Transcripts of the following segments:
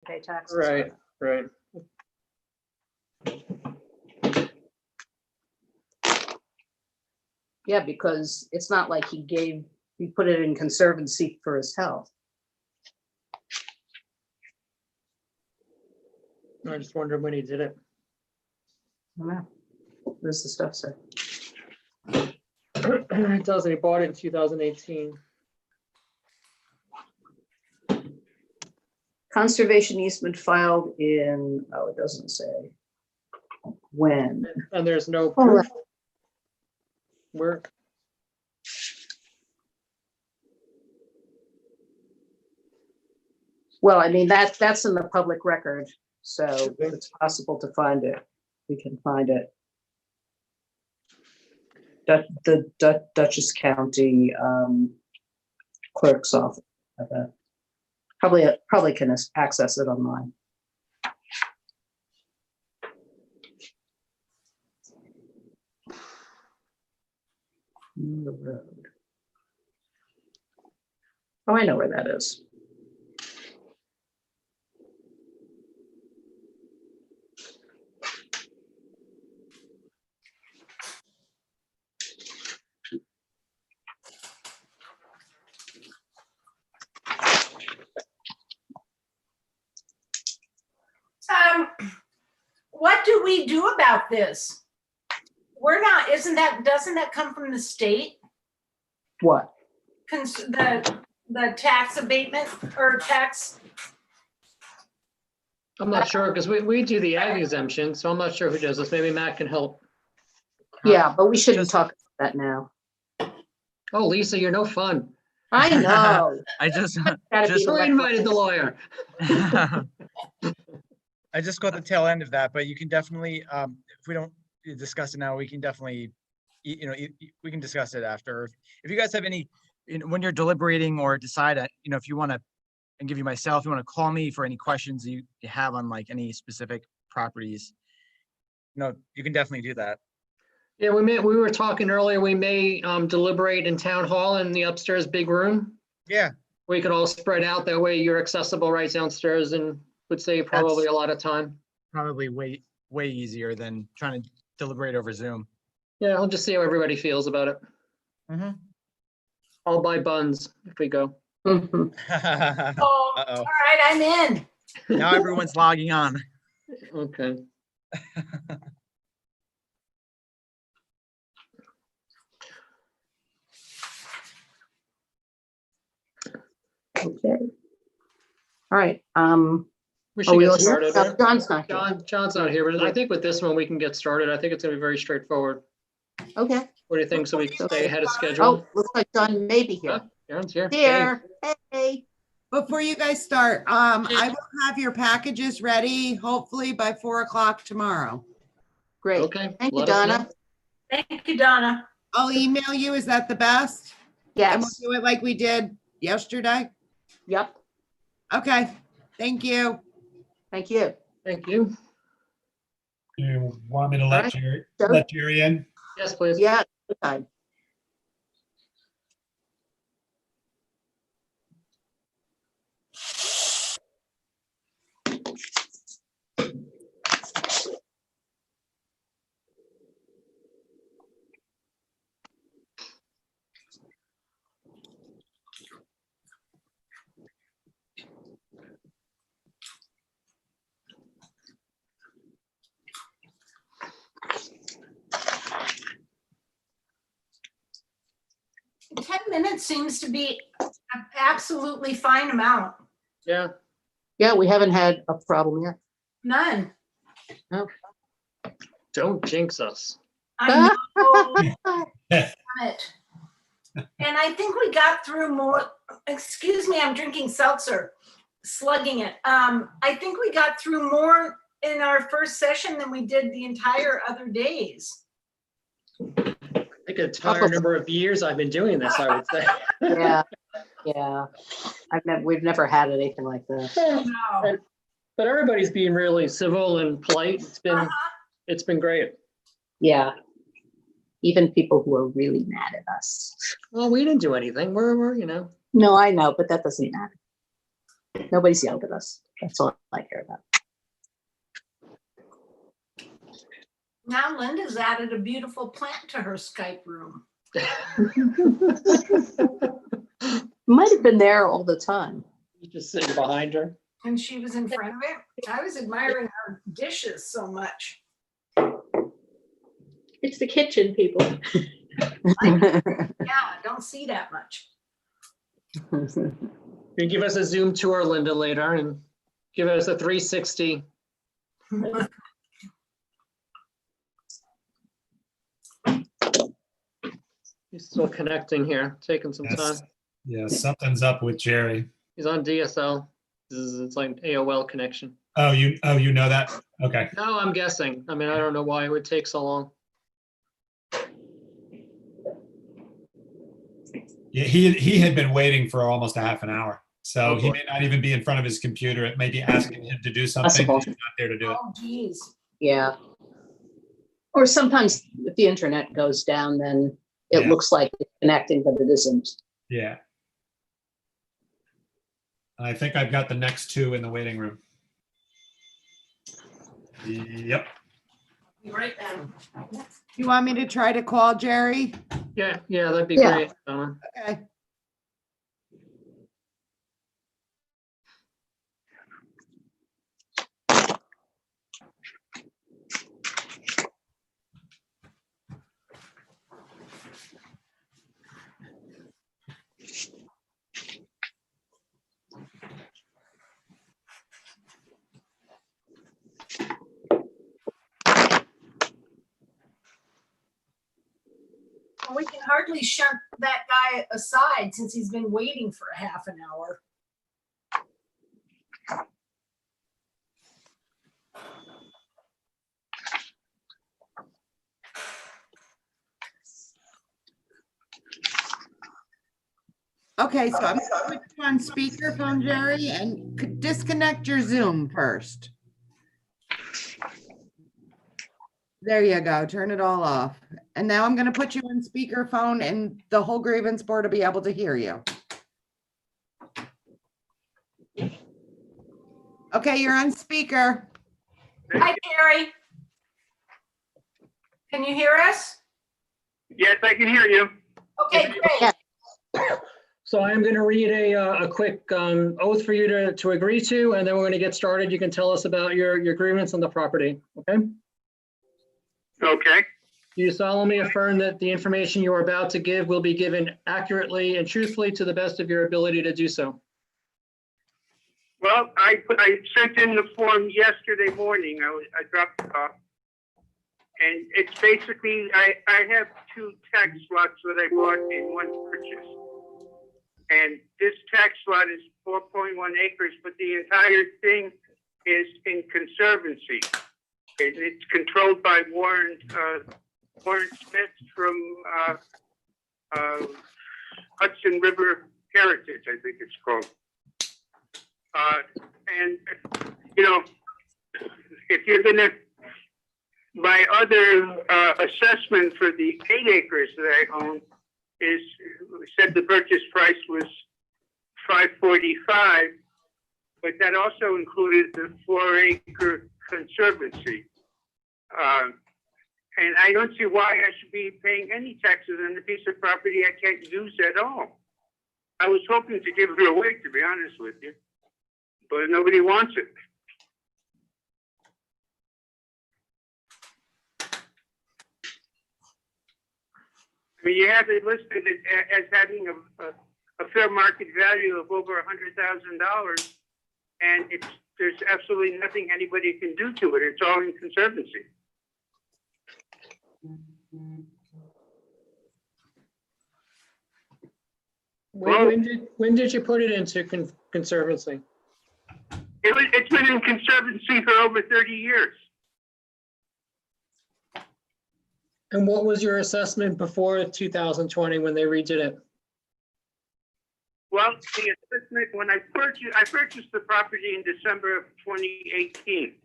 pay taxes. Right, right. Yeah, because it's not like he put it in conservancy for his health. I just wondered when he did it. I don't know. What does the stuff say? It doesn't. He bought it in 2018. Conservation easement filed in, oh, it doesn't say when. And there's no Oh, proof. Where? Well, I mean, that's in the public record, so if it's possible to find it, we can find it. The Dutchess County clerk's office. Probably can access it online. The road. Oh, I know where that is. What do we do about this? We're not, doesn't that come from the state? What? The tax abatement or tax? I'm not sure because we do the ag exemption, so I'm not sure who does this. Maybe Matt can help. Yeah, but we shouldn't talk about that now. Oh, Lisa, you're no fun. I know. I just Gotta be Who invited the lawyer? I just got the tail end of that, but you can definitely, if we don't discuss it now, we can definitely, we can discuss it after. If you guys have any, when you're deliberating or decide, if you want to, and give you myself, you want to call me for any questions you have on like any specific properties, you can definitely do that. Yeah, we were talking earlier, we may deliberate in town hall in the upstairs big room. Yeah. We could all spread out. That way you're accessible right downstairs and would save probably a lot of time. Probably way easier than trying to deliberate over Zoom. Yeah, I'll just see how everybody feels about it. Mm-hmm. I'll buy buns if we go. Mhm. Oh, Uh-oh. all right, I'm in. Now everyone's logging on. Okay. Okay. All right. We Are should we get all here? started. No, right? John's not here. John's not here, but I think with this one, we can get started. I think it's gonna be very straightforward. Okay. What do you think? So we can stay ahead of Oh, schedule? looks like John may be Huh? here. John's here. Here. Hey. Before you guys start, I will have your packages ready, hopefully by 4 o'clock tomorrow. Great. Okay. Thank you, let us know. Donna. Thank you, Donna. I'll email you. Is that the best? And we'll Yes. do it like we did yesterday. Yep. Okay. Thank you. Thank you. Thank you. You want me to right. So- let Jerry in? Yes, please. Yeah. good time. Ten minutes seems to be an absolutely fine amount. Yeah. Yeah, we haven't had a problem yet. None. Don't jinx us. I know. Damn it. And I think we got through more, excuse me, I'm drinking seltzer, slugging it. I think we got through more in our first session than we did the entire other days. I think a entire number of years I've been doing this, I would say. Yeah. Yeah. We've never had anything like this. No. But everybody's being really civil and polite. It's been great. Yeah. Even people who are really mad at us. Well, we didn't do anything. We're No, I know, but that doesn't matter. Nobody's yelled at us. That's all I care about. Now Linda's added a beautiful plant to her Skype room. Might have been there all the time. Just sitting behind her. And she was in front of it. I was admiring her dishes so much. It's the kitchen, people. Yeah, don't see that much. You give us a Zoom tour, Linda, later and give us a 360. He's still connecting here, taking some time. Yes. Yeah, something's up with Jerry. He's on DSL. It's like AOL connection. Oh, you know that? Okay. No, I'm guessing. I mean, I don't know why it would take so long. Yeah, he had been waiting for almost a half an hour. So Oh, he boy. may not even be in front of his computer. It may be asking him to do something. Possible. He's not there to do it. Oh, geez. Yeah. Or sometimes if the internet goes down, then it Yeah. looks like it's connecting, but it isn't. Yeah. I think I've got the next two in the waiting room. Yep. Be right back. You want me to try to call Jerry? Yeah, that'd be Yeah. great. Donna. Okay. We can hardly shut that guy aside since he's been waiting for a half an hour. Okay, so I'm gonna put you on speakerphone, Jerry, and disconnect your Zoom first. There you go. Turn it all off. And now I'm gonna put you on speakerphone and the whole grievance board will be able to hear you. Okay, you're on speaker. Hi, Gary. Can you hear us? Yes, I can hear you. Okay, great. Yeah. So I am going to read a quick oath for you to agree to, and then we're going to get started. You can tell us about your grievance on the property, okay? Okay. Do you solemnly affirm that the information you are about to give will be given accurately and truthfully to the best of your ability to do so? Well, I sent in the form yesterday morning. I dropped it off. And it's basically, I have two tax lots that I bought in one purchase. And this tax lot is 4.1 acres, but the entire thing is in conservancy. It's controlled by Warren Smith from Hudson River Heritage, I think it's called. And, you know, if you're gonna, my other assessment for the 8 acres that I own is, said the purchase price was $545, but that also included the 4-acre conservancy. And I don't see why I should be paying any taxes on a piece of property I can't use at all. I was hoping to give it away, to be honest with you, but nobody wants it. I mean, you have it listed as having a fair market value of over $100,000, and there's absolutely nothing anybody can do to it. It's all in conservancy. When did you put it into conservancy? It's been in conservancy for over 30 years. And what was your assessment before 2020 when they redid it? Well, the assessment, when I purchased the property in December of 2018,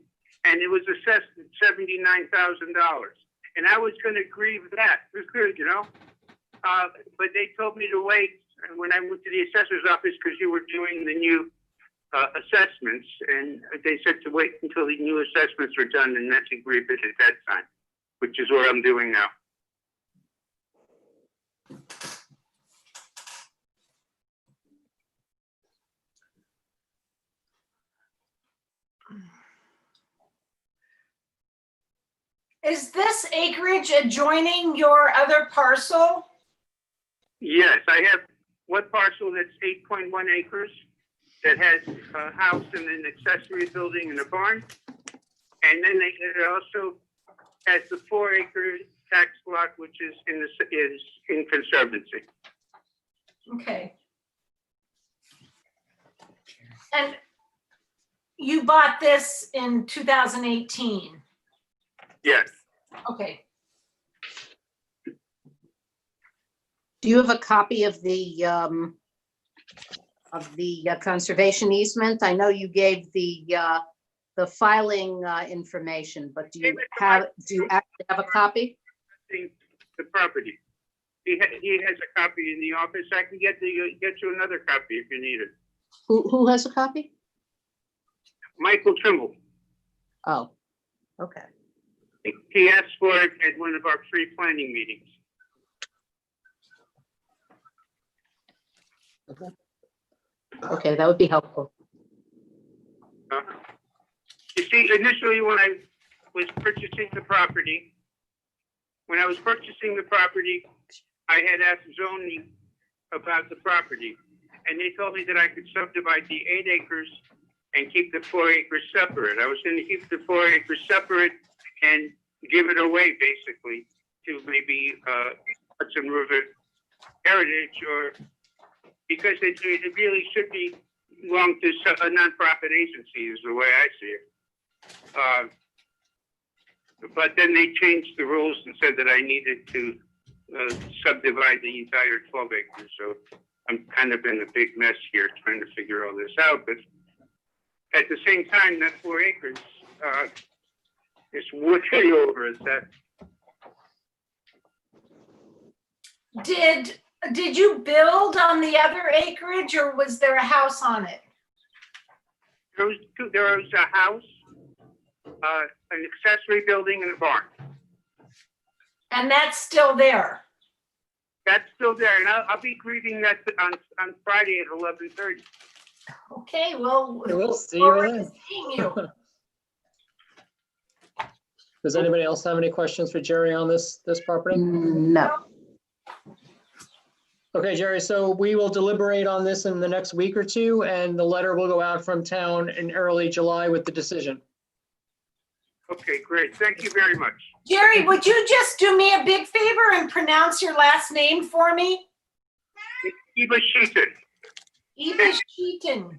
and it was assessed at $79,000. And I was going to grieve that. It was good, you know? But they told me to wait when I went to the assessor's office because you were doing the new assessments, and they said to wait until the new assessments were done and that's agreed at that time, which is what I'm doing now. Is this acreage adjoining your other parcel? Yes, I have one parcel that's 8.1 acres that has a house and an accessory building and a barn. And then it also has the 4-acre tax block, which is in conservancy. Okay. And you bought this in 2018? Yes. Okay. Do you have a copy of the conservation easement? I know you gave the filing information, but do you actually have a copy? The property. He has a copy in the office. I can get you another copy if you need it. Who has a copy? Michael Trimble. Oh, okay. He asked for it at one of our pre-planning meetings. Okay, that would be helpful. You see, initially when I was purchasing the property, I had asked zoning about the property, and they told me that I could subdivide the 8 acres and keep the 4 acres separate. I was going to keep the 4 acres separate and give it away basically to maybe Hudson River Heritage, or because it really should be belong to a nonprofit agency is the way I see it. But then they changed the rules and said that I needed to subdivide the entire 12 acres. So I'm kind of in a big mess here trying to figure all this out. But at the same time, that 4 acres is way over its head. Did you build on the other acreage, or was there a house on it? There was a house, an accessory building, and a barn. And that's still there? That's still there, and I'll be greeting that on Friday at 11:30. Okay, well, We'll see you forward to then. seeing you. Does anybody else have any questions for Jerry on this property? No. Okay, Jerry, so we will deliberate on this in the next week or two, and the letter will go out from town in early July with the decision. Okay, great. Thank you very much. Jerry, would you just do me a big favor and pronounce your last name for me? Eva Sheaton. Eva Sheaton.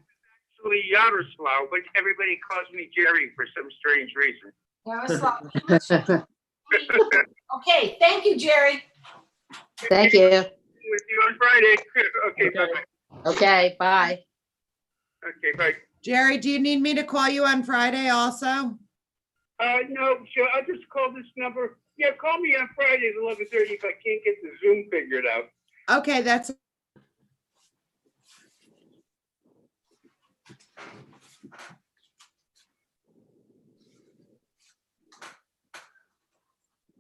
Actually, Yaroslav, but everybody calls me Jerry for some strange reason. Yaroslav. Okay, thank you, Jerry. Thank you. With you on Friday. Okay, Okay. bye-bye. Okay, bye. Okay, bye. Jerry, do you need me to call you on Friday also? No, sure. I'll just call this number. Yeah, call me on Friday at 11:30 if I can't get the Zoom figured out. Okay, that's,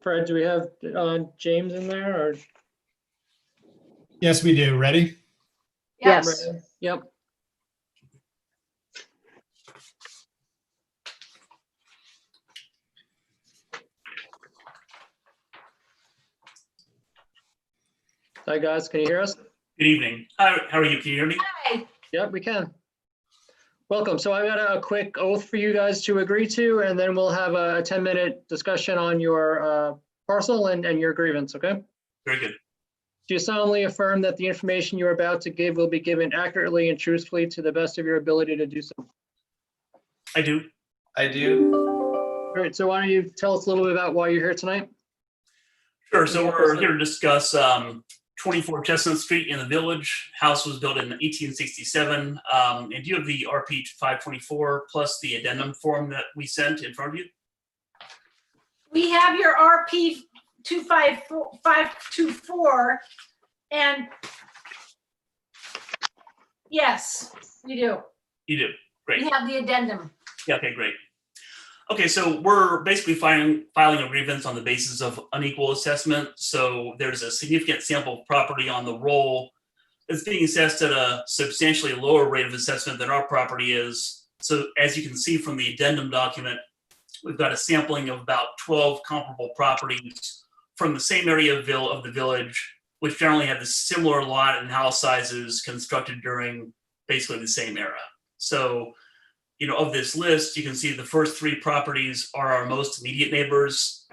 Fred, do we have James in there or? Yes, we do. Ready? Yes. Yep. Hi, guys. Can you hear us? Good evening. How are you? Can you hear me? Hi. Yep, we can. Welcome. So I got a quick oath for you guys to agree to, and then we'll have a 10-minute discussion on your parcel and your grievance, okay? Very good. Do you solemnly affirm that the information you are about to give will be given accurately and truthfully to the best of your ability to do so? I do. I do. All right, so why don't you tell us a little bit about why you're here tonight? Sure. So we're here to discuss 24 Chestnut Street in the Village. House was built in 1867. And do you have the RP 524 plus the addendum form that we sent in front of you? We have your RP 524, and yes, we do. You do. Great. We have the addendum. Yeah, okay, great. Okay, so we're basically filing a grievance on the basis of unequal assessment. So there's a significant sample of property on the roll that's being assessed at a substantially lower rate of assessment than our property is. So as you can see from the addendum document, we've got a sampling of about 12 comparable properties from the same area of the village, which generally have the similar lot and house sizes constructed during basically the same era. So, of this list, you can see the first 3 properties are our most immediate neighbors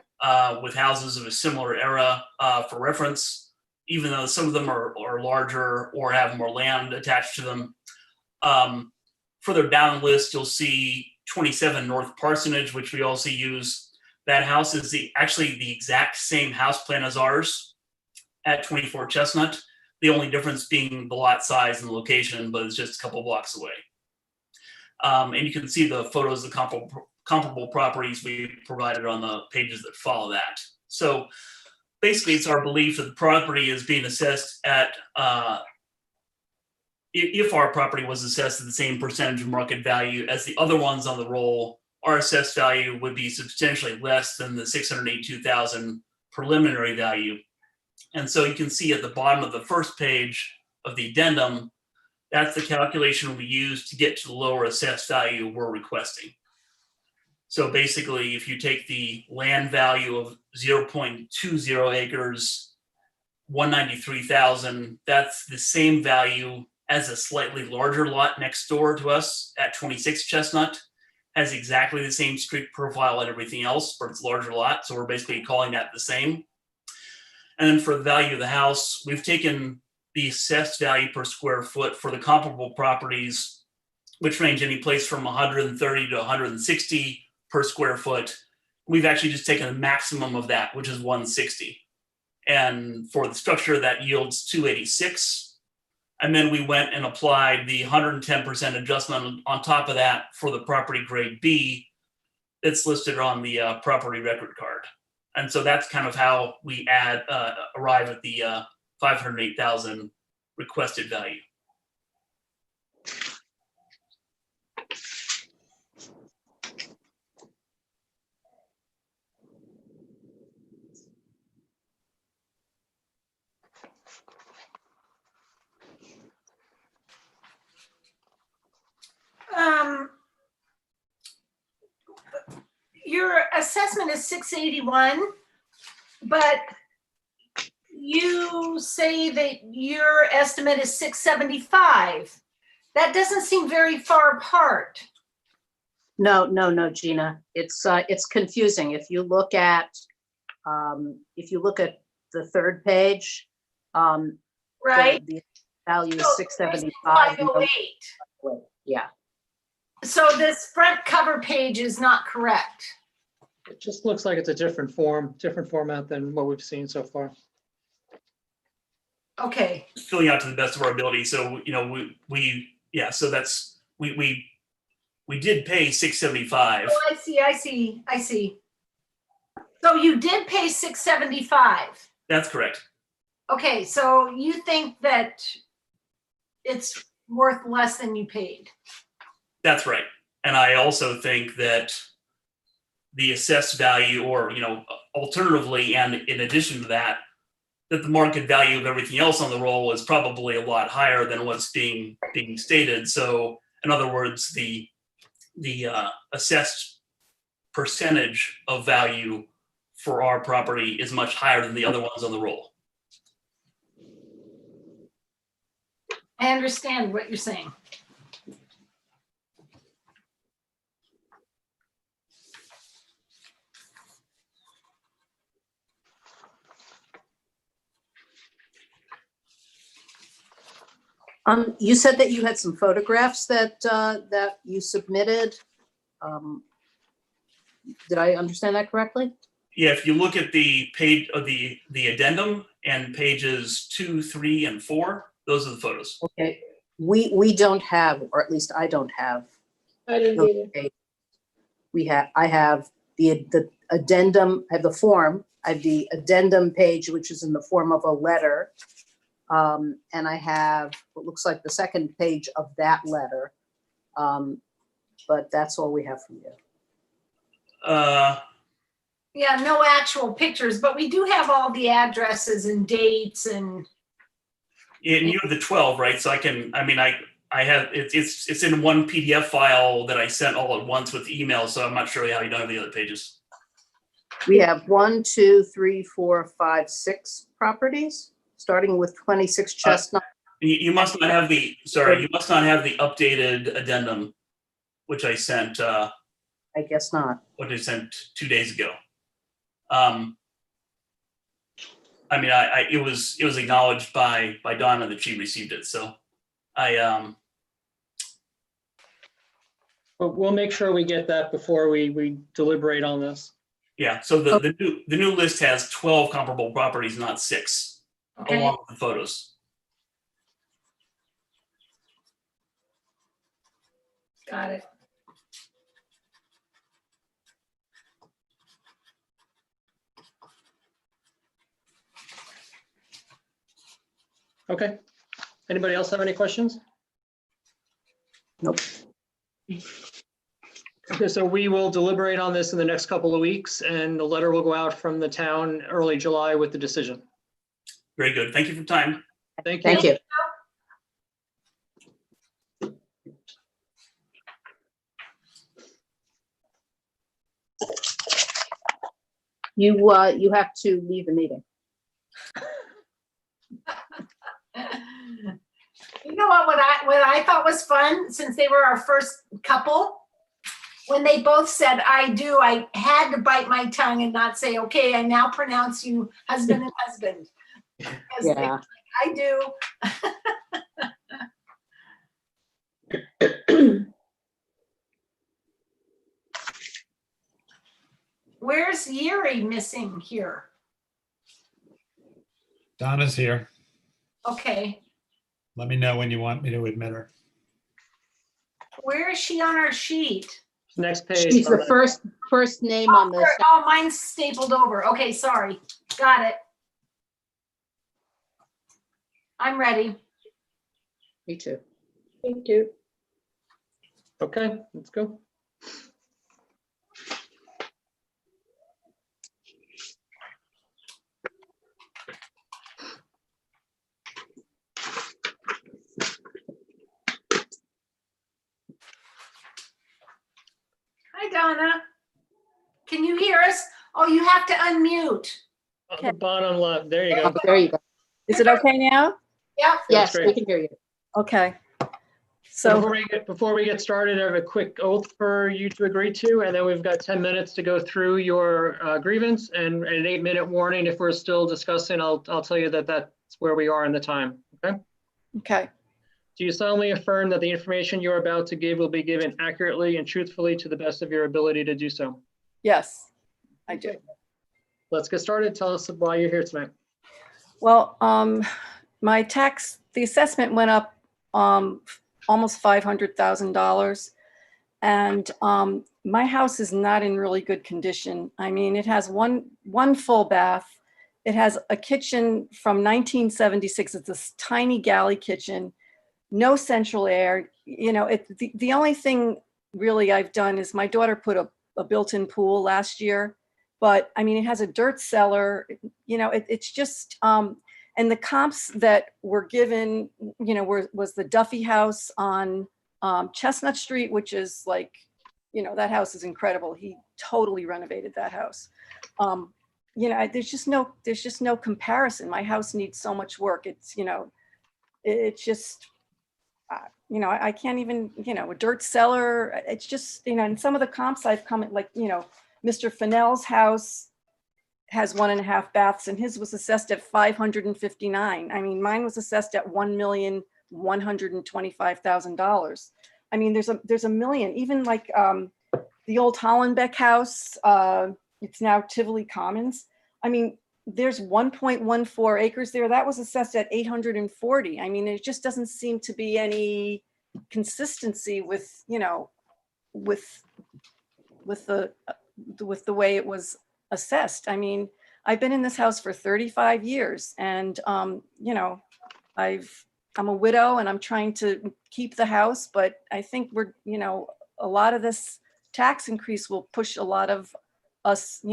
with houses of a similar era for reference, even though some of them are larger or have more land attached to them. Further down the list, you'll see 27 North Parsonage, which we also use. That house is actually the exact same house plan as ours at 24 Chestnut. The only difference being the lot size and the location, but it's just a couple blocks away. And you can see the photos of comparable properties we provided on the pages that follow that. So basically, it's our belief that the property is being assessed at, if our property was assessed at the same percentage of market value as the other ones on the roll, our assessed value would be substantially less than the $682,000 preliminary value. And so you can see at the bottom of the first page of the addendum, that's the calculation we use to get to the lower assessed value we're requesting. So basically, if you take the land value of 0.20 acres, 193,000, that's the same value as a slightly larger lot next door to us at 26 Chestnut. Has exactly the same street profile and everything else, but it's a larger lot. So we're basically calling that the same. And then for the value of the house, we've taken the assessed value per square foot for the comparable properties, which range any place from 130 to 160 per square foot. We've actually just taken a maximum of that, which is 160. And for the structure, that yields 286. And then we went and applied the 110% adjustment on top of that for the property grade B that's listed on the property record card. And so that's kind of how we arrive at the 508,000 requested value. Your assessment is 681, but you say that your estimate is 675. That doesn't seem very far apart. No, Gina, it's confusing. If you look at the third page, Right? the value is So 675. 508. Yeah, So this front cover page is not correct. It just looks like it's a different format than what we've seen so far. Okay. Filling out to the best of our ability. So, so that's, we did pay 675. Oh, I see. So you did pay 675. That's correct. Okay, so you think that it's worth less than you paid? That's right. And I also think that the assessed value, or, alternatively, and in addition to that the market value of everything else on the roll is probably a lot higher than what's being stated. So in other words, the assessed percentage of value for our property is much higher than the other ones on the roll. I understand what you're saying. You said that you had some photographs that you submitted. Did I understand that correctly? Yeah, if you look at the page of the addendum and pages 2, 3, and 4, those are the photos. Okay, we don't have, or at least I don't have. I didn't either. I have the addendum, I have the form, I have the addendum page, which is in the form of a letter. And I have what looks like the second page of that letter. But that's all we have from you. Yeah, no actual pictures, but we do have all the addresses and dates and, And you have the 12, right? So I have, it's in one PDF file that I sent all at once with email, so I'm not sure how you don't have the other pages. We have 1, 2, 3, 4, 5, 6 properties, starting with 26 Chestnut. You must not have the, sorry, you must not have the updated addendum, which I sent, I guess not. what I sent 2 days ago. It was acknowledged by Donna that she received it, so But we'll make sure we get that before we deliberate on this. yeah, so the new list has 12 comparable properties, not 6, okay, along with the photos. got it. Okay. Anybody else have any questions? Nope. Okay, so we will deliberate on this in the next couple of weeks, and the letter will go out from the town early July with the decision. Very good. Thank you for your time. Thank you. Thank you. You have to leave the meeting. You know what I thought was fun, since they were our first couple, when they both said I do, I had to bite my tongue and not say, okay, I now pronounce you husband and husband. Because they were Yeah. like, I do. Where's Yuri missing here? Donna's here. Okay, Let me know when you want me to admit her. where is she on our sheet? Next page. She's the first name on this. Oh, mine's stapled over. Okay, sorry. Got it. I'm ready. Me too. Thank you. Okay, let's go. Hi, Donna. Can you hear us? Oh, you have to unmute. On the bottom left, there you go. Oh, there you go. Is it okay now? Yep. Yes, great. we can hear you. Okay. So So, before we get started, I have a quick oath for you to agree to, and then we've got 10 minutes to go through your grievance, and an 8-minute warning. If we're still discussing, I'll tell you that that's where we are in the time. Okay. okay, Do you solemnly affirm that the information you're about to give will be given accurately and truthfully to the best of your ability to do so? yes, I do. Let's get started. Tell us why you're here tonight. Well, the assessment went up almost $500,000. And my house is not in really good condition. I mean, it has one full bath. It has a kitchen from 1976. It's this tiny galley kitchen, no central air. You know, the only thing really I've done is my daughter put a built-in pool last year, but I mean, it has a dirt cellar. You know, it's just, and the comps that were given, you know, was the Duffy House on Chestnut Street, which is like, you know, that house is incredible. He totally renovated that house. You know, there's just no comparison. My house needs so much work. It's, you know, it's just, you know, I can't even, you know, a dirt cellar. It's just, you know, and some of the comps I've come at, like, you know, Mr. Fennell's house has 1.5 baths, and his was assessed at $559,000. I mean, mine was assessed at $1,125,000. I mean, there's a million. Even like the old Hollenbeck house, it's now Tivoli Commons. I mean, there's 1.14 acres there. That was assessed at $840,000. I mean, it just doesn't seem to be any consistency with, you know, with the way it was assessed. I mean, I've been in this house for 35 years, and you know, I've I'm a widow and I'm trying to keep the house, but I think we're, a lot of this tax increase will push a lot of us,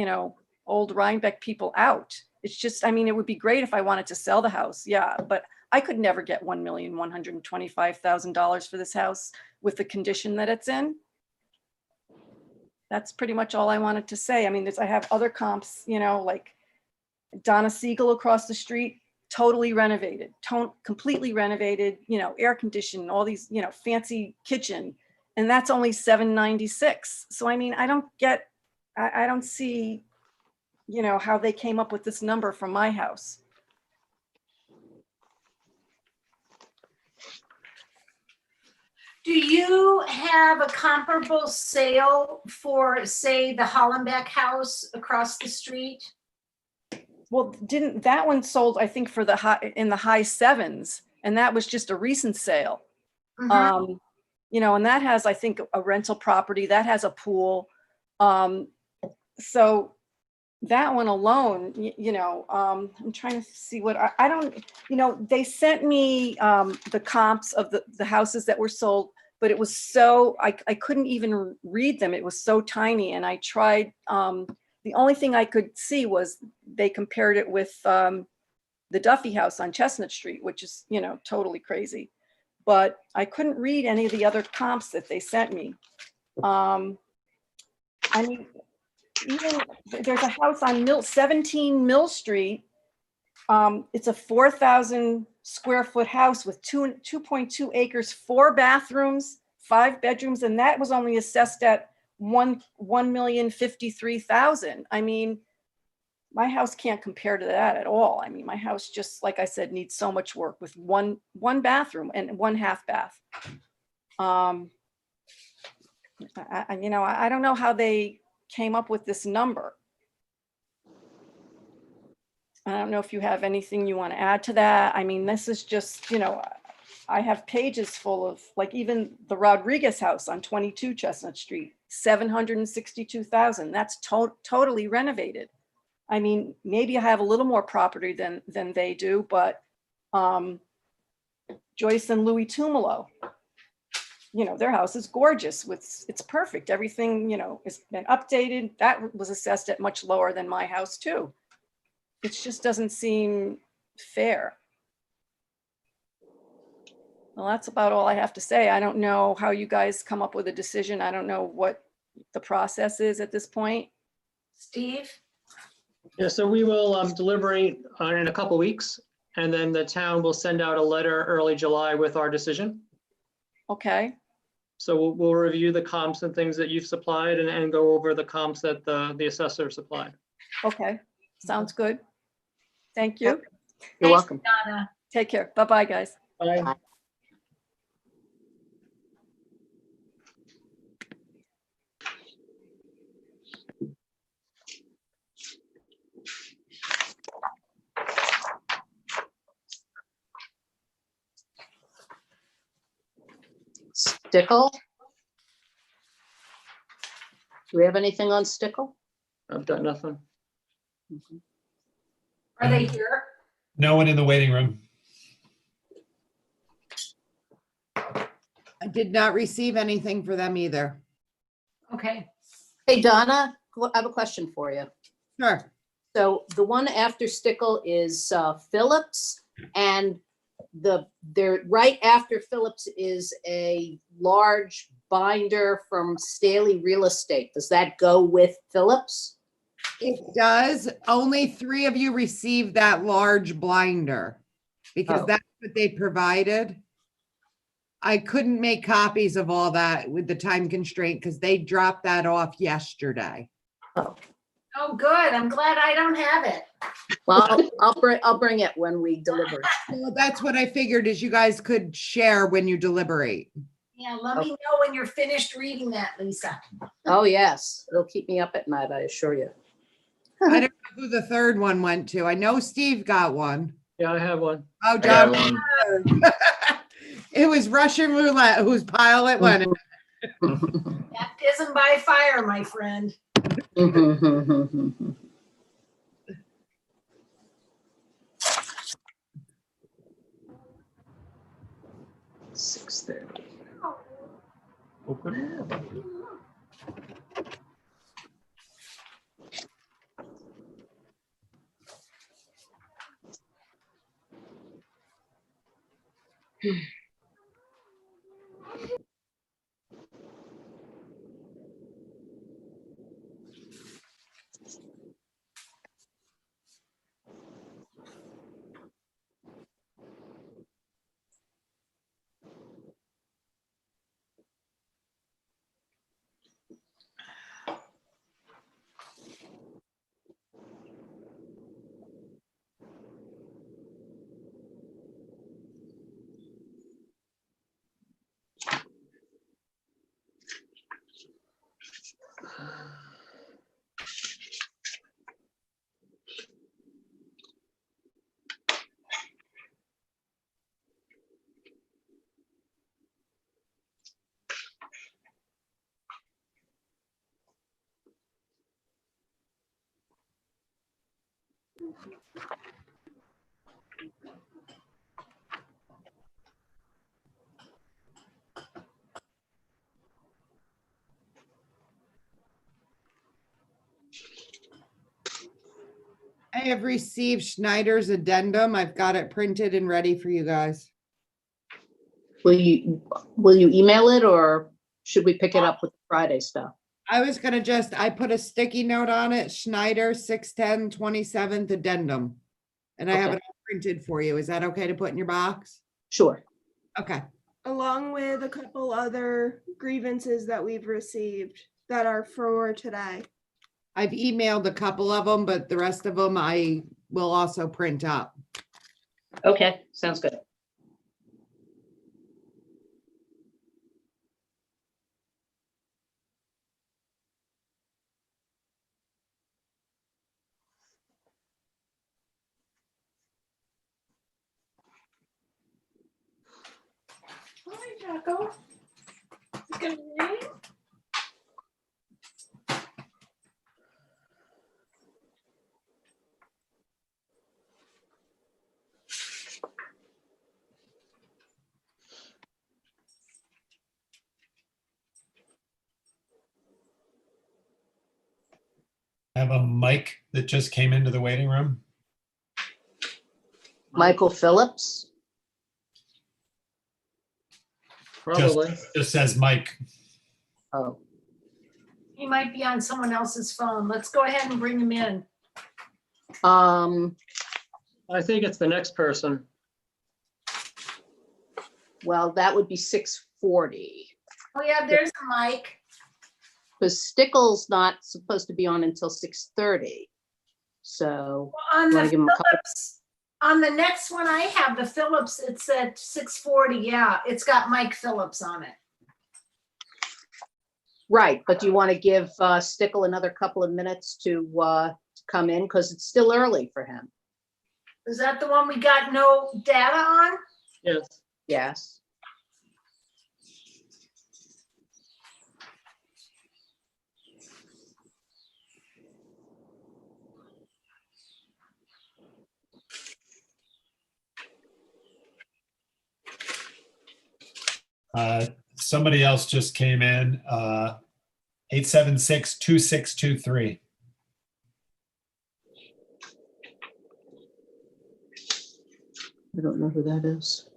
old Rhinebeck people out. It's just, it would be great if I wanted to sell the house. Yeah, but I could never get $1,125,000 for this house with the condition that it's in. That's pretty much all I wanted to say. I have other comps, like Donna Siegel across the street, totally renovated, completely renovated, air conditioned, all these, fancy kitchen. And that's only $796. So, I don't see, how they came up with this number from my house. Do you have a comparable sale for, say, the Hollenbeck house across the street? Well, didn't that one sold, I think, for in the high sevens, and that was just a recent sale. Mhm. And that has, I think, a rental property that has a pool. So that one alone, I'm trying to see what I don't, they sent me the comps of the houses that were sold, but it was so, I couldn't even read them. It was so tiny. And I tried, the only thing I could see was they compared it with the Duffy house on Chestnut Street, which is, totally crazy. But I couldn't read any of the other comps that they sent me. Even there's a house on 17 Mill Street. It's a 4,000 square foot house with 2.2 acres, 4 bathrooms, 5 bedrooms, and that was only assessed at $1,053,000. My house can't compare to that at all. My house, just like I said, needs so much work with one bathroom and 1 half bath. I don't know how they came up with this number. I don't know if you have anything you want to add to that. This is just, I have pages full of, like, even the Rodriguez house on 22 Chestnut Street, $762,000. That's totally renovated. Maybe I have a little more property than they do, but Joyce and Louis Tumalo, their house is gorgeous. It's perfect. Everything, has been updated. That was assessed at much lower than my house too. It just doesn't seem fair. Well, that's about all I have to say. I don't know how you guys come up with a decision. I don't know what the process is at this point. Steve? Yeah, so we will deliberate in a couple weeks, and then the town will send out a letter early July with our decision. Okay. So we'll review the comps and things that you've supplied and go over the comps that the assessor supplied. Okay. Sounds good. Thank you. You're welcome. Donna. Take care. Bye-bye, guys. Bye. Stickle? Do we have anything on Stickle? I've got nothing. Are they here? No one in the waiting room. I did not receive anything for them either. Okay. Hey, Donna, I have a question for you. Sure. So the one after Stickle is Phillips, and there right after Phillips is a large binder from Staley Real Estate. Does that go with Phillips? It does. Only 3 of you received that large blinder because Oh. that's what they provided. I couldn't make copies of all that with the time constraint because they dropped that off yesterday. Oh, good. I'm glad I don't have it. Well, I'll bring it when we deliver. Well, that's what I figured is you guys could share when you deliberate. Yeah, let me know when you're finished reading that, Lisa. Oh, yes. It'll keep me up at night, I assure you. I don't know who the third one went to. I know Steve got one. Yeah, I have one. Oh, I got John. one. It was Russian roulette whose pile it went in. Baptism by fire, my friend. 6:30. I have received Schneider's addendum. I've got it printed and ready for you guys. Will you email it, or should we pick it up with the Friday stuff? I was gonna I put a sticky note on it, Schneider 6/10, 27th addendum. And I have Okay. it all printed for you. Is that okay to put in your box? Sure. Okay. Along with a couple other grievances that we've received that are for today. I've emailed a couple of them, but the rest of them I will also print up. Okay, sounds good. Hi, Jocko. Good morning. I have a mic that just came into the waiting room. Michael Phillips. Probably. Just says Mike. Oh, He might be on someone else's phone. Let's go ahead and bring him in. I think it's the next person. well, that would be 6:40. Oh, yeah, there's a mic. Because Stickle's not supposed to be on until 6:30. So On wanna the give him a couple- Phillips, on the next one I have, the Phillips, it's at 6:40. Yeah, it's got Mike Phillips on it. right, but do you want to give Stickle another couple of minutes to come in? Because it's still early for him. Is that the one we got no data on? Yes. Yes. Somebody else just came in, 876-2623. I don't know who that is.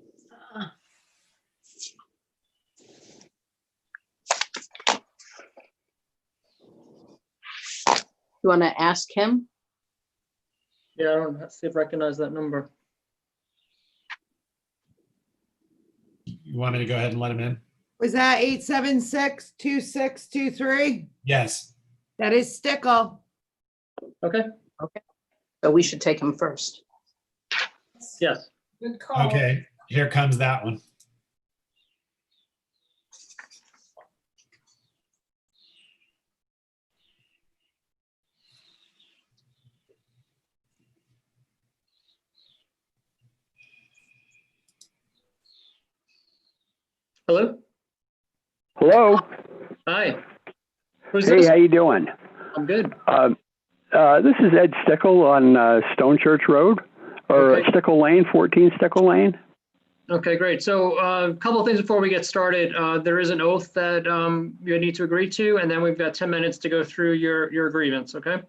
You want to ask him? Yeah, I don't see if I recognize that number. You want me to go ahead and let him in? Was that 876-2623? Yes. That is Stickle. Okay. So we should take him first. Yes. Good call. Okay, here comes that one. Hello? Hello. Hi. Who's Hey, this? how you doing? I'm good. This is Ed Stickle on Stone Church Road, or Okay. Stickle Lane, 14 Stickle Lane. Okay, great. So a couple of things before we get started. There is an oath that you need to agree to, and then we've got 10 minutes to go through your grievance, okay?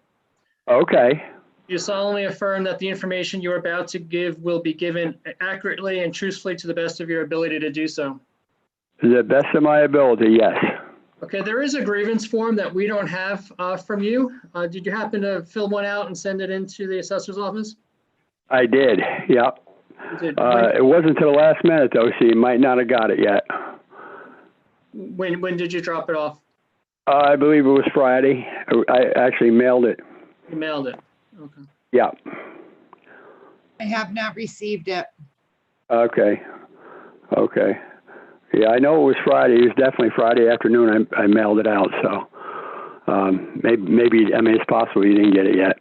Okay. You solemnly affirm that the information you're about to give will be given accurately and truthfully to the best of your ability to do so. To the best of my ability, yes. Okay, there is a grievance form that we don't have from you. Did you happen to fill one out and send it into the assessor's office? I did, yep. You did. It wasn't to the last minute though, so you might not have got it yet. When did you drop it off? I believe it was Friday. I actually mailed it. You mailed it. Okay. Yeah. I have not received it. Okay. Okay. Yeah, I know it was Friday. It was definitely Friday afternoon. I mailed it out. So maybe I mean it's possible you didn't get it yet.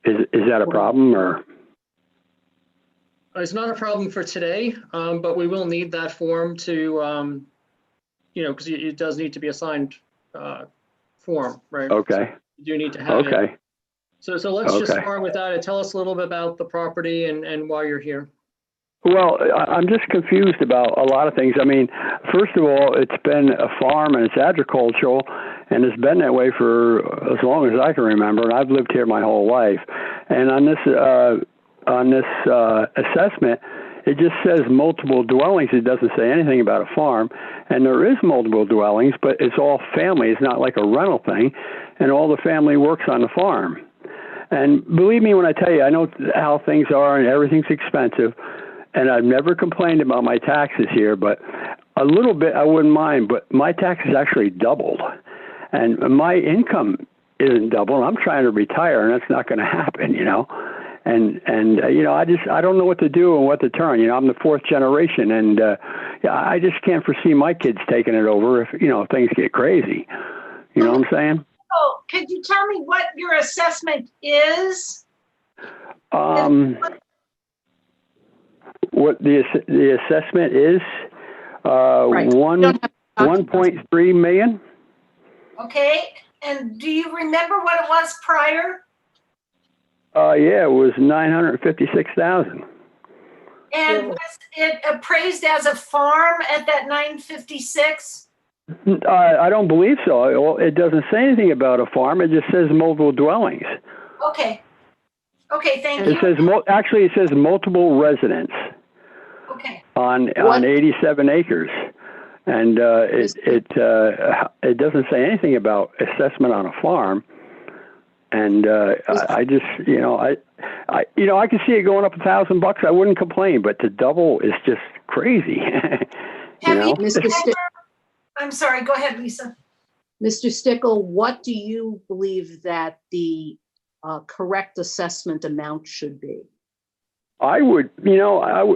Is that a problem or? It's not a problem for today, but we will need that form to, because it does need to be a signed form, right? Okay. You do need to have it. Okay. So let's just Okay. start with that and tell us a little bit about the property and why you're here. Well, I'm just confused about a lot of things. I mean, first of all, it's been a farm and it's agricultural, and it's been that way for as long as I can remember. And I've lived here my whole life. And on this assessment, it just says multiple dwellings. It doesn't say anything about a farm. And there is multiple dwellings, but it's all family. It's not like a rental thing. And all the family works on the farm. And believe me when I tell you, I know how things are and everything's expensive. And I've never complained about my taxes here, but a little bit I wouldn't mind, but my taxes actually doubled. And my income isn't doubled. I'm trying to retire, and that's not going to happen, And I don't know what to do and what to turn. I'm the fourth generation, and I just can't foresee my kids taking it over if, things get crazy. You know what I'm saying? Oh, could you tell me what your assessment is? What the assessment is, Right. 1.3 million. Okay, and do you remember what it was prior? Yeah, it was 956,000. And was it appraised as a farm at that 956? I don't believe so. It doesn't say anything about a farm. It just says multiple dwellings. Okay. Okay, thank It you. says actually it says multiple residents. Okay. On 87 acres, and it doesn't say anything about assessment on a farm. And I just I can see it going up $1,000. I wouldn't complain, but to double is just crazy. I'm sorry. Go ahead, Lisa. Mr. Stickle, what do you believe that the correct assessment amount should be? I would,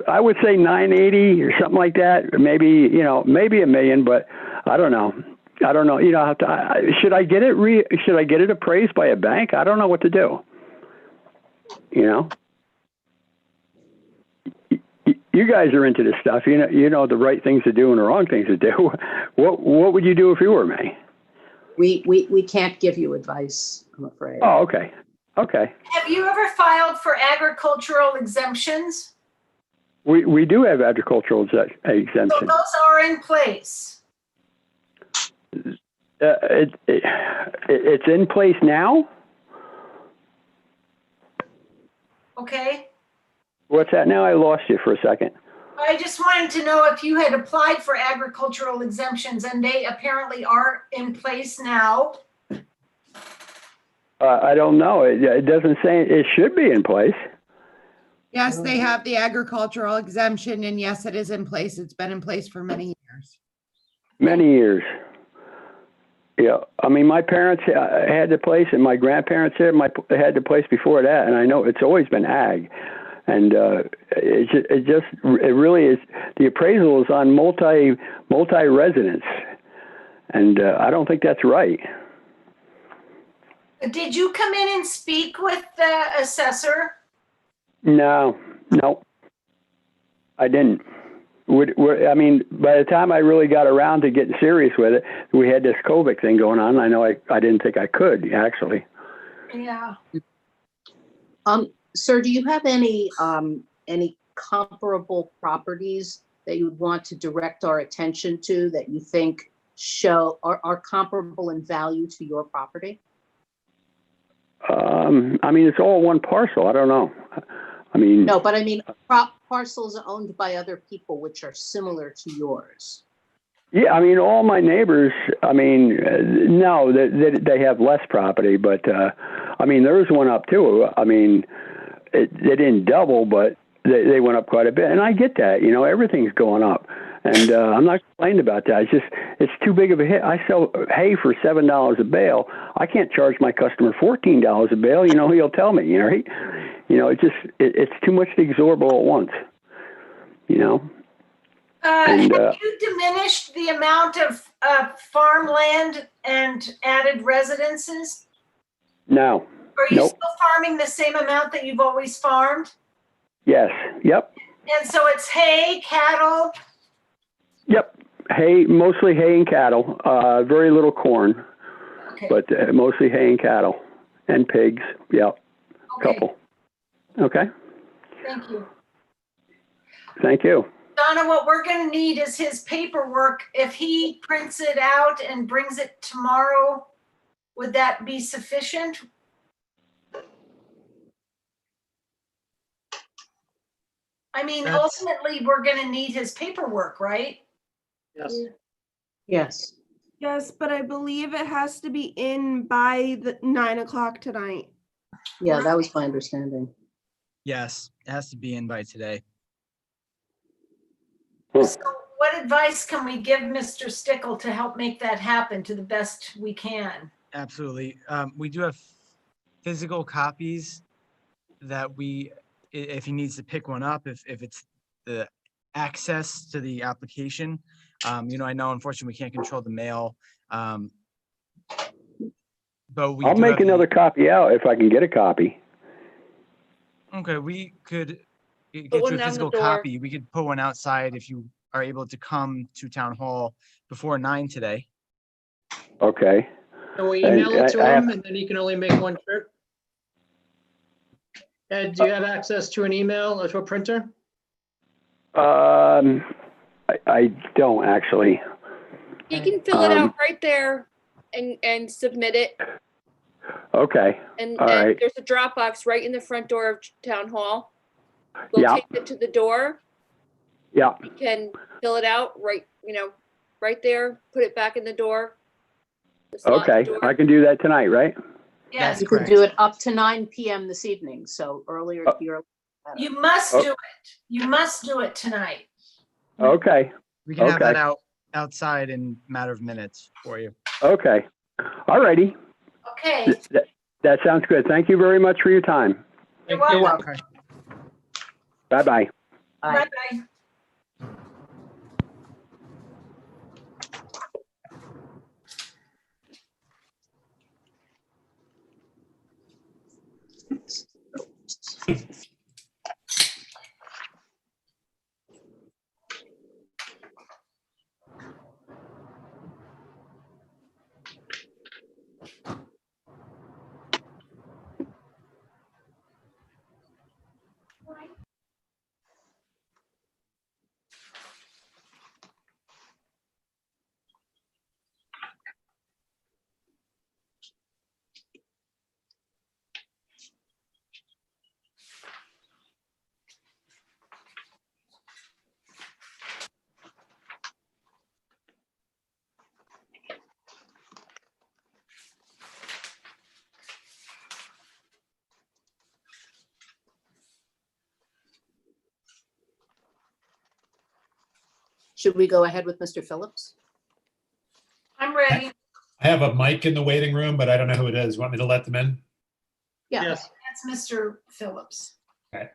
I would say 980 or something like that. Maybe, maybe $1 million, but I don't know. Should I get it should I get it appraised by a bank? I don't know what to do. You guys are into this stuff. You know the right things to do and the wrong things to do. What would you do if you were me? We can't give you advice, I'm afraid. Oh, okay. Okay. Have you ever filed for agricultural exemptions? We do have agricultural exemptions. So those are in place. It's in place now? Okay. What's that now? I lost you for a second. I just wanted to know if you had applied for agricultural exemptions, and they apparently are in place now. I don't know. It doesn't say it should be in place. Yes, they have the agricultural exemption, and yes, it is in place. It's been in place for many years. Many years. Yeah. I mean, my parents had the place, and my grandparents had the place before that, and I know it's always been ag. And it really is. The appraisal is on multi residence, and I don't think that's right. Did you come in and speak with the assessor? No, I didn't. I mean, by the time I really got around to getting serious with it, we had this COVID thing going on. I know I didn't think I could, actually. Yeah. Sir, do you have any any comparable properties that you would want to direct our attention to that you think are comparable in value to your property? I mean, it's all one parcel. I don't know. I mean, No, but I mean, parcels owned by other people which are similar to yours. yeah, I mean, all my neighbors, I mean, no, they have less property, but, I mean, there's one up too. I mean, they didn't double, but they went up quite a bit. And I get that, you know, everything's going up. And I'm not complaining about that. It's just, it's too big of a hit. I sell hay for $7 a bale. I can't charge my customer $14 a bale. You know, he'll tell me, you know, it's too much to absorb all at once, you know. Have you diminished the amount of farmland and added residences? No. Are you Nope. still farming the same amount that you've always farmed? Yes. Yep. And so it's hay, cattle. Yep. Hay, mostly hay and cattle. Very little corn, Okay. but mostly hay and cattle and pigs. Yep. Okay. Couple. Okay. Thank you. Thank you. Donna, what we're going to need is his paperwork. If he prints it out and brings it tomorrow, would that be sufficient? I mean, ultimately, we're going to need his paperwork, right? Yes. Yes. Yes, but I believe it has to be in by the 9 o'clock tonight. Yeah, that was my understanding. Yes, it has to be in by today. So what advice can we give Mr. Stickle to help make that happen to the best we can? Absolutely. We do have physical copies that if he needs to pick one up, if it's the access to the application. You know, I know unfortunately we can't control the mail. But I'll make another copy out if I can get a copy. Okay, we could get Put you one a on the physical door. copy. We could put one outside if you are able to come to town hall before 9 today. Okay. Can we email And it to I him have- and then he can only make one trip? Ed, do you have access to an email or to a printer? I don't actually. He can fill it out right there and submit it. Okay. And, All and right. there's a Dropbox right in the front door of town hall. We'll Yeah. take it to the door. Yeah. You can fill it out right, right there, put it back in the door. the slot in the Okay. door. I can do that tonight, right? Yes, You could do it up to 9 PM this evening, so earlier the earlier. the better. you must Oh. do it. You must do it tonight. Okay. We can have that Okay. outside in a matter of minutes for you. Okay. All righty. Okay. That sounds good. Thank you very much for your time. You're Thank you. welcome. Bye-bye. Bye. Bye-bye. Should we go ahead with Mr. Phillips? I'm ready. I have a mic in the waiting room, but I don't know who it is. Want me to let them in? Yeah. Yes. That's Mr. Phillips. Okay.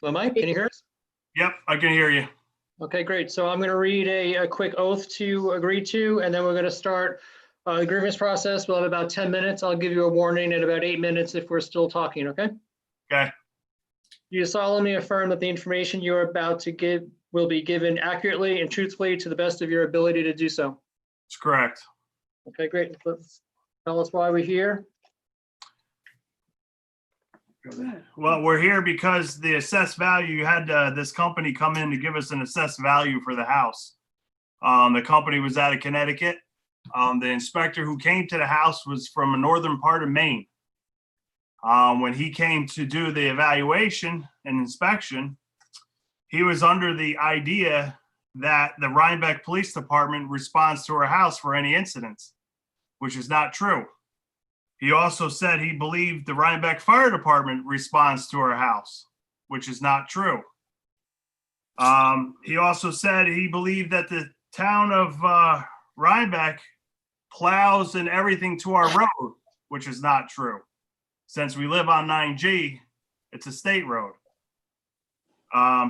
Well, Mike, can you hear us? Yep, I can hear you. Okay, great. So I'm going to read a quick oath to agree to, and then we're going to start The grievance process, we'll have about 10 minutes. I'll give you a warning in about 8 minutes if we're still talking, okay? Okay. You solemnly affirm that the information you are about to give will be given accurately and truthfully to the best of your ability to do so. That's correct. Okay, great. Let's tell us why we're here. Well, we're here because the assessed value, you had this company come in to give us an assessed value for the house. The company was out of Connecticut. The inspector who came to the house was from a northern part of Maine. When he came to do the evaluation and inspection, he was under the idea that the Rhinebeck Police Department responds to our house for any incidents, which is not true. He also said he believed the Rhinebeck Fire Department responds to our house, which is not true. He also said he believed that the town of Rhinebeck plows and everything to our road, which is not true. Since we live on 9G, it's a state road.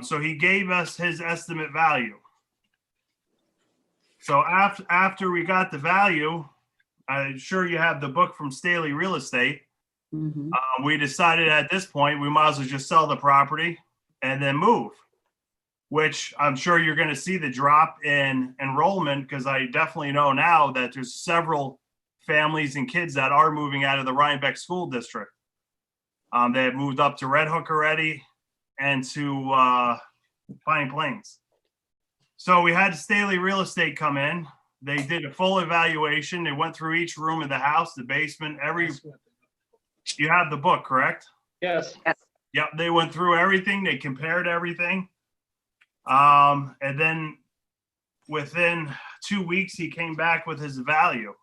So he gave us his estimate value. So after we got the value, I'm sure you have the book from Staley Real Estate. We decided at this point, we might as well just sell the property and then move, which I'm sure you're going to see the drop in enrollment, because I definitely know now that there's several families and kids that are moving out of the Rhinebeck School District. They have moved up to Red Hook already and to Pine Plains. So we had Staley Real Estate come in. They did a full evaluation. They went through each room of the house, the basement, you have the book, correct? Yes. Yep, they went through everything. They compared everything. And then within 2 weeks, he came back with his value.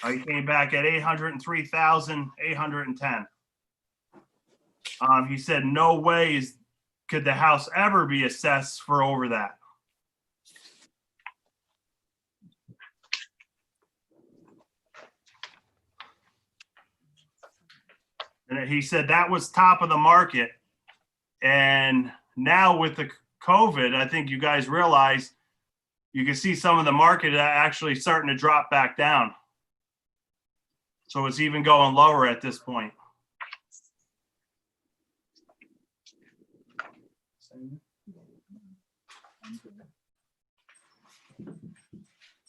He came back at $803,810. He said no way could the house ever be assessed for over that. And he said that was top of the market. And now with the COVID, I think you guys realize you can see some of the market actually starting to drop back down. So it's even going lower at this point.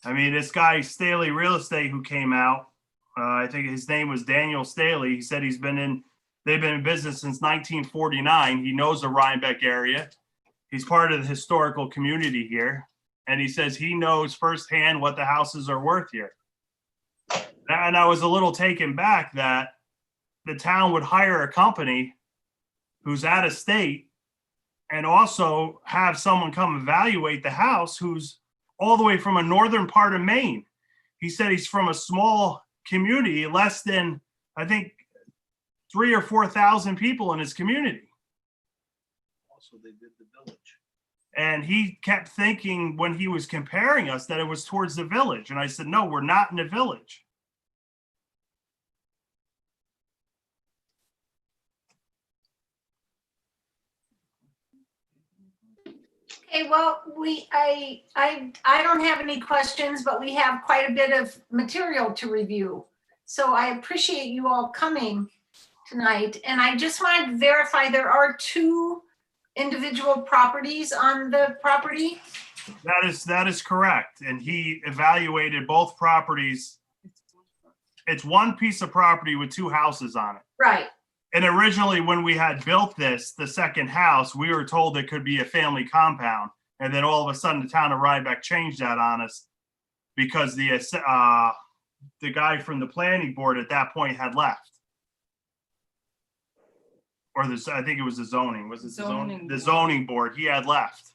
I mean, this guy, Staley Real Estate, who came out, I think his name was Daniel Staley. He said they've been in business since 1949. He knows the Rhinebeck area. He's part of the historical community here. And he says he knows firsthand what the houses are worth here. And I was a little taken back that the town would hire a company who's out of state and also have someone come evaluate the house who's all the way from a northern part of Maine. He said he's from a small community, less than, I think, 3,000 or 4,000 people in his community. Also, they did the village. And he kept thinking when he was comparing us that it was towards the village. And I said, no, we're not in the village. Okay, well, I don't have any questions, but we have quite a bit of material to review. So I appreciate you all coming tonight. And I just wanted to verify there are 2 individual properties on the property. That is correct. And he evaluated both properties. It's one piece of property with 2 houses on it. Right. And originally, when we had built this, the second house, we were told it could be a family compound. And then all of a sudden, the town of Rhinebeck changed that on us because the guy from the planning board at that point had left. Or I think it was the zoning. Was it the zoning? The zoning board. He had left.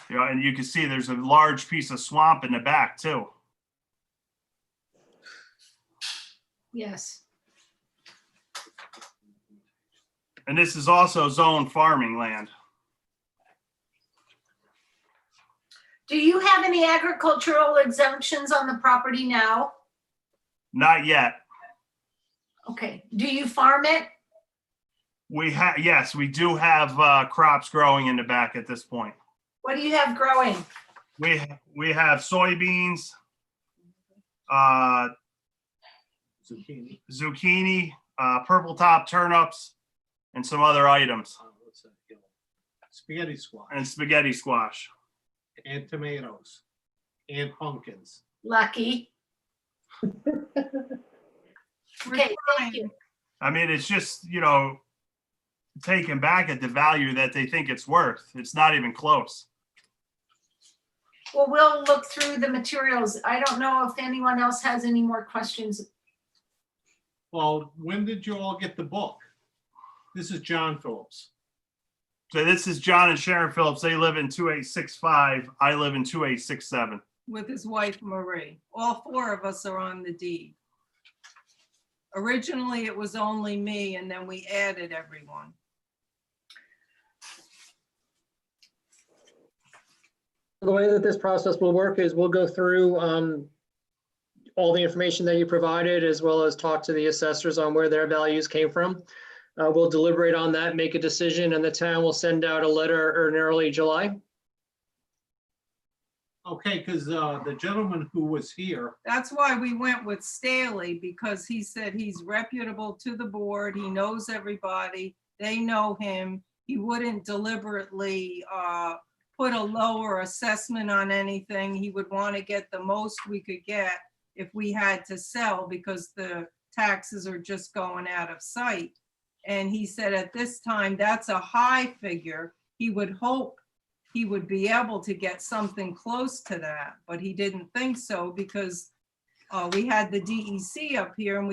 You know, and you can see there's a large piece of swamp in the back too. Yes. And this is also zone farming land. Do you have any agricultural exemptions on the property now? Not yet. Okay. Do you farm it? Yes, we do have crops growing in the back at this point. What do you have growing? We have soybeans, zucchini, purple top turnips, and some other items, Spaghetti squash and spaghetti squash. and tomatoes and pumpkins. Lucky. Okay, thank you. I mean, it's just, taken back at the value that they think it's worth. It's not even close. Well, we'll look through the materials. I don't know if anyone else has any more questions. Well, when did you all get the book? This is John Phillips. So this is John and Sharon Phillips. They live in 2865. I live in 2867. With his wife Marie. All four of us are on the deed. Originally, it was only me, and then we added everyone. The way that this process will work is we'll go through all the information that you provided, as well as talk to the assessors on where their values came from. We'll deliberate on that, make a decision, and the town will send out a letter in early July. Okay, because the gentleman who was here, That's why we went with Staley, because he said he's reputable to the board. He knows everybody. They know him. He wouldn't deliberately put a lower assessment on anything. He would want to get the most we could get if we had to sell, because the taxes are just going out of sight. And he said at this time, that's a high figure. He would hope he would be able to get something close to that, but he didn't think so, because we had the DEC up here, and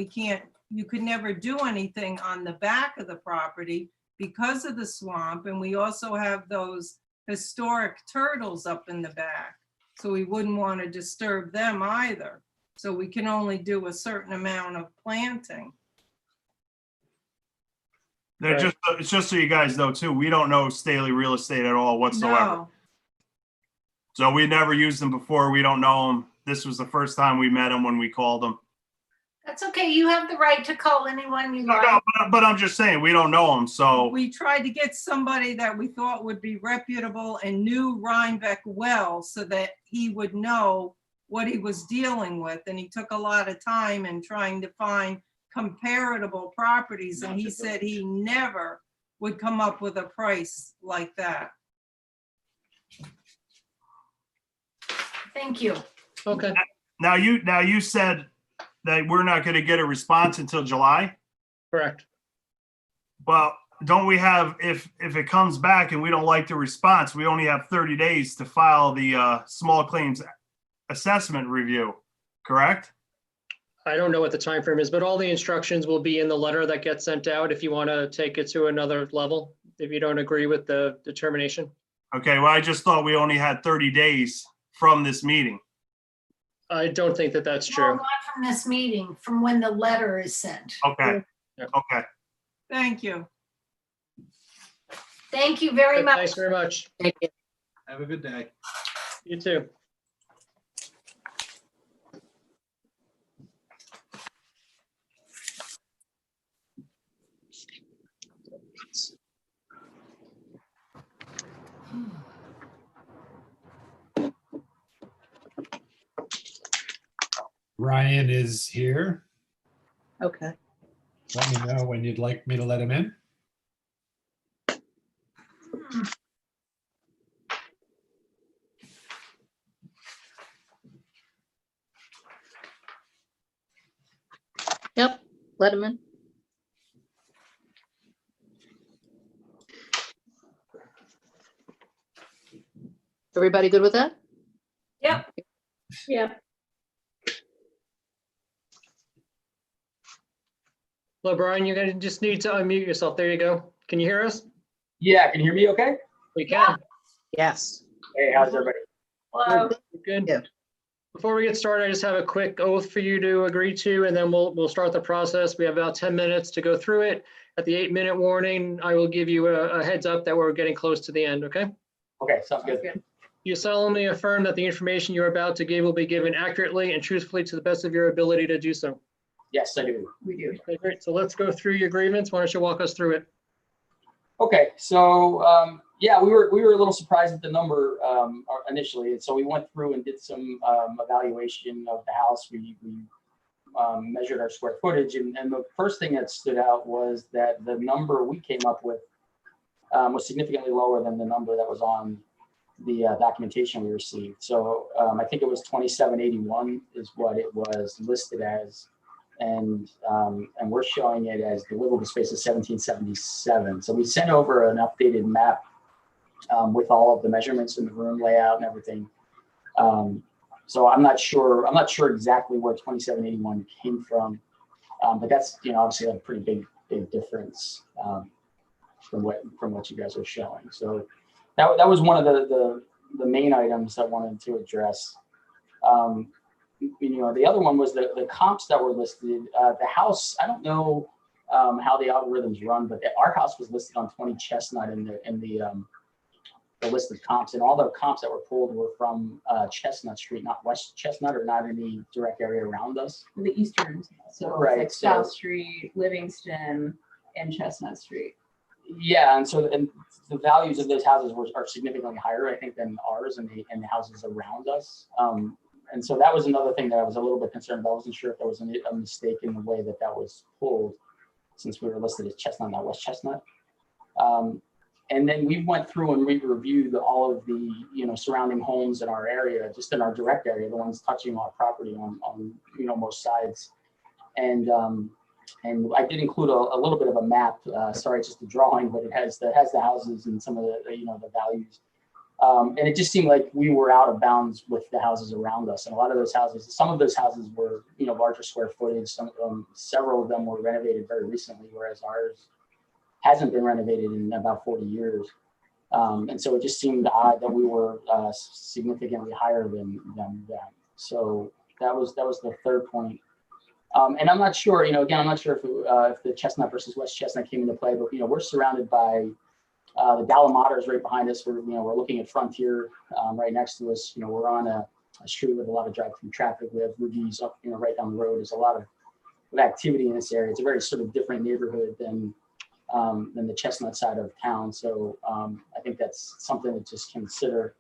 you could never do anything on the back of the property because of the swamp. And we also have those historic turtles up in the back, so we wouldn't want to disturb them either. So we can only do a certain amount of planting. It's just so you guys know too, we don't know Staley Real Estate at all whatsoever. No, So we never used them before. We don't know them. This was the first time we met them when we called them. That's okay. You have the right to call anyone you like. No, but I'm just saying, we don't know them, so. we tried to get somebody that we thought would be reputable and knew Rhinebeck well, so that he would know what he was dealing with. And he took a lot of time in trying to find comparable properties, and he said he never would come up with a price like that. Thank you. Okay. Now you said that we're not going to get a response until July. Correct. Well, don't we have, if it comes back and we don't like the response, we only have 30 days to file the small claims assessment review, correct? I don't know what the time frame is, but all the instructions will be in the letter that gets sent out if you want to take it to another level, if you don't agree with the determination. Okay, well, I just thought we only had 30 days from this meeting. I don't think that that's No, true. not from this meeting, from when the letter is sent. Okay, Yeah. okay. Thank you. Thank you very much. Thanks very much. Thank you. have a good day. You too. Ryan is here. Okay. Let me know when you'd like me to let him in. Yep, let him in. Everybody good with that? Yep. Yeah. Hello, Brian, you're gonna just need to unmute yourself. There you go. Can you hear us? Yeah, can you hear me okay? We can. Yes. Hey, how's everybody? Well, Good. Yeah. Before we get started, I just have a quick oath for you to agree to, and then we'll start the process. We have about 10 minutes to go through it. At the 8-minute warning, I will give you a heads up that we're getting close to the end, okay? Okay, sounds good. You solemnly affirm that the information you're about to give will be given accurately and truthfully to the best of your ability to do so. Yes, I do. We do. Okay, great. So let's go through your grievance. Why don't you walk us through it? Okay, so yeah, we were a little surprised at the number initially, and so we went through and did some evaluation of the house. We measured our square footage, and the first thing that stood out was that the number we came up with was significantly lower than the number that was on the documentation we received. So I think it was 2781 is what it was listed as. And we're showing it as the livable space of 1777. So we sent over an updated map with all of the measurements in the room layout and everything. So I'm not sure exactly where 2781 came from, but that's, you know, obviously a pretty big difference from what you guys are showing. So that was one of the main items I wanted to address. You know, the other one was the comps that were listed. The house, I don't know how the algorithms run, but our house was listed on 20 Chestnut in the list of comps, and all the comps that were pulled were from Chestnut Street, not West Chestnut, or not any direct area around us. The eastern, so Right, like so- South Street, Livingston, and Chestnut Street. Yeah, and so the values of those houses are significantly higher, I think, than ours and the houses around us. And so that was another thing that I was a little bit concerned about. I wasn't sure if there was a mistake in the way that was pulled, since we were listed as Chestnut, not West Chestnut. And then we went through and we reviewed all of the, you know, surrounding homes in our area, just in our direct area, the ones touching our property on you know, most sides. And I did include a little bit of a map. Sorry, it's just a drawing, but it has the houses and some of the, you know, the values. And it just seemed like we were out of bounds with the houses around us. And a lot of those houses, some of those houses were, you know, larger square footage. Several of them were renovated very recently, whereas ours hasn't been renovated in about 40 years. And so it just seemed odd that we were significantly higher than them. So that was the third point. And I'm not sure, you know, again, I'm not sure if the Chestnut versus West Chestnut came into play, but, you know, we're surrounded by the Dalamata is right behind us. We're looking at Frontier right next to us. You know, we're on a street with a lot of drive-through traffic. We have Ruby's up, you know, right down the road. There's a lot of activity in this area. It's a very sort of different neighborhood than the Chestnut side of town. So I think that's something to just consider.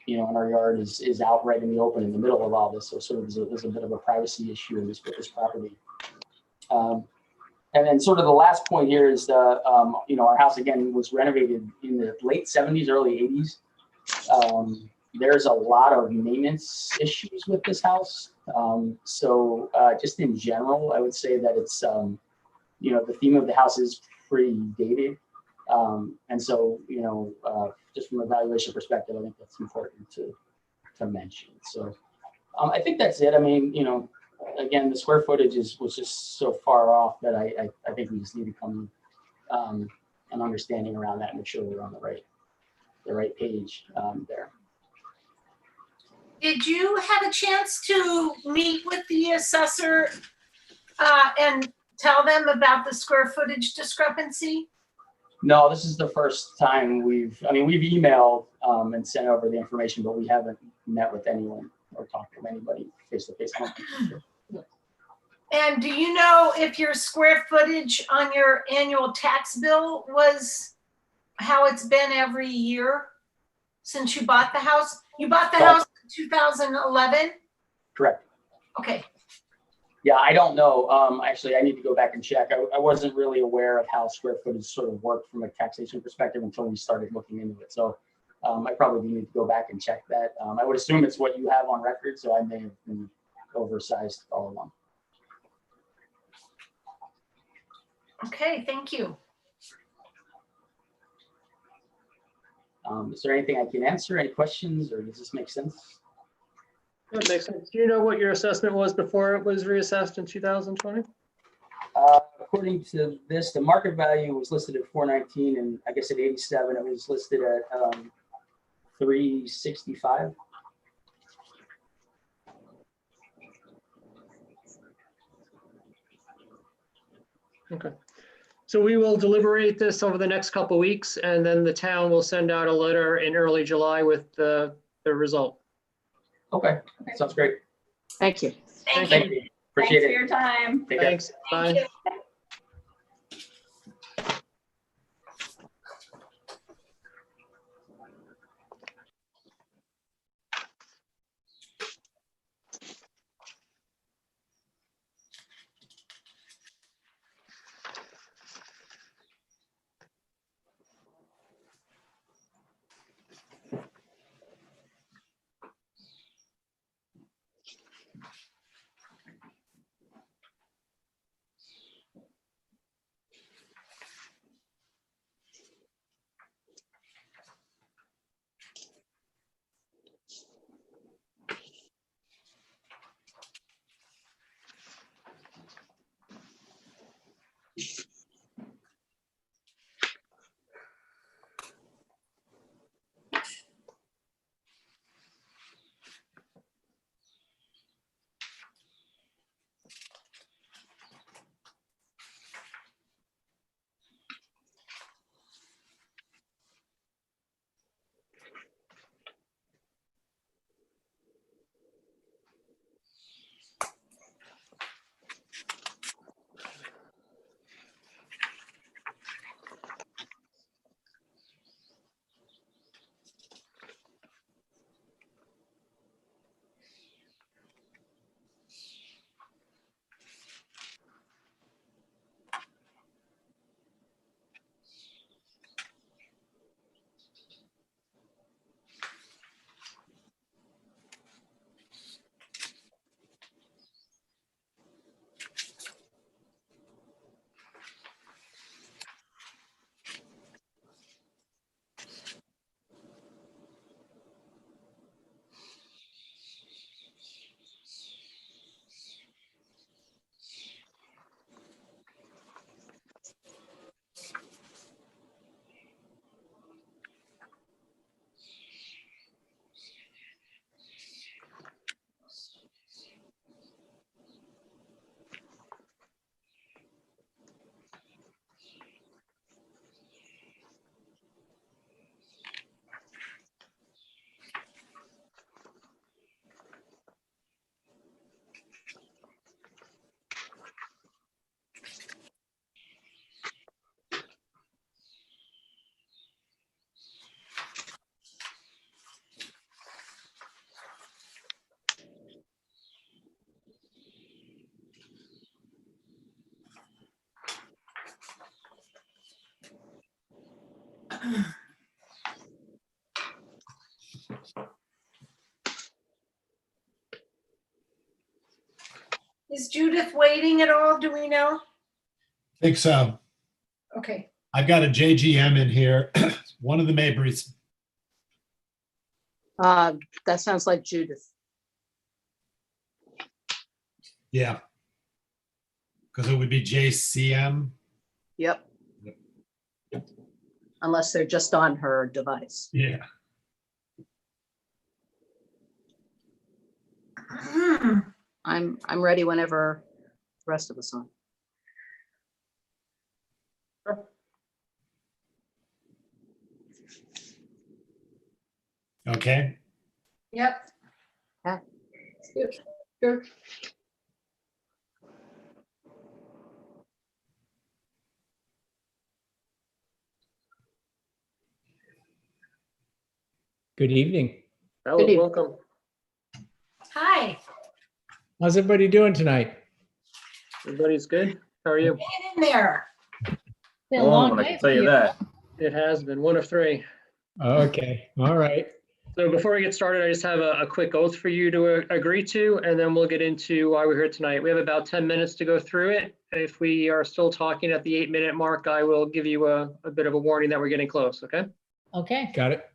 You know, and our yard is out right in the open in the middle of all this. So sort of there's a bit of a privacy issue in this property. And then sort of the last point here is, you know, our house again was renovated in the late 70s, early 80s. There's a lot of maintenance issues with this house. So just in general, I would say that it's, you know, the theme of the house is pretty dated. And so, you know, just from a valuation perspective, I think that's important to mention. So I think that's it. I mean, you know, again, the square footage was just so far off that I think we just need to come an understanding around that and make sure we're on the right page there. Did you have a chance to meet with the assessor and tell them about the square footage discrepancy? No, this is the first time we've emailed and sent over the information, but we haven't met with anyone or talked to anybody face to face. And do you know if your square footage on your annual tax bill was how it's been every year since you bought the house? You bought the house in 2011? Correct. Okay. Yeah, I don't know. Actually, I need to go back and check. I wasn't really aware of how square footage sort of worked from a taxation perspective until we started looking into it. So I probably need to go back and check that. I would assume it's what you have on record, so I may have been oversized all along. Okay, thank you. Is there anything I can answer? Any questions, or does this make sense? That makes sense. Do you know what your assessment was before it was reassessed in 2020? According to this, the market value was listed at 419, and I guess at 87, it was listed at 365. Okay. So we will deliberate this over the next couple of weeks, and then the town will send out a letter in early July with the result. Okay, sounds great. Thank you. Thank you. Thanks Appreciate for it. your time. Take care. Thanks. Bye. Is Judith waiting at all? Do we know? Think so. Okay. I've got a JGM in here, one of the Mabrys. That sounds like Judith. Yeah. Because it would be JCM. Yep. Unless they're just on her device. Yeah. I'm ready whenever the rest of us are. Okay. Yep. Sure. Good evening. Hello, Good evening. welcome. Hi. How's everybody doing tonight? Everybody's good. How are you? Get in there. Been a long I day can for tell you you. that. It has been one of three. Okay, all right. So before we get started, I just have a quick oath for you to agree to, and then we'll get into why we're here tonight. We have about 10 minutes to go through it. If we are still talking at the 8-minute mark, I will give you a bit of a warning that we're getting close, okay? Okay. Got it.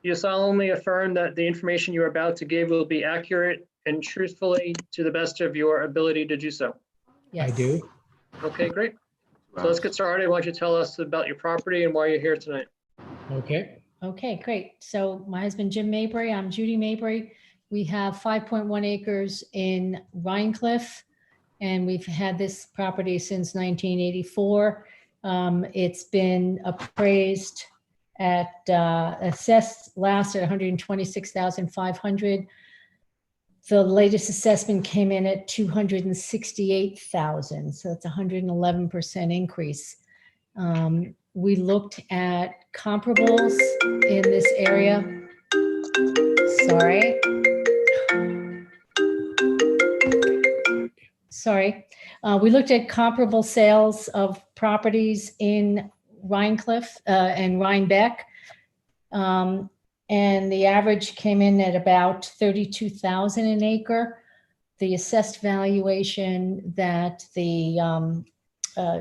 You solemnly affirm that the information you are about to give will be accurate and truthfully to the best of your ability to do so. Yes. I do. Okay, great. So let's get started. Why don't you tell us about your property and why you're here tonight? Okay. Okay, great. So my husband, Jim Mabry, I'm Judy Mabry. We have 5.1 acres in Rhinecliff, and we've had this property since 1984. It's been appraised at, assessed last at 126,500. The latest assessment came in at 268,000, so it's 111% increase. We looked at comparables in this area. Sorry. We looked at comparable sales of properties in Rhinecliff and Rhinebeck. And the average came in at about 32,000 an acre. The assessed valuation that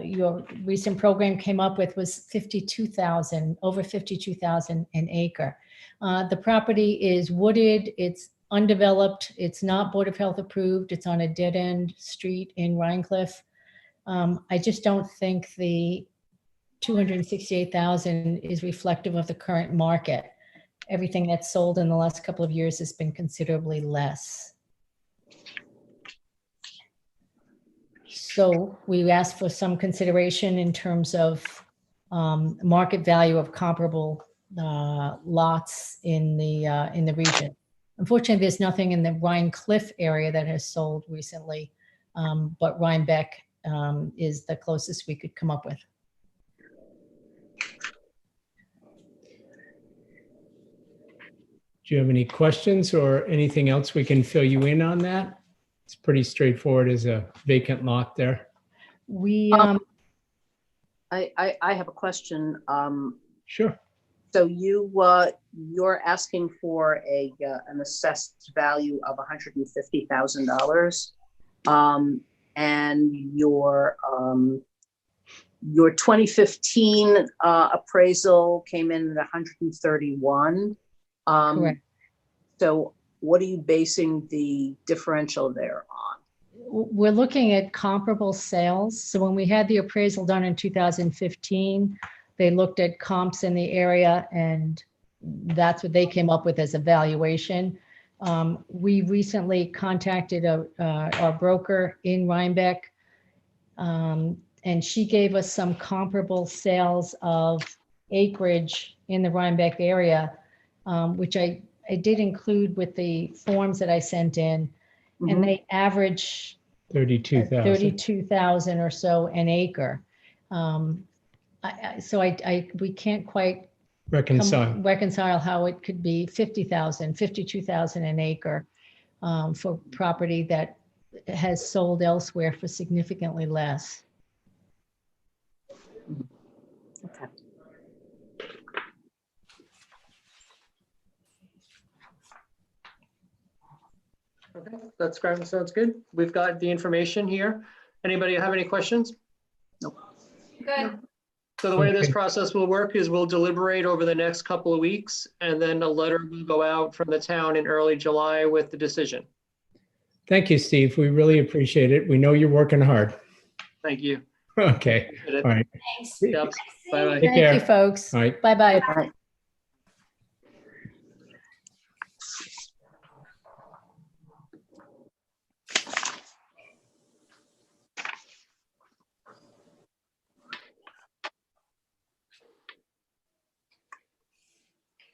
your recent program came up with was 52,000, over 52,000 an acre. The property is wooded, it's undeveloped, it's not Board of Health approved, it's on a dead end street in Rhinecliff. I just don't think the 268,000 is reflective of the current market. Everything that's sold in the last couple of years has been considerably less. So we asked for some consideration in terms of market value of comparable lots in the region. Unfortunately, there's nothing in the Rhinecliff area that has sold recently, but Rhinebeck is the closest we could come up with. Do you have any questions or anything else we can fill you in on that? It's pretty straightforward as a vacant lot there. We I have a question. Sure. So you're asking for an assessed value of $150,000, and your 2015 appraisal came in at 131. Correct. So what are you basing the differential there on? We're looking at comparable sales. So when we had the appraisal done in 2015, they looked at comps in the area, and that's what they came up with as a valuation. We recently contacted our broker in Rhinebeck, and she gave us some comparable sales of acreage in the Rhinebeck area, which I did include with the forms that I sent in, and they average 32,000 or so an acre. We can't quite reconcile how it could be 50,000, 52,000 an acre for property that has sold elsewhere for significantly less. Okay. Okay, that's great. Sounds good. We've got the information here. Anybody have any questions? Good. So the way this Okay. process will work is we'll deliberate over the next couple of weeks, and then a letter will go out from the town in early July with the decision. Thank you, Steve. We really appreciate it. We know you're working hard. Thank you. Okay. Appreciate it. All right. Thanks. Yep. Bye-bye. Take Thank you, care. folks. All right. Bye-bye.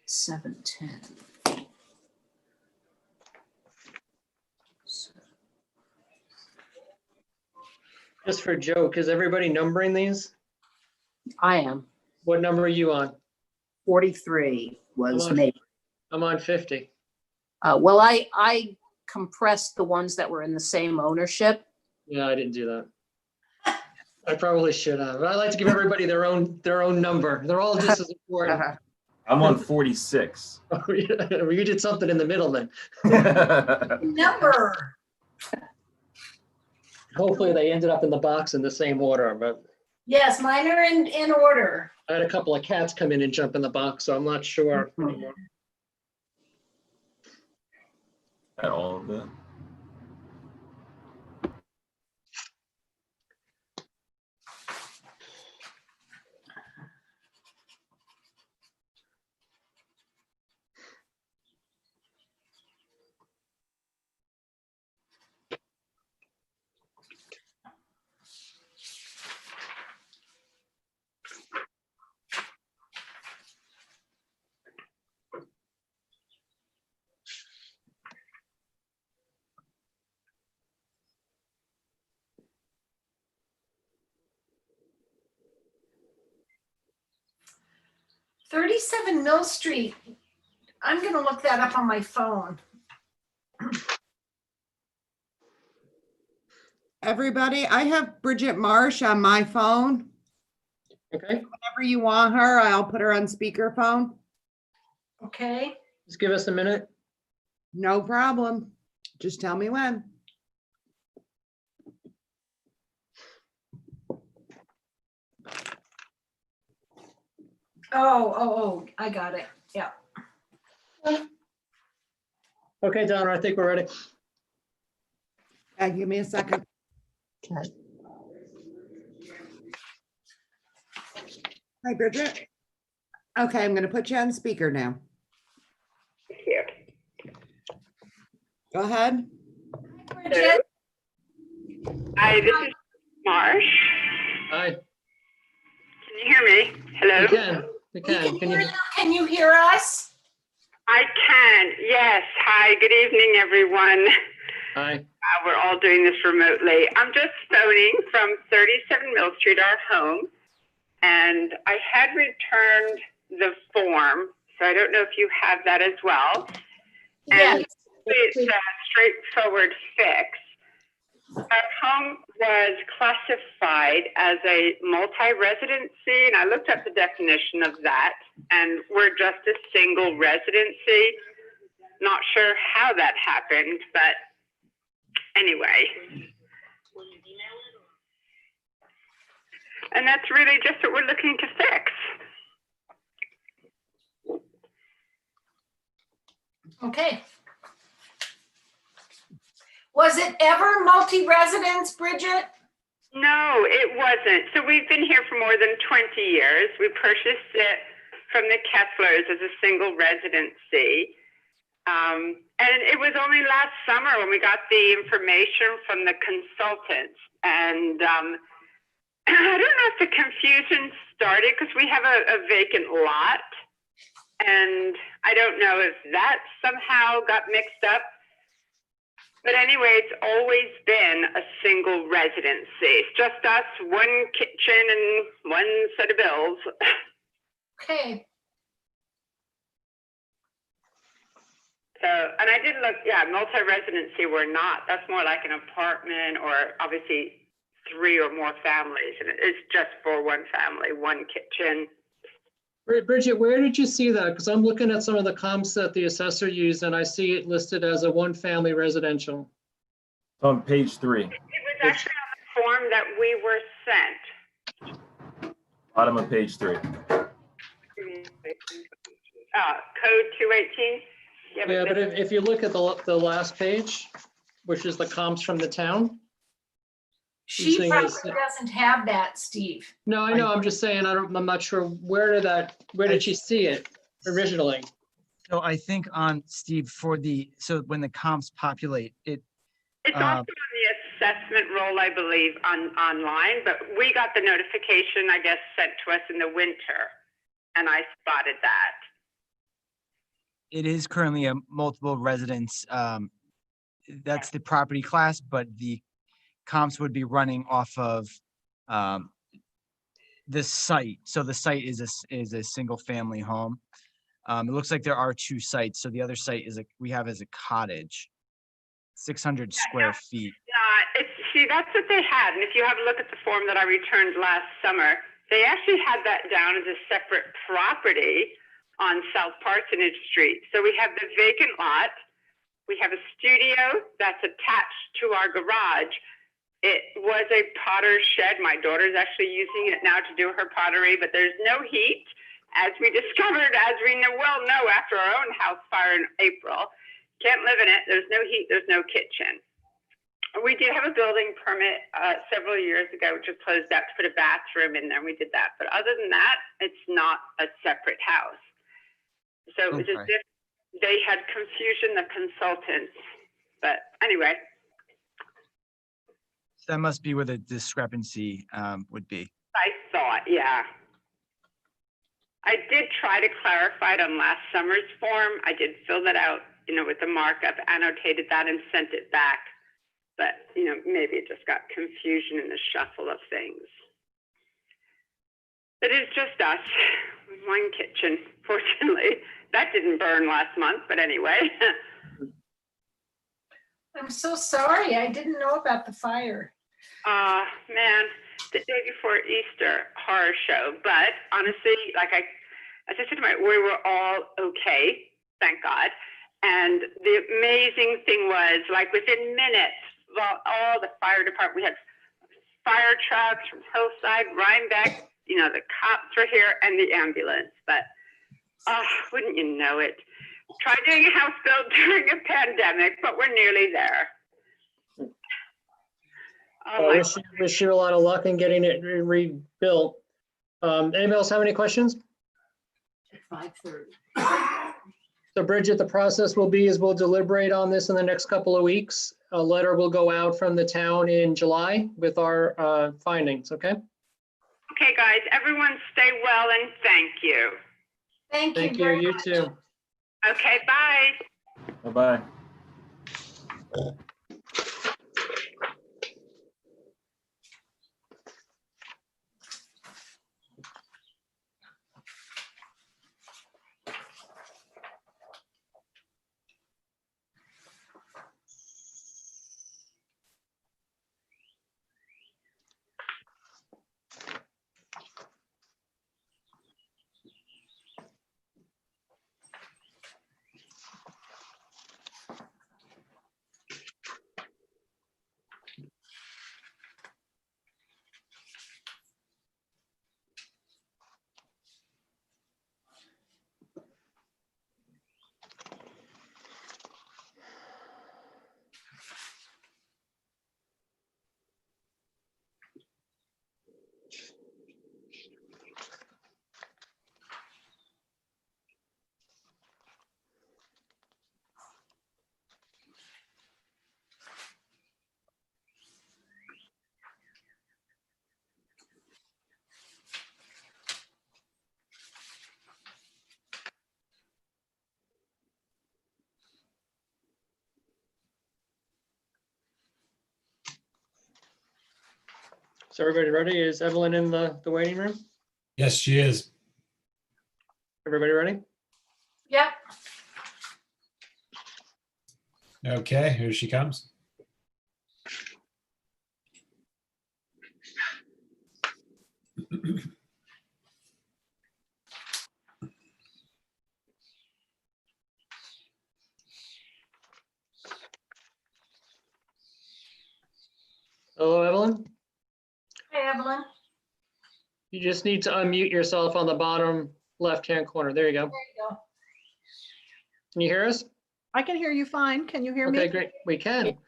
Seven ten. Just for a joke, is everybody numbering these? I am. What number are you on? 43 was I'm on- me. I'm on 50. Well, I compressed the ones that were in the same ownership. Yeah, I didn't do that. I probably should have. I like to give everybody their own number. They're all just as important. I'm on 46. You did something in the middle then. Number. Hopefully they ended up in the box in the same order, but Yes, mine are in order. I had a couple of cats come in and jump in the box, so I'm not sure anymore. At all of them. "37 Mill Street." I'm gonna look that up on my phone. Everybody, I have Bridget Marsh on my phone. Okay, Whenever you want her, I'll put her on speakerphone. Okay. just give us a minute. No problem. Just tell me when. Oh, I got it. Yeah. Okay, Donna, I think we're ready. Give me a second. Okay. Hi, Bridget. Okay, I'm gonna put you on speaker now. Here. Go ahead. Bridget. Hi, this is Marsh. Hi, Can you hear me? Hello? we can. We can Can hear you? you. Can you hear us? I can, yes. Hi, good evening, everyone. Hi. We're all doing this remotely. I'm just phoning from 37 Mill Street, our home, and I had returned the form, so I don't know if you have that as well. And Yes. it's a straightforward fix. Our home was classified as a multi-residency, and I looked up the definition of that, and we're just a single residency. Not sure how that happened, but anyway. And that's really just what we're looking to fix. Okay. Was it ever multi-residence, Bridget? No, it wasn't. So we've been here for more than 20 years. We purchased it from the Kesslers as a single residency. And it was only last summer when we got the information from the consultants. And I don't know if the confusion started because we have a vacant lot. And I don't know if that somehow got mixed up. But anyway, it's always been a single residency. It's just us, one kitchen and one set of bills. Okay. So, and I did look, yeah, multi-residency we're not. That's more like an apartment or obviously 3 or more families. And it's just for one family, one kitchen. Bridget, where did you see that? Because I'm looking at some of the comps that the assessor used and I see it listed as a one-family residential. On page 3, It was actually on the form that we were sent. bottom of page 3. Code 218. Yeah, but if you look at the last page, which is the comps from the town. She Using probably this- doesn't have that, Steve. No, I know, I'm just saying, I'm not sure, where did she see it originally? So I think on Steve so when the comps populate, It's also on the assessment roll, I believe, online, but we got the notification, I guess, sent to us in the winter, and I spotted that. it is currently a multiple residence. That's the property class, but the comps would be running off of the site. So the site is a single family home. It looks like there are 2 sites. So the other site we have as a cottage, 600 square feet. See, that's what they had. And if you have a look at the form that I returned last summer, they actually had that down as a separate property on South Parsonage Street. So we have the vacant lot. We have a studio that's attached to our garage. It was a potter's shed. My daughter's actually using it now to do her pottery, but there's no heat, as we discovered, as we well know after our own house fire in April. Can't live in it. There's no heat. There's no kitchen. We did have a building permit several years ago, which was closed out to put a bathroom in there. We did that. But other than that, it's not a separate house. So it was as if they had confusion, the consultants. But anyway. That must be where the discrepancy would be. I thought, yeah. I did try to clarify it on last summer's form. I did fill that out, with the markup, annotated that and sent it back. But, maybe it just got confusion in the shuffle of things. It is just us, one kitchen, fortunately. That didn't burn last month, but anyway. I'm so sorry. I didn't know about the fire. Man, the day before Easter, horror show. But honestly, as I said, we were all okay, thank God. And the amazing thing was, within minutes, all the fire department, we had fire trucks from Hillside, Rhinebeck, the cops were here and the ambulance. But wouldn't you know it? Try doing a house build during a pandemic, but we're nearly there. Wish you a lot of luck in getting it rebuilt. Anybody else have any questions? 5:30. So Bridget, the process will be we'll deliberate on this in the next couple of weeks. A letter will go out from the town in July with our findings, okay? Okay, guys, everyone stay well and thank you. Thank you very much. You too. Okay, bye. Bye-bye. So everybody ready? Is Evelyn in the waiting room? Yes, she is. Everybody ready? Yep. Okay, here she comes. You just need to unmute yourself on the bottom left-hand corner. There you go. Can you hear us? I can hear you fine. Can you hear me? Okay, great. We can.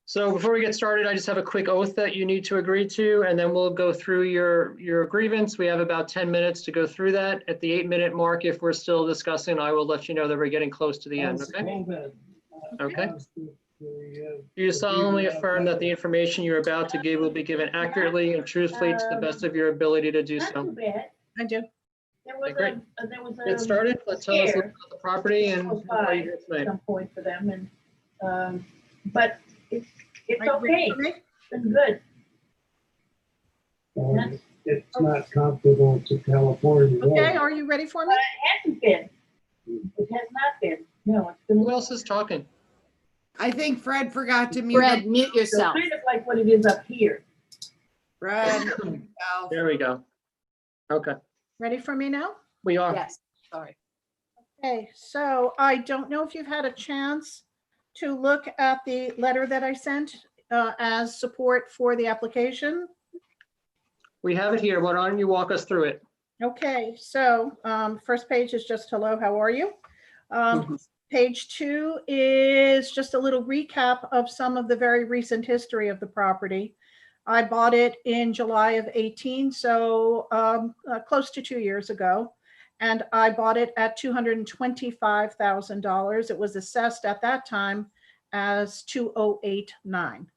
So before we get started, I just have a quick oath that you need to agree to, and then we'll go through your grievance. We have about 10 minutes to go through that. At the 8-minute mark, if we're still discussing, I will let you know that we're getting close to the end, okay? Okay. You solemnly affirm that the information you're about to give will be given accurately and truthfully to the best of your ability to do so. I do. Okay, great. Get started. Let's tell us about the property and why you're here tonight. Some point for them but it's Are you ready okay. for me? It's been good. It's not comparable to California. Okay, are you ready for me? It hasn't been. It has not been. No, it's been. Who else is talking? I think Fred forgot to mute. Fred, mute yourself. Kind of like what it is up here. Fred. There we go. Okay, Ready for me now? we are. Yes, sorry. Okay, so I don't know if you've had a chance to look at the letter that I sent as support for the application. We have it here. Why don't you walk us through it? Okay, so first page is just hello, how are you? Page 2 is just a little recap of some of the very recent history of the property. I bought it in July of 18, so close to 2 years ago. And I bought it at $225,000. It was assessed at that time as 2089.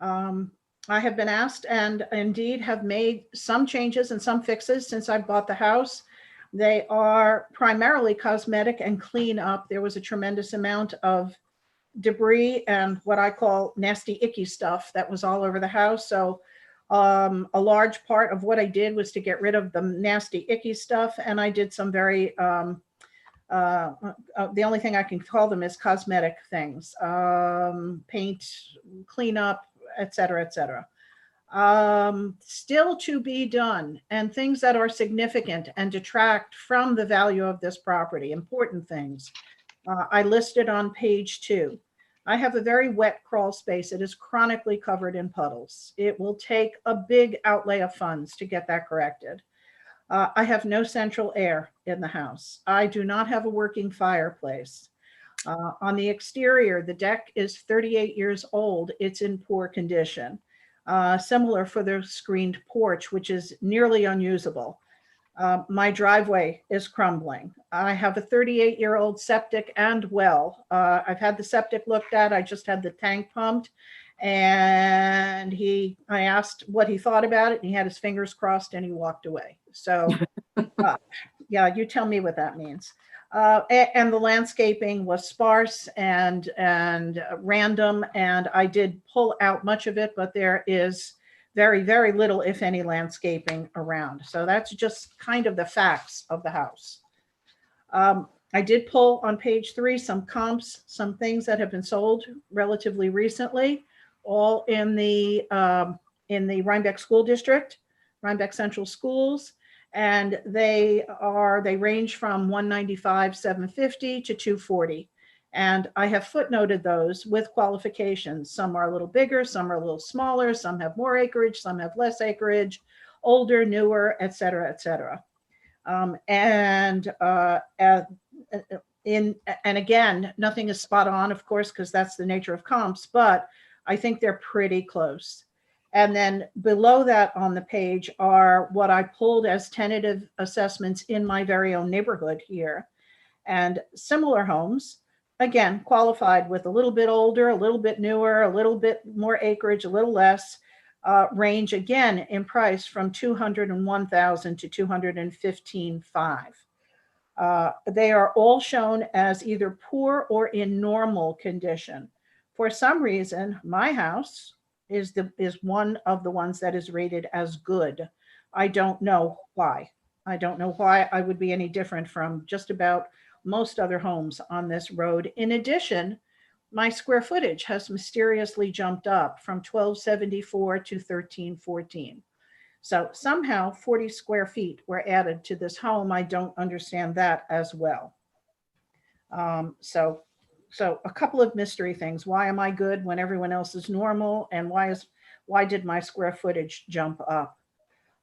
I have been asked and indeed have made some changes and some fixes since I bought the house. They are primarily cosmetic and clean up. There was a tremendous amount of debris and what I call nasty, icky stuff that was all over the house. So a large part of what I did was to get rid of the nasty, icky stuff. And I did some very, the only thing I can call them is cosmetic things, paint, cleanup, et cetera, et cetera. Still to be done, and things that are significant and detract from the value of this property, important things. I listed on page 2. I have a very wet crawl space. It is chronically covered in puddles. It will take a big outlay of funds to get that corrected. I have no central air in the house. I do not have a working fireplace. On the exterior, the deck is 38 years old. It's in poor condition. Similar for the screened porch, which is nearly unusable. My driveway is crumbling. I have a 38-year-old septic and well. I've had the septic looked at. I just had the tank pumped, and I asked what he thought about it, and he had his fingers crossed and he walked away. So yeah, you tell me what that means. And the landscaping was sparse and random, and I did pull out much of it, but there is very, very little, if any, landscaping around. So that's just kind of the facts of the house. I did pull on page 3 some comps, some things that have been sold relatively recently, all in the Rhinebeck School District, Rhinebeck Central Schools. And they range from 195, 750 to 240. And I have footnoted those with qualifications. Some are a little bigger, some are a little smaller, some have more acreage, some have less acreage, older, newer, et cetera, et cetera. And again, nothing is spot on, of course, because that's the nature of comps, but I think they're pretty close. And then below that on the page are what I pulled as tentative assessments in my very own neighborhood here. And similar homes, again, qualified with a little bit older, a little bit newer, a little bit more acreage, a little less, range again in price from $201,000 to $215,500. They are all shown as either poor or in normal condition. For some reason, my house is one of the ones that is rated as good. I don't know why. I don't know why I would be any different from just about most other homes on this road. In addition, my square footage has mysteriously jumped up from 1274 to 1314. So somehow 40 square feet were added to this home. I don't understand that as well. So a couple of mystery things. Why am I good when everyone else is normal? And why did my square footage jump up?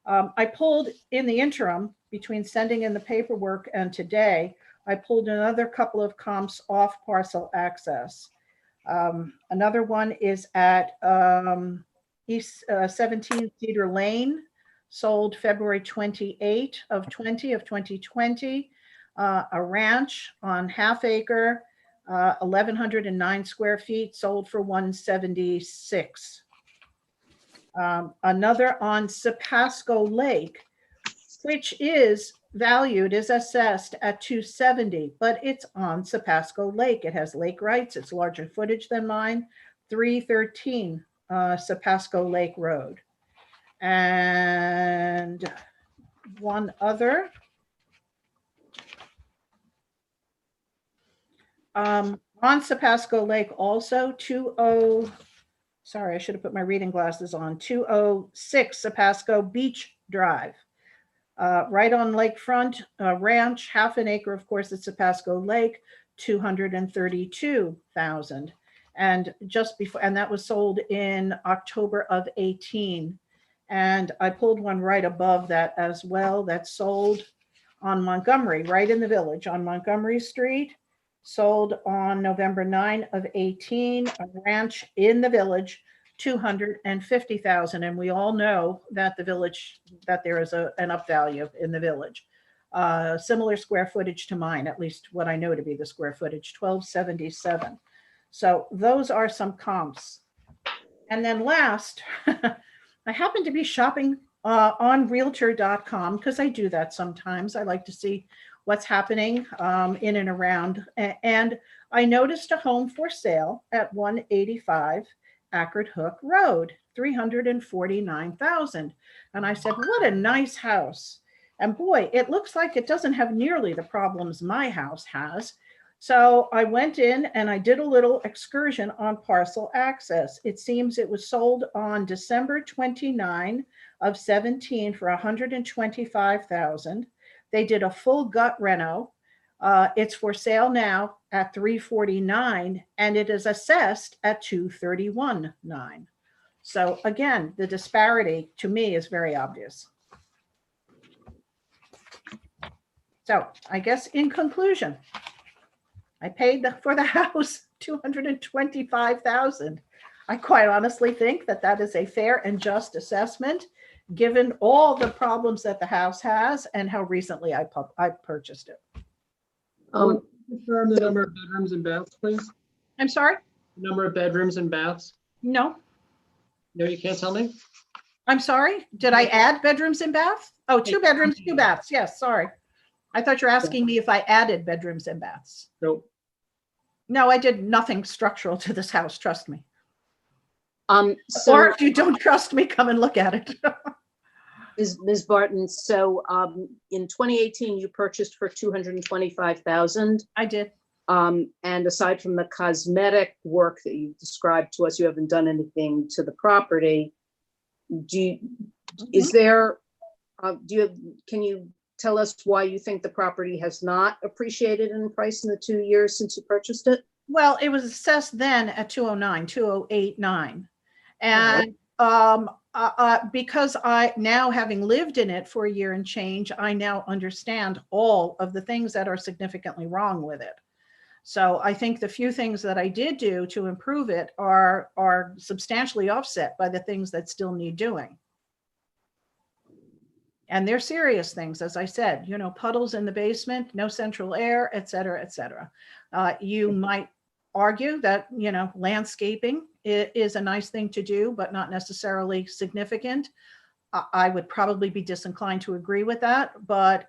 I pulled in the interim between sending in the paperwork and today, I pulled another couple of comps off parcel access. Another one is at East 17 Cedar Lane, sold February 28 of 2020. A ranch on half acre, 1,109 square feet, sold for 176. Another on Sapasco Lake, which is valued, is assessed at 270, but it's on Sapasco Lake. It has lake rights. It's larger footage than mine. 313 Sapasco Lake Road. And one other. On Sapasco Lake also, sorry, I should have put my reading glasses on, 206 Sapasco Beach Drive. Right on lakefront, ranch, half an acre, of course, at Sapasco Lake, 232,000. And just before, and that was sold in October of 18. And I pulled one right above that as well, that sold on Montgomery, right in the village on Montgomery Street, sold on November 9 of 18, a ranch in the village, 250,000. And we all know that the village, that there is an up value in the village. Similar square footage to mine, at least what I know to be the square footage, 1277. So those are some comps. And then last, I happen to be shopping on realtor.com because I do that sometimes. I like to see what's happening in and around. And I noticed a home for sale at 185 Ackerd Hook Road, 349,000. And I said, what a nice house. And boy, it looks like it doesn't have nearly the problems my house has. So I went in and I did a little excursion on parcel access. It seems it was sold on December 29 of 17 for 125,000. They did a full gut reno. It's for sale now at 349 and it is assessed at 231.9. So again, the disparity to me is very obvious. So I guess in conclusion, I paid for the house $225,000. I quite honestly think that that is a fair and just assessment, given all the problems that the house has and how recently I purchased it. Confirm the number of bedrooms and baths, please. I'm sorry? The number of bedrooms and baths. No. No, you can't tell me? I'm sorry? Did I add bedrooms and baths? Oh, 2 bedrooms, 2 baths. Yes, sorry. I thought you're asking me if I added bedrooms and baths. Nope. No, I did nothing structural to this house, trust me. So, or if you don't trust me, come and look at it. Ms. Barton, so in 2018, you purchased for 225,000. I did. And aside from the cosmetic work that you described to us, you haven't done anything to the property. Is there, can you tell us why you think the property has not appreciated in price in the 2 years since you purchased it? Well, it was assessed then at 209,000. And because I now, having lived in it for a year and change, I now understand all of the things that are significantly wrong with it. So I think the few things that I did do to improve it are substantially offset by the things that still need doing. And they're serious things, as I said, you know, puddles in the basement, no central air, et cetera, et cetera. You might argue that, you know, landscaping is a nice thing to do, but not necessarily significant. I would probably be disinclined to agree with that, but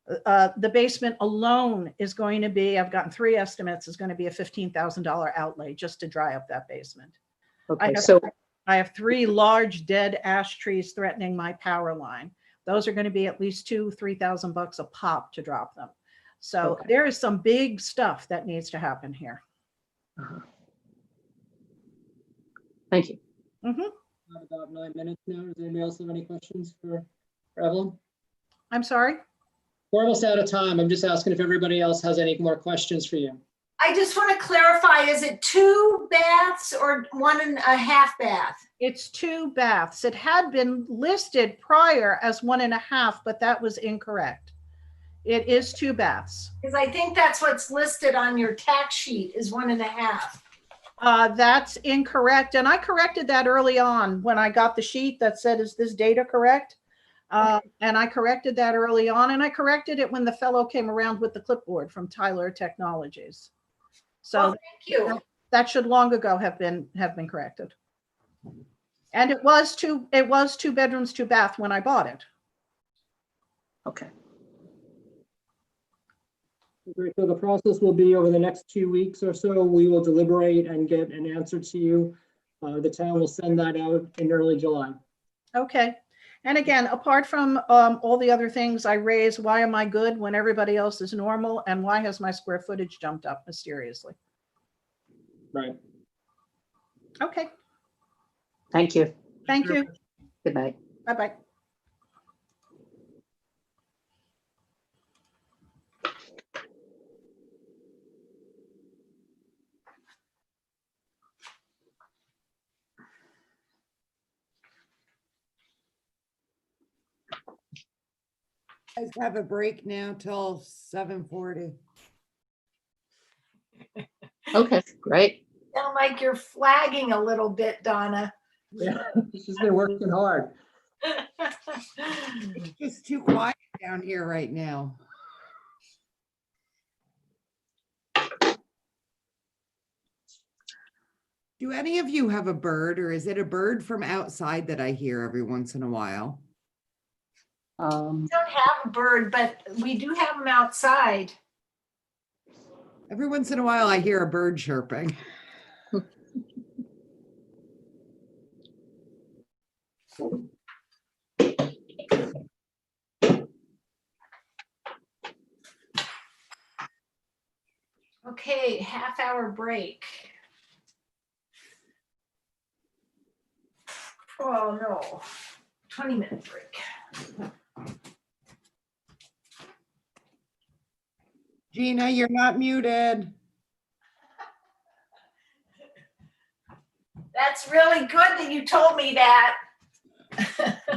the basement alone is going to be, I've gotten 3 estimates, is going to be a $15,000 outlay just to dry up that basement. Okay, I have 3 large dead ash trees threatening my power line. Those are going to be at least $2,000-3,000 a pop to drop them. So there is some big stuff that needs to happen here. Thank you. About 9 minutes now. Does anybody else have any questions for Evelyn? I'm sorry? We're almost out of time. I'm just asking if everybody else has any more questions for you. I just want to clarify, is it 2 baths or 1.5 bath? It's 2 baths. It had been listed prior as 1.5, but that was incorrect. It is 2 baths. Because I think that's what's listed on your tax sheet is 1.5. That's incorrect. And I corrected that early on when I got the sheet that said, is this data correct? And I corrected that early on, and I corrected it when the fellow came around with the clipboard from Tyler Technologies. So Well, thank you. that should long ago have been corrected. And it was 2 bedrooms, 2 bath when I bought it. Okay. Great. So the process will be over the next 2 weeks or so. We will deliberate and get an answer to you. The town will send that out in early July. Okay. And again, apart from all the other things I raised, why am I good when everybody else is normal? And why has my square footage jumped up mysteriously? Right. Okay. Thank you. Thank you. Good night. Bye-bye. Guys have a break now till 7:40. Okay, great. Sound like you're flagging a little bit, Donna. Yeah, she's been working hard. It's just too quiet down here right now. Do any of you have a bird, or is it a bird from outside that I hear every once in a while? We don't have a bird, but we do have them outside. Every once in a while I hear a bird chirping. Okay, half-hour break. Oh, no. 20-minute break. Gina, you're not muted. That's really good that you told me that.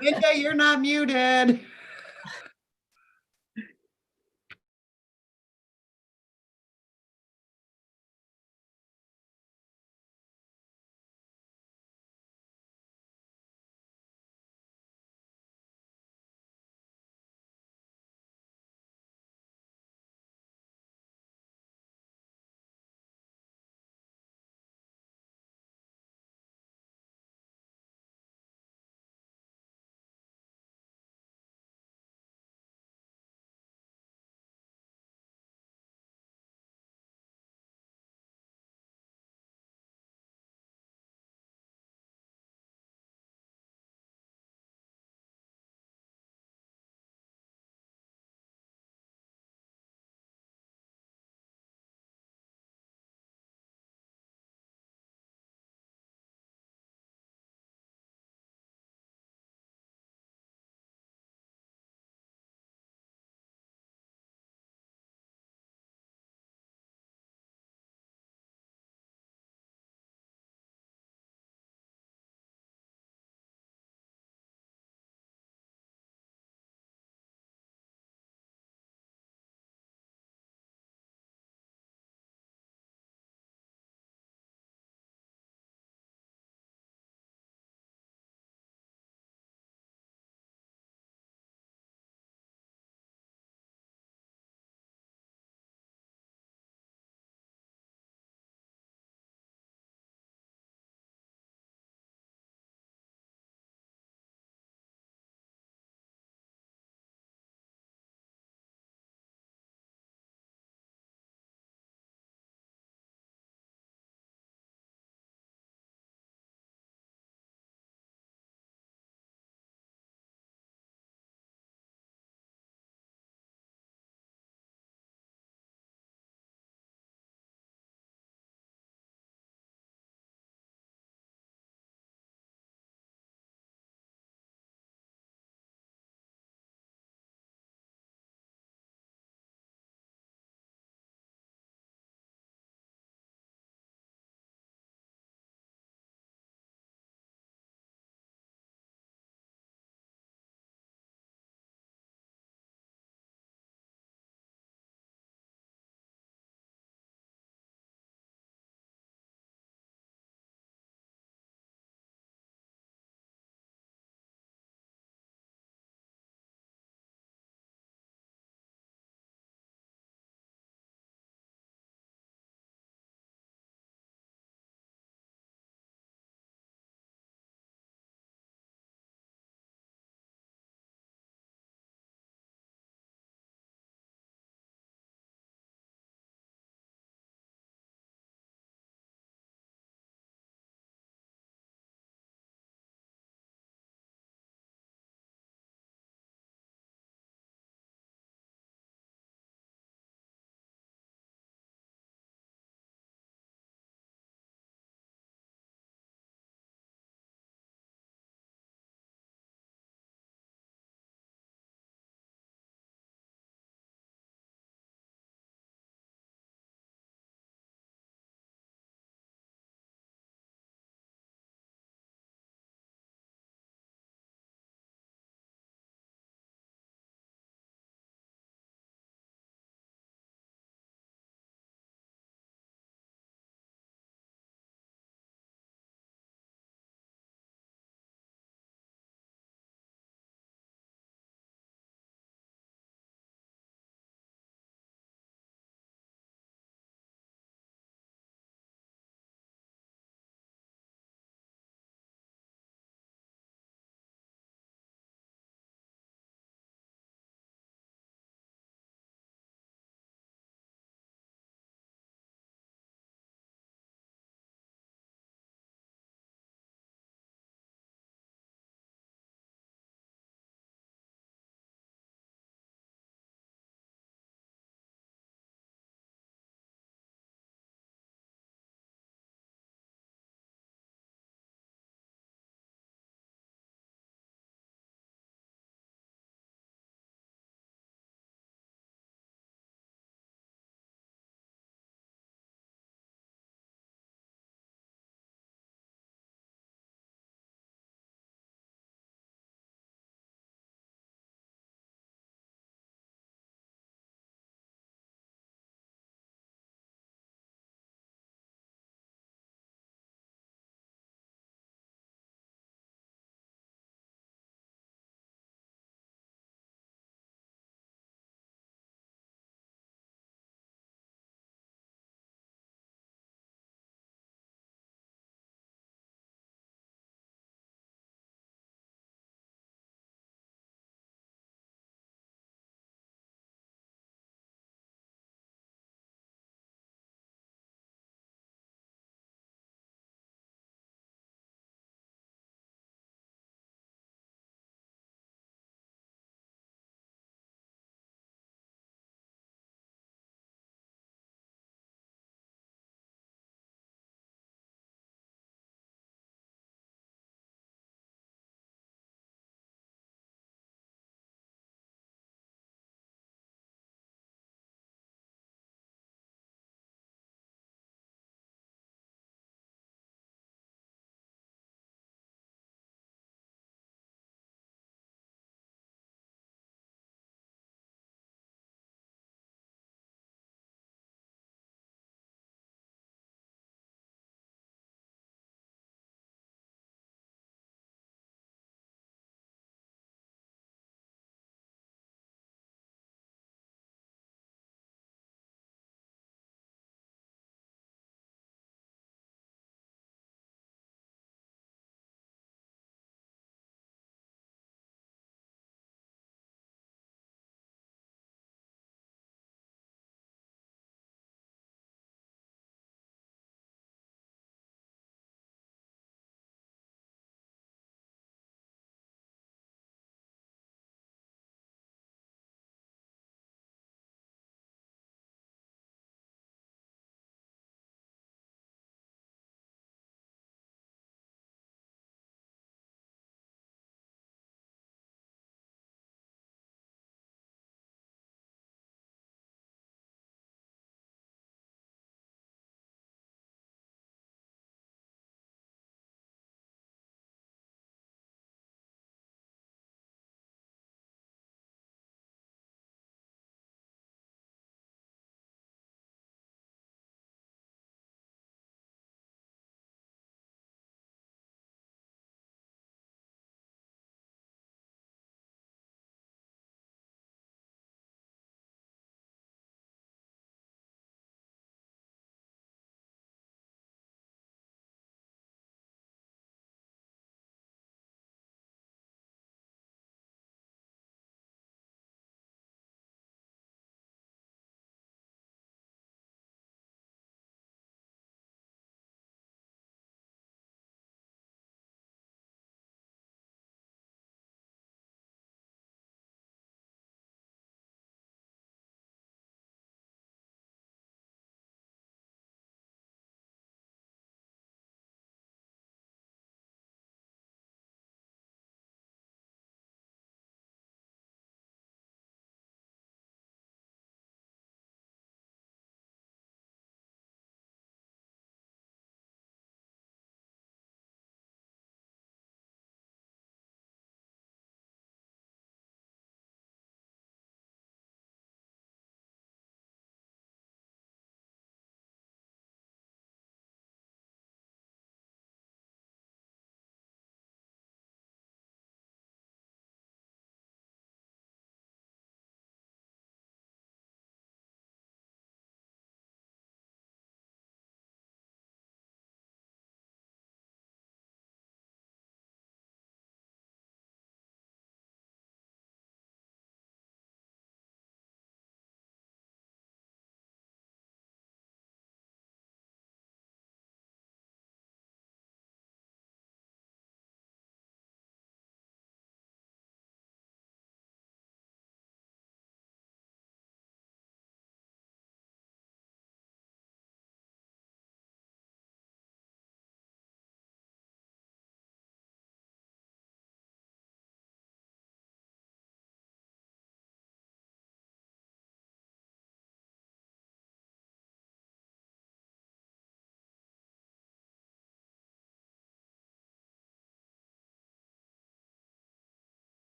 Linda, you're not muted.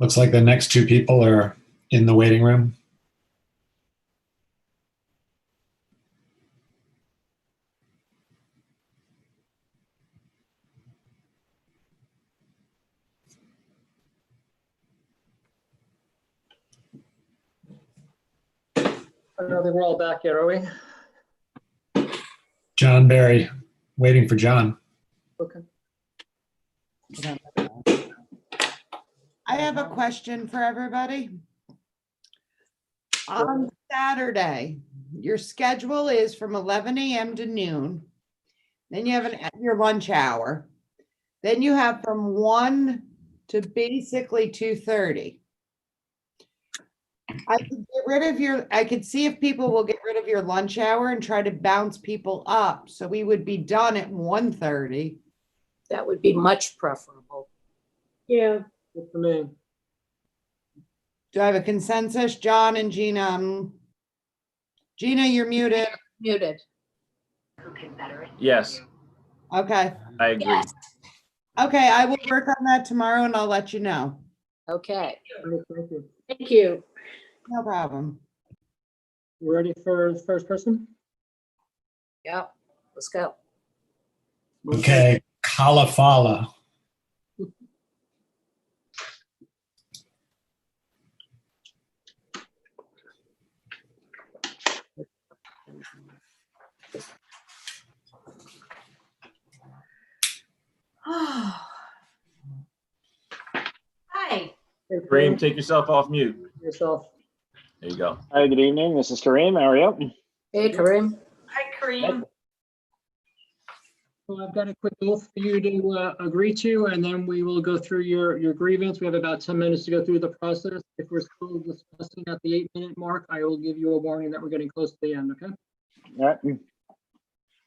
Looks like the next two people are in the waiting room. I don't think we're all back yet, are we? John Barry, waiting for John. Okay. I have a question for everybody. On Saturday, your schedule is from 11 a.m. to noon. Then you have your lunch hour. Then you have from 1 to basically 2:30. I could see if people will get rid of your lunch hour and try to bounce people up. So we would be done at 1:30. That would be much preferable. Yeah. Good for me. Do I have a consensus? John and Gina? Gina, you're muted. Muted. Yes, Okay. I agree. Yes. Okay, I will work on that tomorrow and I'll let you know. Okay. Thank you. Thank you. No problem. You ready for the first person? Yep. Let's go. Okay, Kalafala. Hi. Kareem, take yourself off mute. Yourself. There you go. Hi, good evening. This is Kareem. How are you? Hey, Kareem. Hi, Kareem. Well, I've got a quick oath for you to agree to, and then we will go through your grievance. We have about 10 minutes to go through the process. If we're still discussing at the 8-minute mark, I will give you a warning that we're getting close to the end, okay? All right.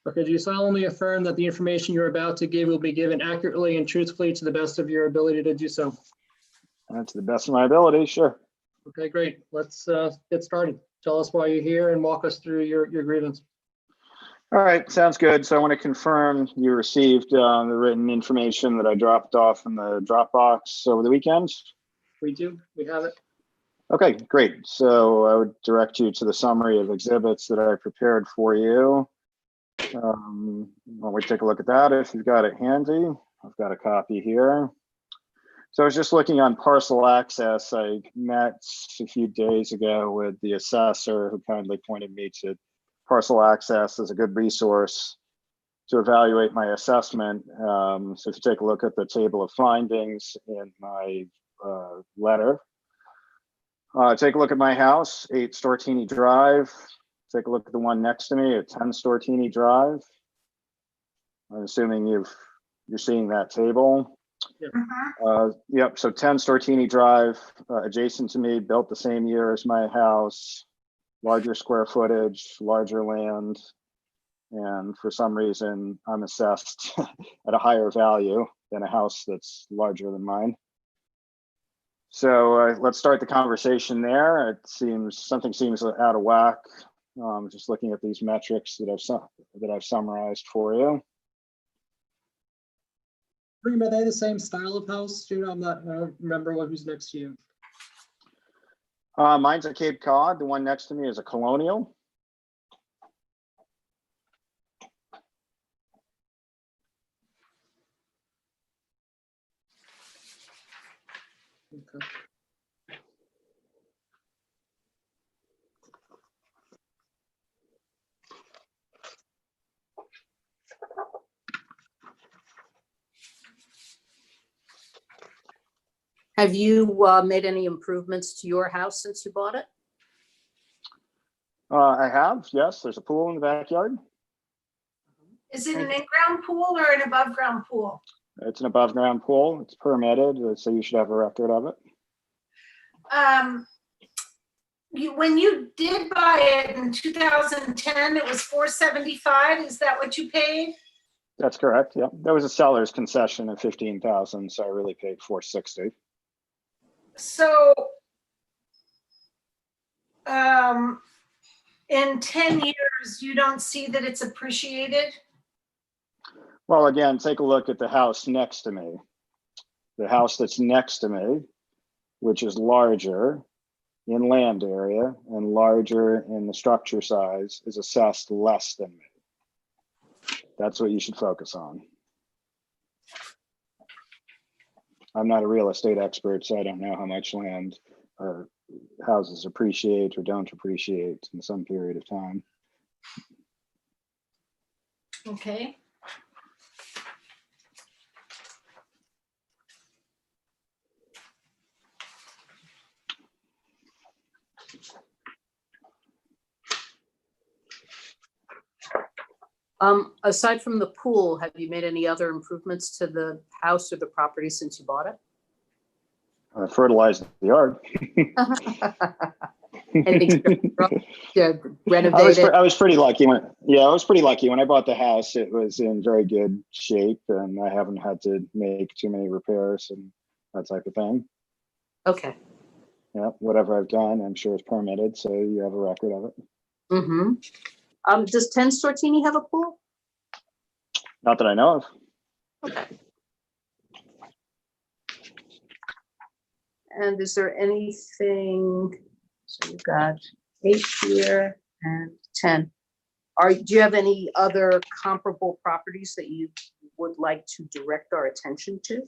Okay, do you solemnly affirm that the information you're about to give will be given accurately and truthfully to the best of your ability to do so? To the best of my ability, sure. Okay, great. Let's get started. Tell us why you're here and walk us through your grievance. All right, sounds good. So I want to confirm you received the written information that I dropped off in the Dropbox over the weekend. We do. We have it. Okay, great. So I would direct you to the summary of exhibits that I prepared for you. Why don't we take a look at that if you've got it handy? I've got a copy here. So I was just looking on parcel access. I met a few days ago with the assessor who kindly pointed me to parcel access as a good resource to evaluate my assessment. So if you take a look at the table of findings in my letter, take a look at my house, 8 Stortini Drive. Take a look at the one next to me at 10 Stortini Drive. I'm assuming you're seeing that table. Yep, so 10 Stortini Drive, adjacent to me, built the same year as my house, larger square footage, larger land, and for some reason I'm assessed at a higher value than a house that's larger than mine. So let's start the conversation there. It seems something seems out of whack. Just looking at these metrics that I've summarized for you. Are they the same style of house? I don't remember who's next to you. Mine's a Cape Cod. The one next to me is a colonial. Okay. Have you made any improvements to your house since you bought it? I have, yes. There's a pool in the backyard. Is it an in-ground pool or an above-ground pool? It's an above ground pool. It's permitted, so you should have a record of it. When you did buy it in 2010, it was $475. Is that what you paid? That's correct. Yep. There was a seller's concession of $15,000, so I really paid $460. So, in 10 years, you don't see that it's appreciated? Well, again, take a look at the house next to me. The house that's next to me which is larger in land area and larger in the structure size, is assessed less than me. That's what you should focus on. I'm not a real estate expert, so I don't know how much land or houses appreciate or don't appreciate in some period of time. Okay. Aside from the pool, have you made any other improvements to the house or the property since you bought it? Fertilized the yard. Yeah, renovated. I was pretty lucky when, I was pretty lucky when I bought the house. It was in very good shape, and I haven't had to make too many repairs and that type of thing. Okay. Yeah, whatever I've done, I'm sure is permitted, so you have a record of it. Mm-hmm. Does 10 Stortini have a pool? Not that I know of. Okay. And is there anything, so you've got 8 here and 10. Do you have any other comparable properties that you would like to direct our attention to?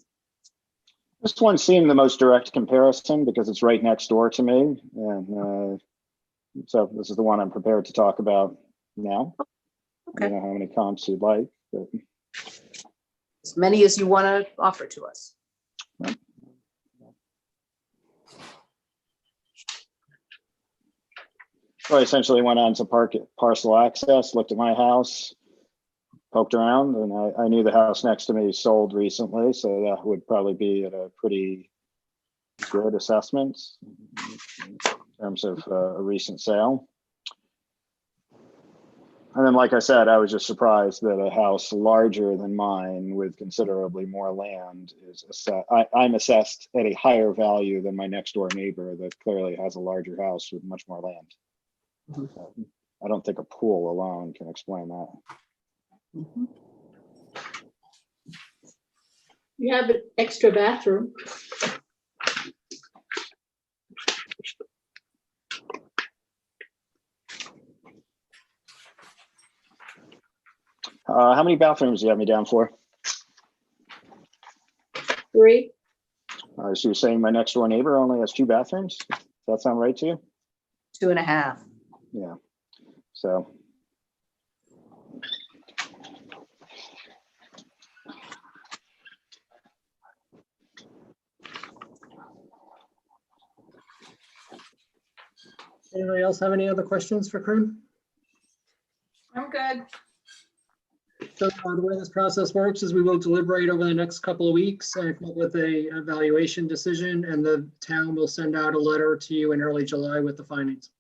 This one seemed the most direct comparison because it's right next door to me. And so this is the one I'm prepared to talk about now. Okay. I don't know how many comps you'd like, but as many as you want to offer to us. So I essentially went on to parcel access, looked at my house, poked around, and I knew the house next to me sold recently, so that would probably be at a pretty good assessment in terms of a recent sale. And then, like I said, I was just surprised that a house larger than mine with considerably more land is I'm assessed at a higher value than my next door neighbor that clearly has a larger house with much more land. So I don't think a pool alone can explain that. Mm-hmm. You have an extra bathroom. How many bathrooms do you have me down for? 3. So you're saying my next door neighbor only has 2 bathrooms? Does that sound right to you? 2.5. Yeah. So. Anybody else have any other questions for Kroon? I'm good. So the way this process works is we will deliberate over the next couple of weeks and come up with a evaluation decision, and the town will send out a letter to you in early July with the findings.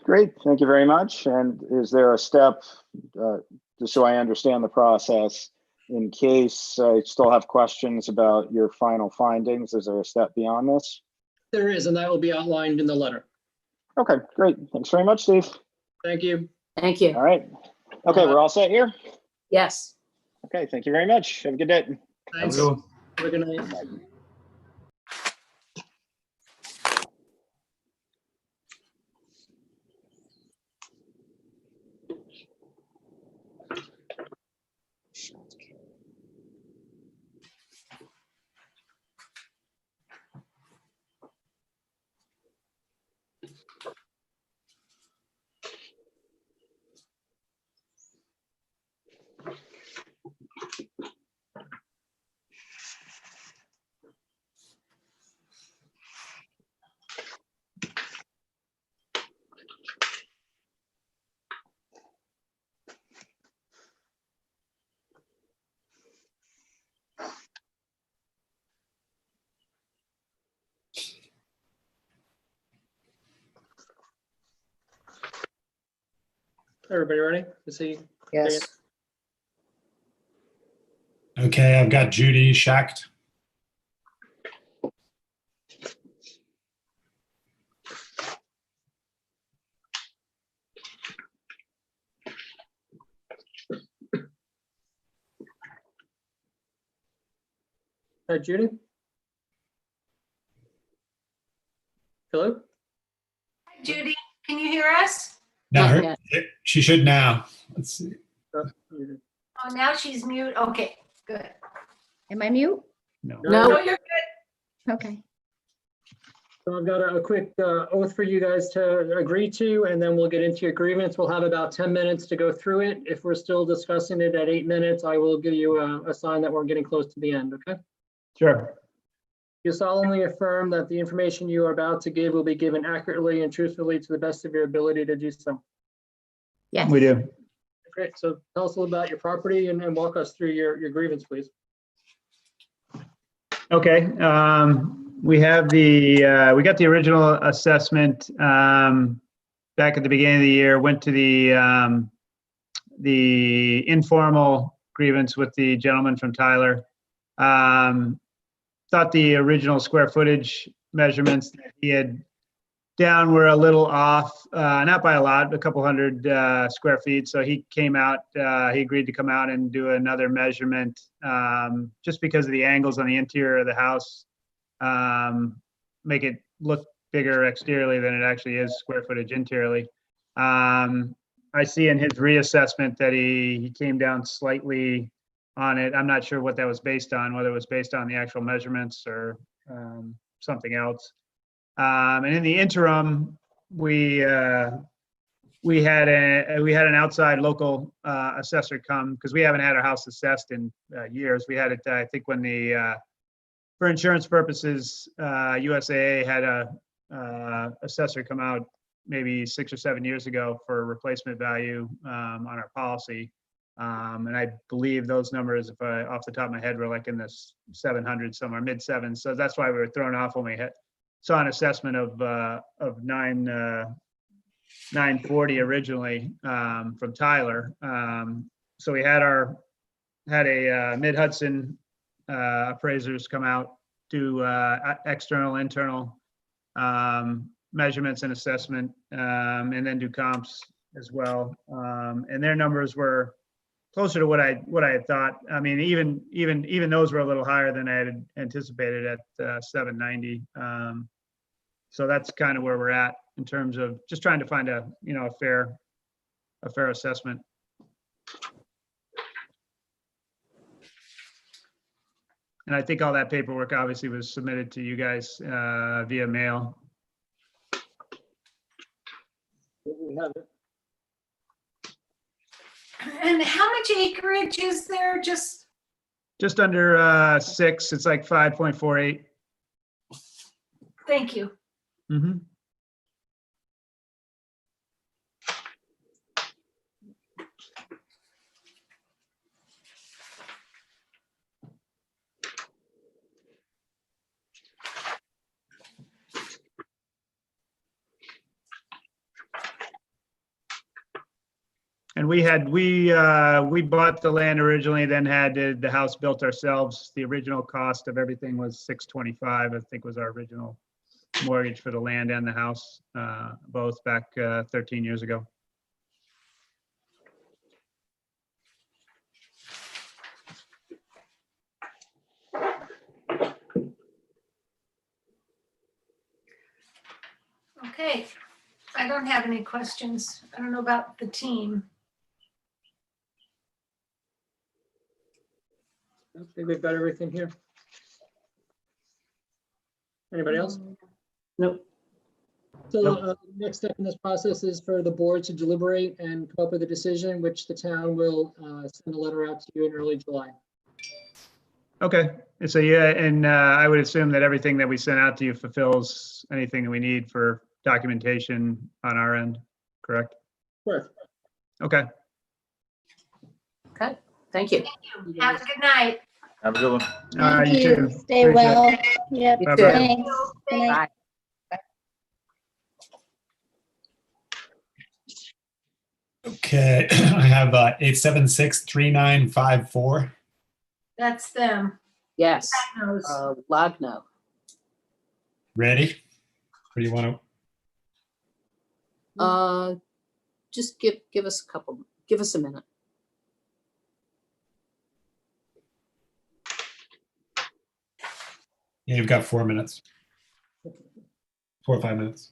Great, thank you very much. And is there a step, just so I understand the process, in case I still have questions about your final findings, is there a step beyond this? There is, and that will be outlined in the letter. Okay, great. Thanks very much, Steve. Thank you. Thank you. All right. Okay, we're all set here? Yes. Okay, thank you very much. Have a good day. Thanks. Have a good night. Everybody ready to see? Yes. Okay, I've got Judy Schacht. Judy? Hello? Judy, can you hear us? Now, Not she should now. Let's see. Oh, now she's mute. Okay, good. Am I mute? No. No, No. you're good. Okay. So I've got a quick oath for you guys to agree to, and then we'll get into your agreements. We'll have about 10 minutes to go through it. If we're still discussing it at 8 minutes, I will give you a sign that we're getting close to the end, okay? Sure. You solemnly affirm that the information you are about to give will be given accurately and truthfully to the best of your ability to do so. Yes. We do. Great, so tell us a little about your property and walk us through your grievance, please. Okay, we have we got the original assessment back at the beginning of the year, went to the informal grievance with the gentleman from Tyler. Thought the original square footage measurements that he had down were a little off, not by a lot, but a couple hundred square feet. So he came out, he agreed to come out and do another measurement just because of the angles on the interior of the house, make it look bigger exteriorly than it actually is square footage interiorly. I see in his reassessment that he came down slightly on it. I'm not sure what that was based on, whether it was based on the actual measurements or something else. And in the interim, we had an outside local assessor come because we haven't had our house assessed in years. We had it, I think, when for insurance purposes, USAA had a assessor come out maybe 6 or 7 years ago for replacement value on our policy. And I believe those numbers, if I off the top of my head, were like in the 700 somewhere, mid sevens. So that's why we were thrown off when we saw an assessment of 940 originally from Tyler. So we had a Mid-Hudson appraisers come out, do external, internal measurements and assessment, and then do comps as well. And their numbers were closer to what I had thought. I mean, even those were a little higher than I had anticipated at 790. So that's kind of where we're at in terms of just trying to find a fair assessment. And I think all that paperwork obviously was submitted to you guys via mail. We have it. And how much acreage is there? Just Just under 6, it's like 5.48. thank you. Mm-hmm. And we bought the land originally, then had the house built ourselves. The original cost of everything was $625, I think was our original mortgage for the land and the house, both back 13 years ago. Okay, I don't have any questions. I don't know about the team. I think we've got everything here. Anybody else? Nope. So next step in this process is for the board to deliberate and come up with a decision, which the town will send a letter out to you in early July. Okay, and so yeah, and I would assume that everything that we sent out to you fulfills anything that we need for documentation on our end, correct? Correct. Okay. Okay, thank you. Have a good night. Have a good one. You too. Stay Appreciate well. it. Yep. You Bye-bye. too. Thanks. Good night. Bye. Okay, I have 876-3954. That's them. Yes, God knows. Lagno. Ready? Or do you want to? Just give us a minute. Yeah, you've got 4 minutes. 4 or 5 minutes.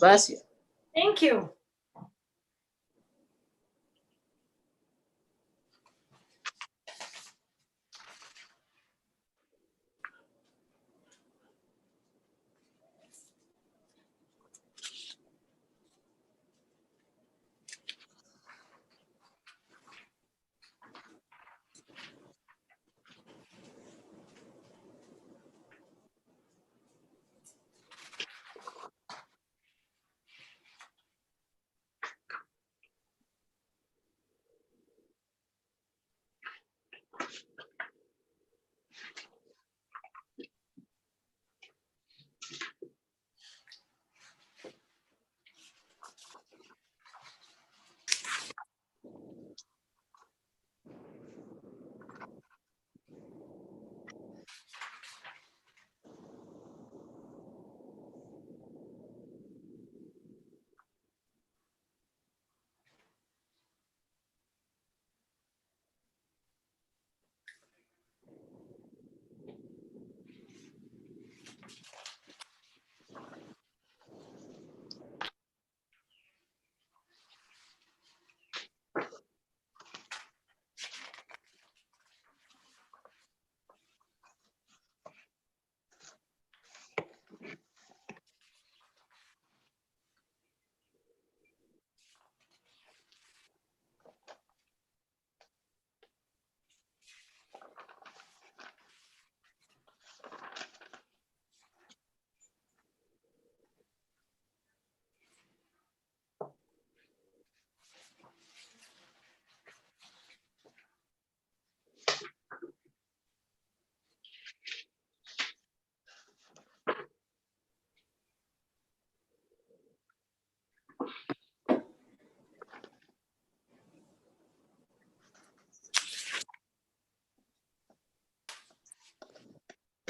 Bless you. Thank you.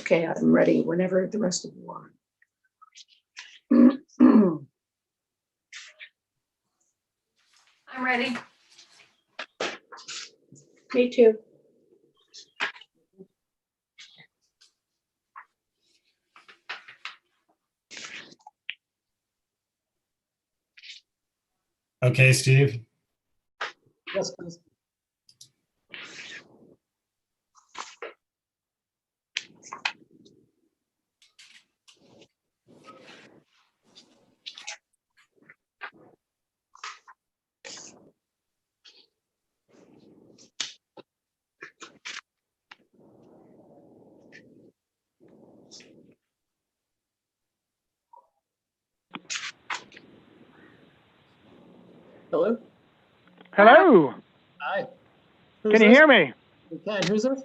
Okay, I'm ready whenever the rest of you are. I'm ready. Me too. Okay, Steve. Yes, please. Hello? Hello. Hi. Can you hear me? We can. Who's this?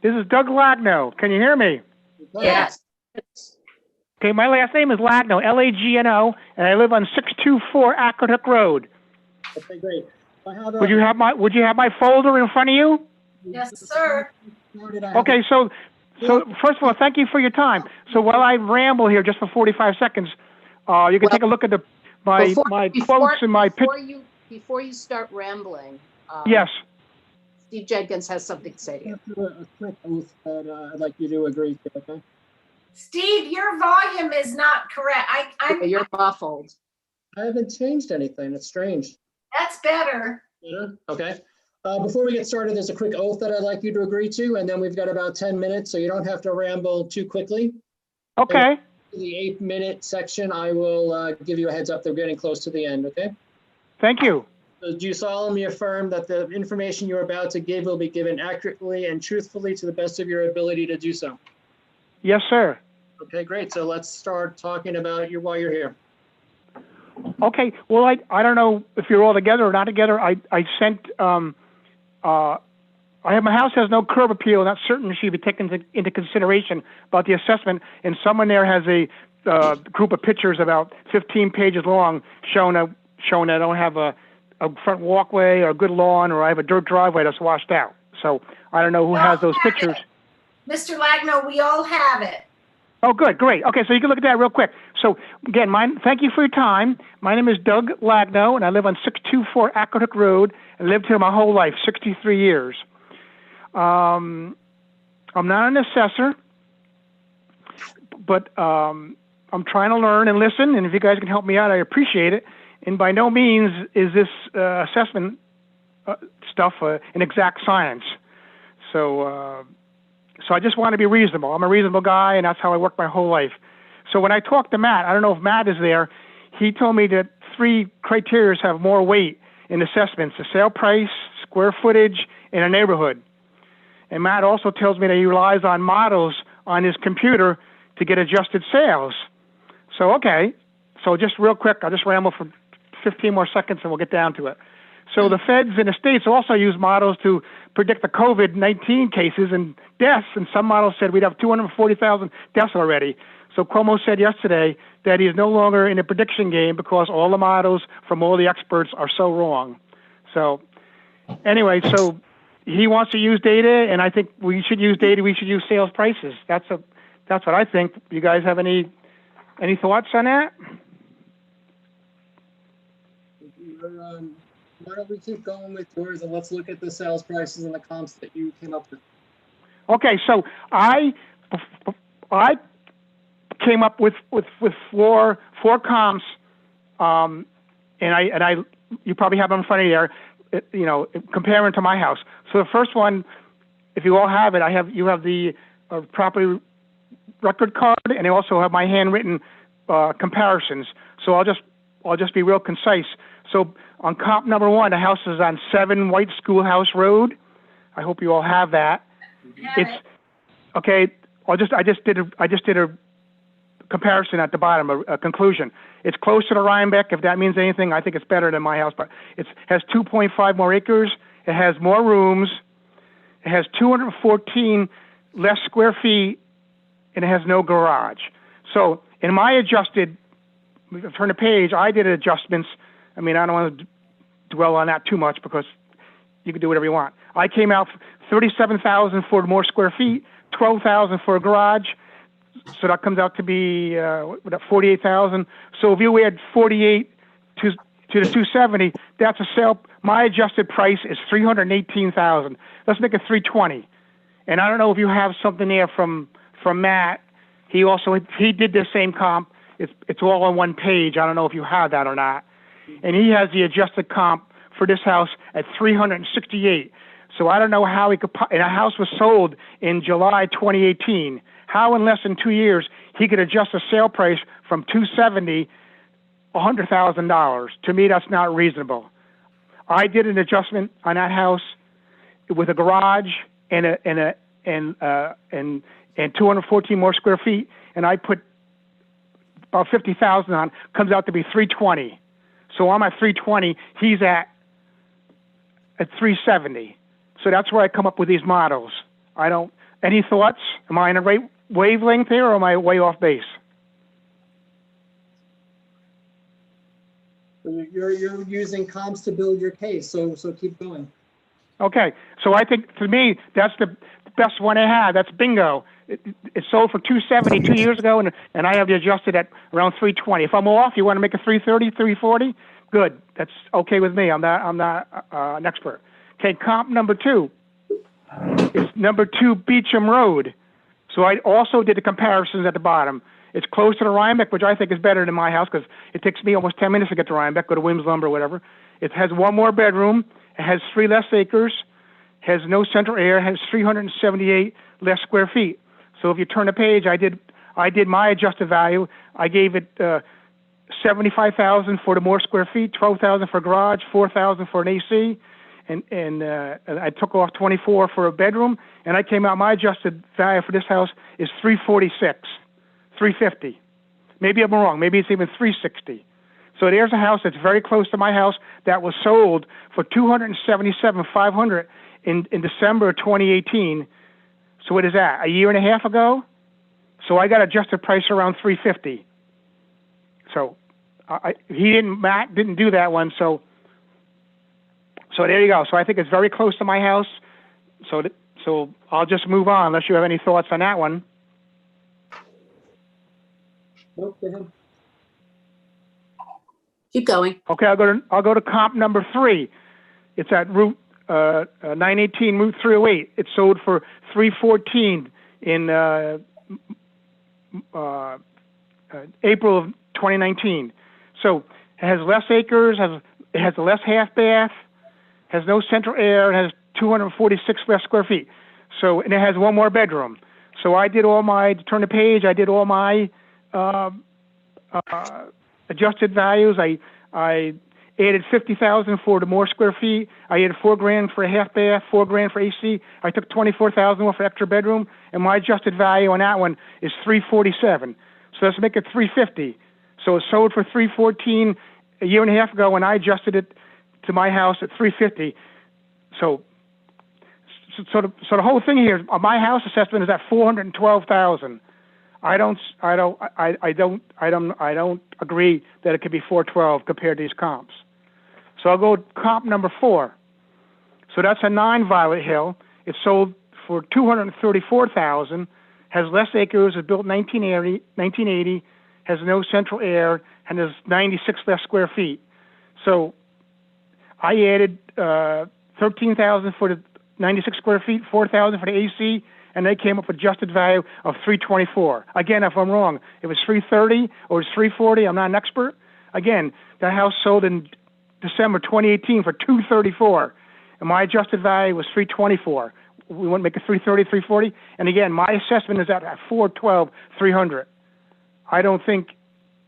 This is Doug Lagno. Can you hear me? We can. Yes. Okay, my last name is Lagno, Lagno, and I live on 624 Aqueduct Road. Okay, great. I have Would you have my folder in front of you? Yes, sir. Okay, so first of all, thank you for your time. So while I ramble here just for 45 seconds, you can take a look at my quotes and my pitch. Before you start rambling. Yes. Steve Jenkins has something to say to you. A quick oath that I'd like you to agree to, okay? Steve, your volume is not correct. You're muffled. I haven't changed anything. It's strange. That's better. Yeah. Okay. Before we get started, there's a quick oath that I'd like you to agree to, and then we've got about 10 minutes, so you don't have to ramble too quickly. Okay. In the 8-minute section, I will give you a heads up. They're getting close to the end, okay? Thank you. So do you solemnly affirm that the information you're about to give will be given accurately and truthfully to the best of your ability to do so? Yes, sir. Okay, great. So let's start talking about why you're here. Okay. Well, I don't know if you're all together or not together. I sent my house has no curb appeal. Not certain should be taken into consideration about the assessment. And someone there has a group of pictures about 15 pages long showing that I don't have a front walkway or a good lawn, or I have a dirt driveway that's washed out. So I don't know who has those pictures. Mr. Lagno, we all have it. Oh, good, great. Okay, so you can look at that real quick. So again, thank you for your time. My name is Doug Lagno, and I live on 624 Aqueduct Road, and lived here my whole life, 63 years. I'm not an assessor, but I'm trying to learn and listen, and if you guys can help me out, I appreciate it. And by no means is this assessment stuff an exact science. So I just want to be reasonable. I'm a reasonable guy, and that's how I work my whole life. So when I talked to Matt, I don't know if Matt is there, he told me that 3 criteria have more weight in assessments: the sale price, square footage, and a neighborhood. And Matt also tells me that he relies on models on his computer to get adjusted sales. So, okay. So just real quick, I'll just ramble for 15 more seconds and we'll get down to it. So the feds in the states also use models to predict the COVID-19 cases and deaths, and some models said we'd have 240,000 deaths already. So Cuomo said yesterday that he is no longer in a prediction game because all the models from all the experts are so wrong. So anyway, so he wants to use data, and I think we should use data. We should use sales prices. That's what I think. You guys have any thoughts on that? Why don't we keep going with yours, and let's look at the sales prices and the comps that you came up with. Okay, so I came up with four comps, and I you probably have them in front of you there, comparing to my house. So the first one, if you all have it, you have the property record card, and I also have my handwritten comparisons. So I'll just be real concise. So on comp number 1, the house is on 7 White Schoolhouse Road. I hope you all have that. It's okay. I just did a comparison at the bottom, a conclusion. It's close to the Rhinebeck. If that means anything, I think it's better than my house. But it has 2.5 more acres. It has more rooms. It has 214 less square feet, and it has no garage. So in my adjusted, turn the page, I did adjustments. I mean, I don't want to dwell on that too much because you can do whatever you want. I came out 37,000 for more square feet, 12,000 for a garage. So that comes out to be 48,000. So if you add 48 to the 270, that's a sale. My adjusted price is 318,000. Let's make it 320. And I don't know if you have something there from Matt. He did the same comp. It's all on one page. I don't know if you have that or not. And he has the adjusted comp for this house at 368. So I don't know how he could, and a house was sold in July 2018. How in less than 2 years he could adjust the sale price from 270, $100,000. To me, that's not reasonable. I did an adjustment on that house with a garage and 214 more square feet, and I put about 50,000 on. Comes out to be 320. So I'm at 320. He's at 370. So that's where I come up with these models. Any thoughts? Am I in the right wavelength here, or am I way off base? You're using comps to build your case, so keep going. Okay, so I think to me, that's the best one I had. That's bingo. It sold for 270 2 years ago, and I have it adjusted at around 320. If I'm off, you want to make it 330, 340? Good. That's okay with me. I'm not an expert. Okay, comp number 2 is number 2 Beecham Road. So I also did the comparisons at the bottom. It's close to the Rhinebeck, which I think is better than my house because it takes me almost 10 minutes to get to Rhinebeck, go to Wims Lumber, whatever. It has 1 more bedroom. It has 3 less acres, has no central air, has 378 less square feet. So if you turn the page, I did my adjusted value. I gave it 75,000 for the more square feet, 12,000 for garage, 4,000 for an AC, and I took off 24 for a bedroom, and I came out, my adjusted value for this house is 346, 350. Maybe I'm wrong. Maybe it's even 360. So there's a house that's very close to my house that was sold for $277,500 in December of 2018. So what is that? A year and a half ago? So I got adjusted price around 350. So Matt didn't do that one. So there you go. So I think it's very close to my house. So I'll just move on unless you have any thoughts on that one. Nope, go ahead. Keep going. Okay, I'll go to comp number 3. It's at Route 918, Route 308. It sold for $314 in April of 2019. So it has less acres, it has a less half bath, has no central air, it has 246 less square feet. So, and it has 1 more bedroom. So I did all my, to turn the page, I did all my adjusted values. I added 50,000 for the more square feet. I added $4,000 for a half bath, $4,000 for AC. I took 24,000 off for extra bedroom, and my adjusted value on that one is 347. So let's make it 350. So it sold for 314 a year and a half ago, and I adjusted it to my house at 350. So the whole thing here, my house assessment is at 412,000. I don't agree that it could be 412 compared to these comps. So I'll go comp number 4. So that's a 9 Violet Hill. It sold for 234,000, has less acres, is built 1980, has no central air, and has 96 less square feet. So I added 13,000 for the 96 square feet, 4,000 for the AC, and they came up with adjusted value of 324. Again, if I'm wrong, it was 330 or it's 340. I'm not an expert. Again, that house sold in December 2018 for 234, and my adjusted value was 324. We want to make it 330, 340. And again, my assessment is at 412, 300. I don't think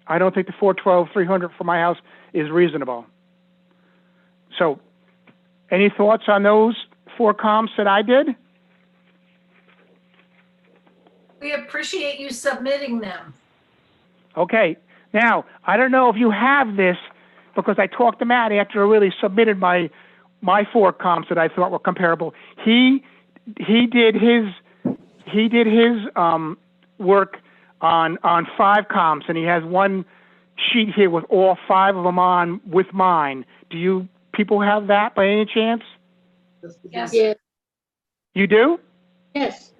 the 412, 300 for my house is reasonable. So, any thoughts on those 4 comps that I did? We appreciate you submitting them. Okay. Now, I don't know if you have this because I talked to Matt after I really submitted my 4 comps that I thought were comparable. He did his work on 5 comps, and he has one sheet here with all 5 of them on with mine. Do you people have that by any chance? Yes. Yes. You do? Yes.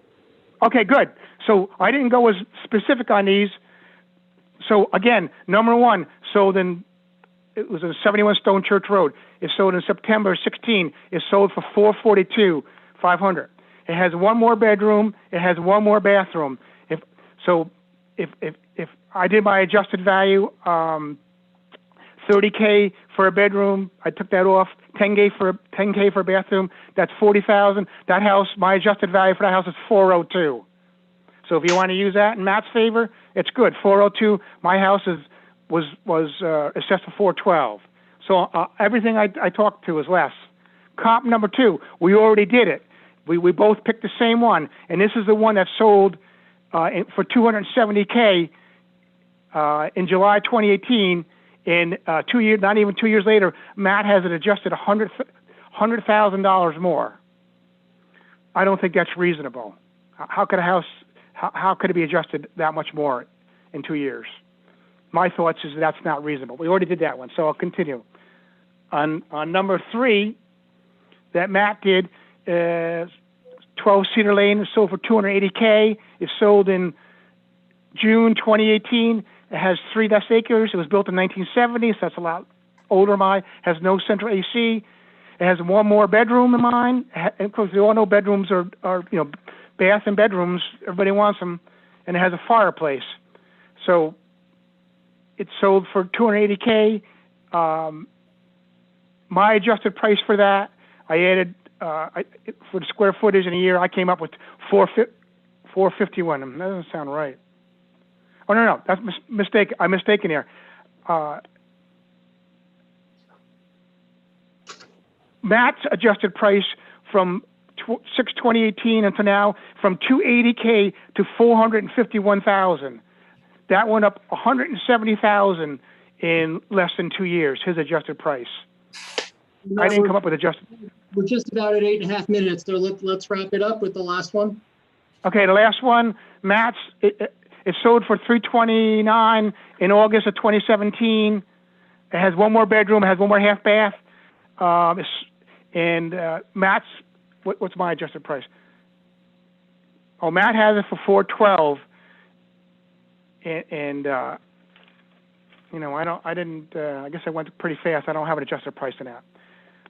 Okay, good. So I didn't go as specific on these. So again, number 1 sold in, it was in 71 Stone Church Road. It sold in September 16. It sold for $442,500. It has 1 more bedroom. It has 1 more bathroom. If I did my adjusted value, $30K for a bedroom, I took that off. $10K for a bathroom. That's $40,000. That house, my adjusted value for that house is $402. So if you want to use that in Matt's favor, it's good. $402. My house was assessed for $412. So everything I talked to is less. Comp number 2, we already did it. We both picked the same one, and this is the one that sold for $270K in July 2018. In 2 years, not even 2 years later, Matt has it adjusted $100,000 more. I don't think that's reasonable. How could a house? How could it be adjusted that much more in 2 years? my thoughts is that's not reasonable. We already did that one, so I'll continue. On number 3, that Matt did, 12 Cedar Lane is sold for $280K. It's sold in June 2018. It has 3 less acres. It was built in 1970, so that's a lot older than mine. Has no central AC. It has 1 more bedroom than mine. And of course, we all know bedrooms are bath and bedrooms. Everybody wants them. And it has a fireplace. So it's sold for $280K. My adjusted price for that, I added for the square footage in a year, I came up with $451. That doesn't sound right. Oh no, that's mistake. I'm mistaken here. Matt's adjusted price from 6/2018 until now from $280K to $451,000. That went up $170,000 in less than 2 years. His adjusted price. I didn't come up with adjusted. We're just about at 8.5 minutes, so let's wrap it up with the last one. Okay, the last one, Matt's. It sold for $329 in August of 2017. It has 1 more bedroom. It has 1 more half bath. Matt's. What's my adjusted price? Oh, Matt has it for $412. I guess I went pretty fast. I don't have an adjusted price in that.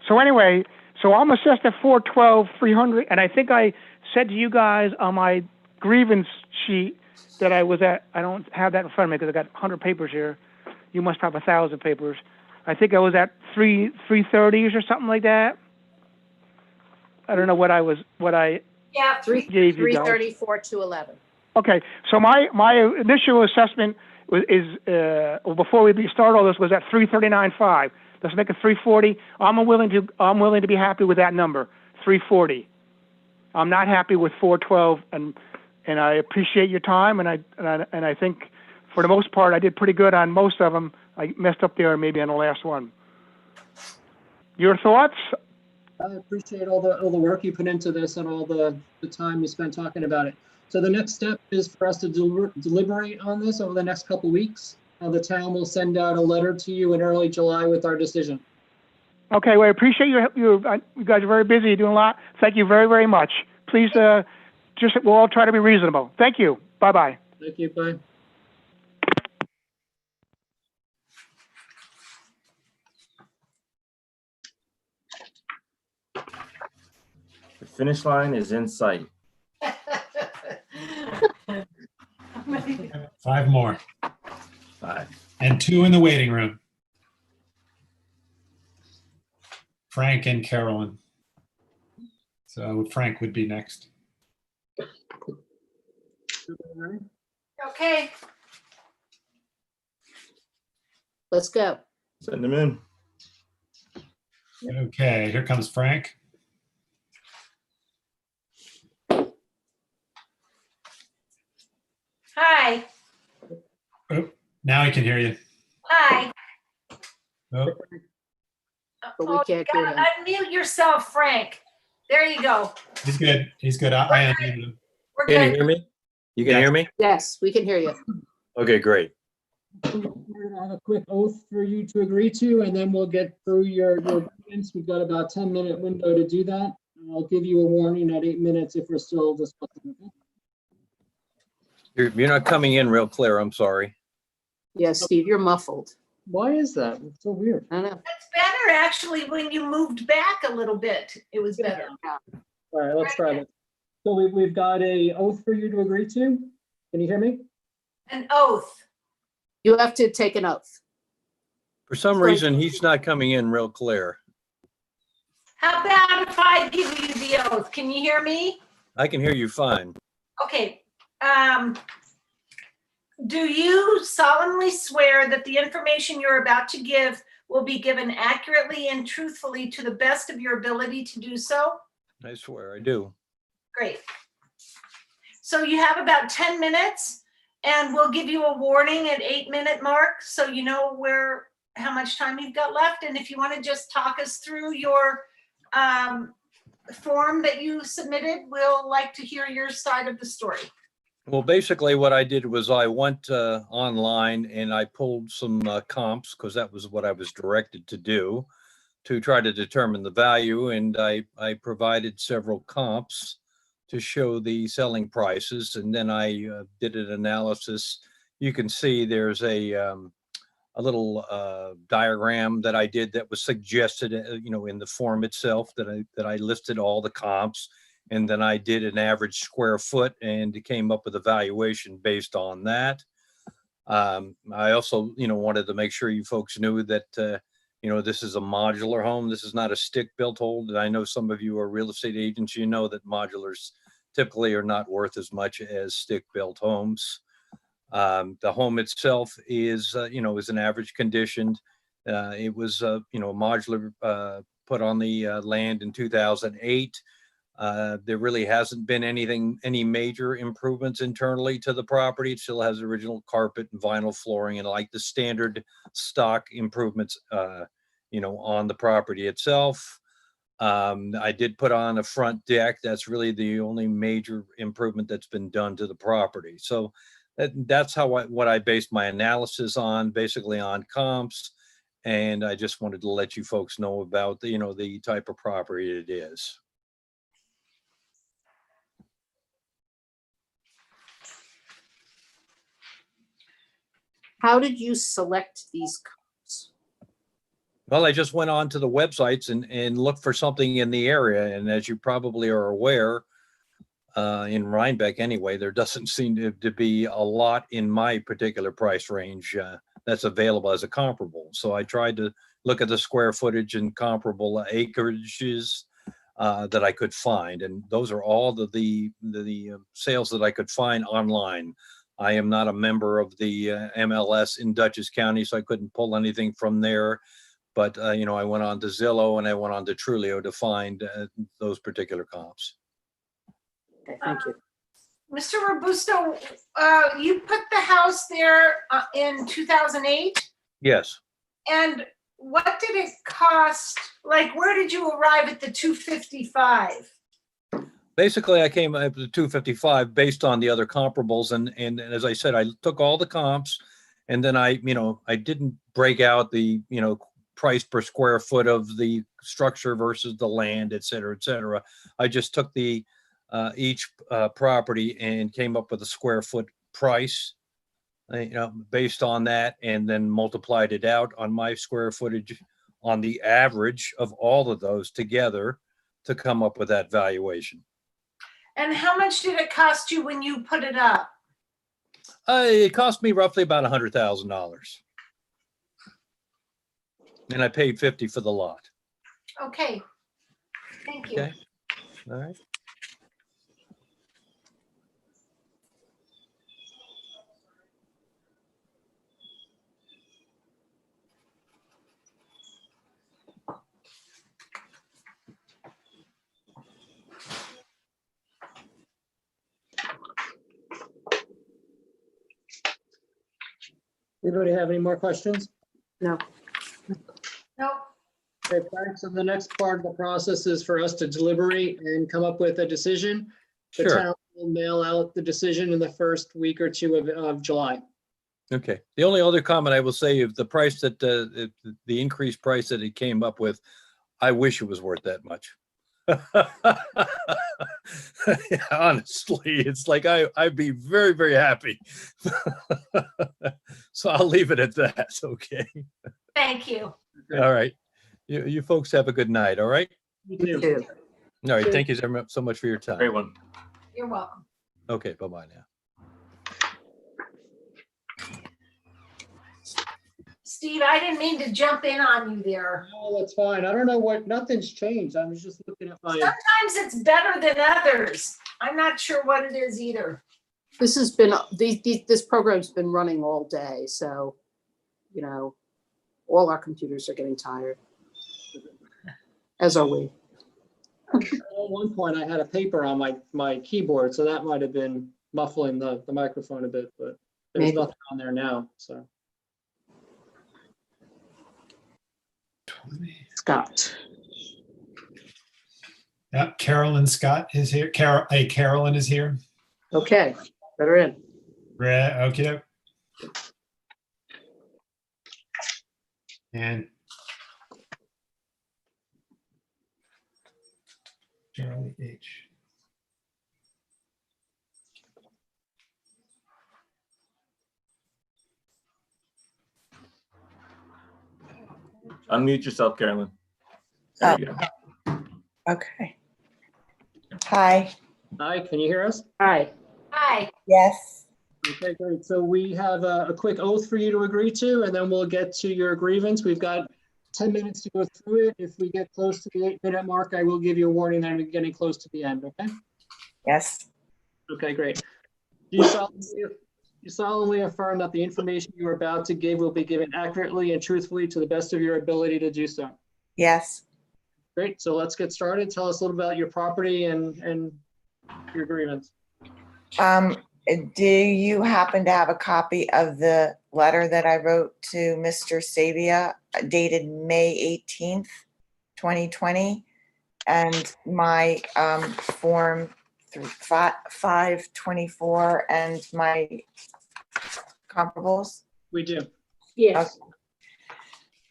So anyway, I'm assessed at $412, $300, and I think I said to you guys on my grievance sheet that I was at. I don't have that in front of me because I got 100 papers here. You must have 1,000 papers. I think I was at 330s or something like that. I don't know what I gave you guys. 334 to 11. Okay, so my initial assessment is before we start all this was at 339.5. Let's make it 340. I'm willing to be happy with that number, 340. I'm not happy with 412, and I appreciate your time, and I think for the most part I did pretty good on most of them. I messed up there maybe on the last one. Your thoughts? I appreciate all the work you put into this and all the time you spent talking about it. So the next step is for us to deliberate on this over the next couple weeks. The town will send out a letter to you in early July with our decision. Okay, well, I appreciate you guys are very busy, you're doing a lot. Thank you very, very much. Please, we'll all try to be reasonable. Thank you. Bye-bye. Thank you. Bye. The finish line is in sight. 5 more. 5. And 2 in the waiting room. Frank and Carolyn. So Frank would be next. Okay. Let's go. Send them in. Okay, here comes Frank. Hi. Oh, now I can hear you. Hi. Oh, But we can't hear him. Unmute yourself, Frank. There you go. he's good. He's good. I unmuted him. We're Can you good. hear me? You can hear me? Yes, we can hear you. Okay, great. We're going to have a quick oath for you to agree to, and then we'll get through your grievance. We've got about a 10-minute window to do that. And I'll give you a warning at 8 minutes if we're still discussing. You're not coming in real clear. I'm sorry. Yes, Steve, you're muffled. Why is that? It's so weird. I know. It's better actually when you moved back a little bit. It was better. All right, let's try this. So we've got a oath for you to agree to. Can you hear me? An oath. You have to take an oath. For some reason, he's not coming in real clear. How about if I give you the oath? Can you hear me? I can hear you fine. Okay. Do you solemnly swear that the information you're about to give will be given accurately and truthfully to the best of your ability to do so? I swear I do. Great. So you have about 10 minutes and we'll give you a warning at 8-minute mark so you know how much time you've got left. And if you want to just talk us through your form that you submitted, we'll like to hear your side of the story. Well, basically what I did was I went online and I pulled some comps because that was what I was directed to do to try to determine the value. And I provided several comps to show the selling prices. And then I did an analysis. You can see there's a little diagram that I did that was suggested, in the form itself that I listed all the comps. And then I did an average square foot and came up with a valuation based on that. I also, wanted to make sure you folks knew that, this is a modular home. This is not a stick-built home. And I know some of you are real estate agents. You know that modulars typically are not worth as much as stick-built homes. The home itself is, is an average conditioned. It was, modular put on the land in 2008. There really hasn't been any major improvements internally to the property. It still has original carpet and vinyl flooring and like the standard stock improvements, on the property itself. I did put on a front deck. That's really the only major improvement that's been done to the property. So that's what I based my analysis on, basically on comps. And I just wanted to let you folks know about the type of property it is. How did you select these comps? Well, I just went on to the websites and looked for something in the area. And as you probably are aware, in Rhinebeck anyway, there doesn't seem to be a lot in my particular price range that's available as a comparable. So I tried to look at the square footage and comparable acreages that I could find. And those are all the sales that I could find online. I am not a member of the MLS in Dutchess County, so I couldn't pull anything from there. But, I went on to Zillow and I went on to Trulio to find those particular comps. Okay, thank you. Mr. Robusto, you put the house there in 2008? Yes. And what did it cost? Like, where did you arrive at the 255? Basically, I came up with 255 based on the other comparables. And as I said, I took all the comps and then I didn't break out the, price per square foot of the structure versus the land, et cetera, et cetera. I just took the each property and came up with a square foot price, based on that, and then multiplied it out on my square footage on the average of all of those together to come up with that valuation. And how much did it cost you when you put it up? It cost me roughly about $100,000. And I paid 50 for the lot. Okay, thank you. Okay, all right. Anybody have any more questions? No. Nope. Okay, Frank, so the next part of the process is for us to deliberate and come up with a decision. The Sure. town will mail out the decision in the first week or two of July. Okay. The only other comment I will say is the price that the increased price that it came up with, I wish it was worth that much. Honestly, it's like I'd be very, very happy. So I'll leave it at that. Okay. Thank you. All right. You folks have a good night. All right. You too. All right. Thank you so much for your time. Great one. You're welcome. Okay. Bye-bye now. Steve, I didn't mean to jump in on you there. Oh, that's fine. I don't know nothing's changed. I was just looking at my. Sometimes it's better than others. I'm not sure what it is either. This has been, this program's been running all day, so, all our computers are getting tired. As are we. At one point, I had a paper on my keyboard, so that might have been muffling the microphone a bit, but there's Maybe. nothing on there now, so. Scott. Yep, Carolyn Scott is here. Carolyn is here. Okay, Better in. Okay. And Charlie H. Unmute yourself, Carolyn. There you go. Okay. Hi. Hi, can you hear us? Hi. Hi. Yes. Okay, great. So we have a quick oath for you to agree to, and then we'll get to your grievance. We've got 10 minutes to go through it. If we get close to the 8-minute mark, I will give you a warning that we're getting close to the end, okay? Yes. Okay, great. Do you solemnly affirm that the information you are about to give will be given accurately and truthfully to the best of your ability to do so? Yes. Great, so let's get started. Tell us a little about your property and your grievance. Do you happen to have a copy of the letter that I wrote to Mr. Sabia dated May 18th, 2020? And my form 524 and my comparables? We do. Yes.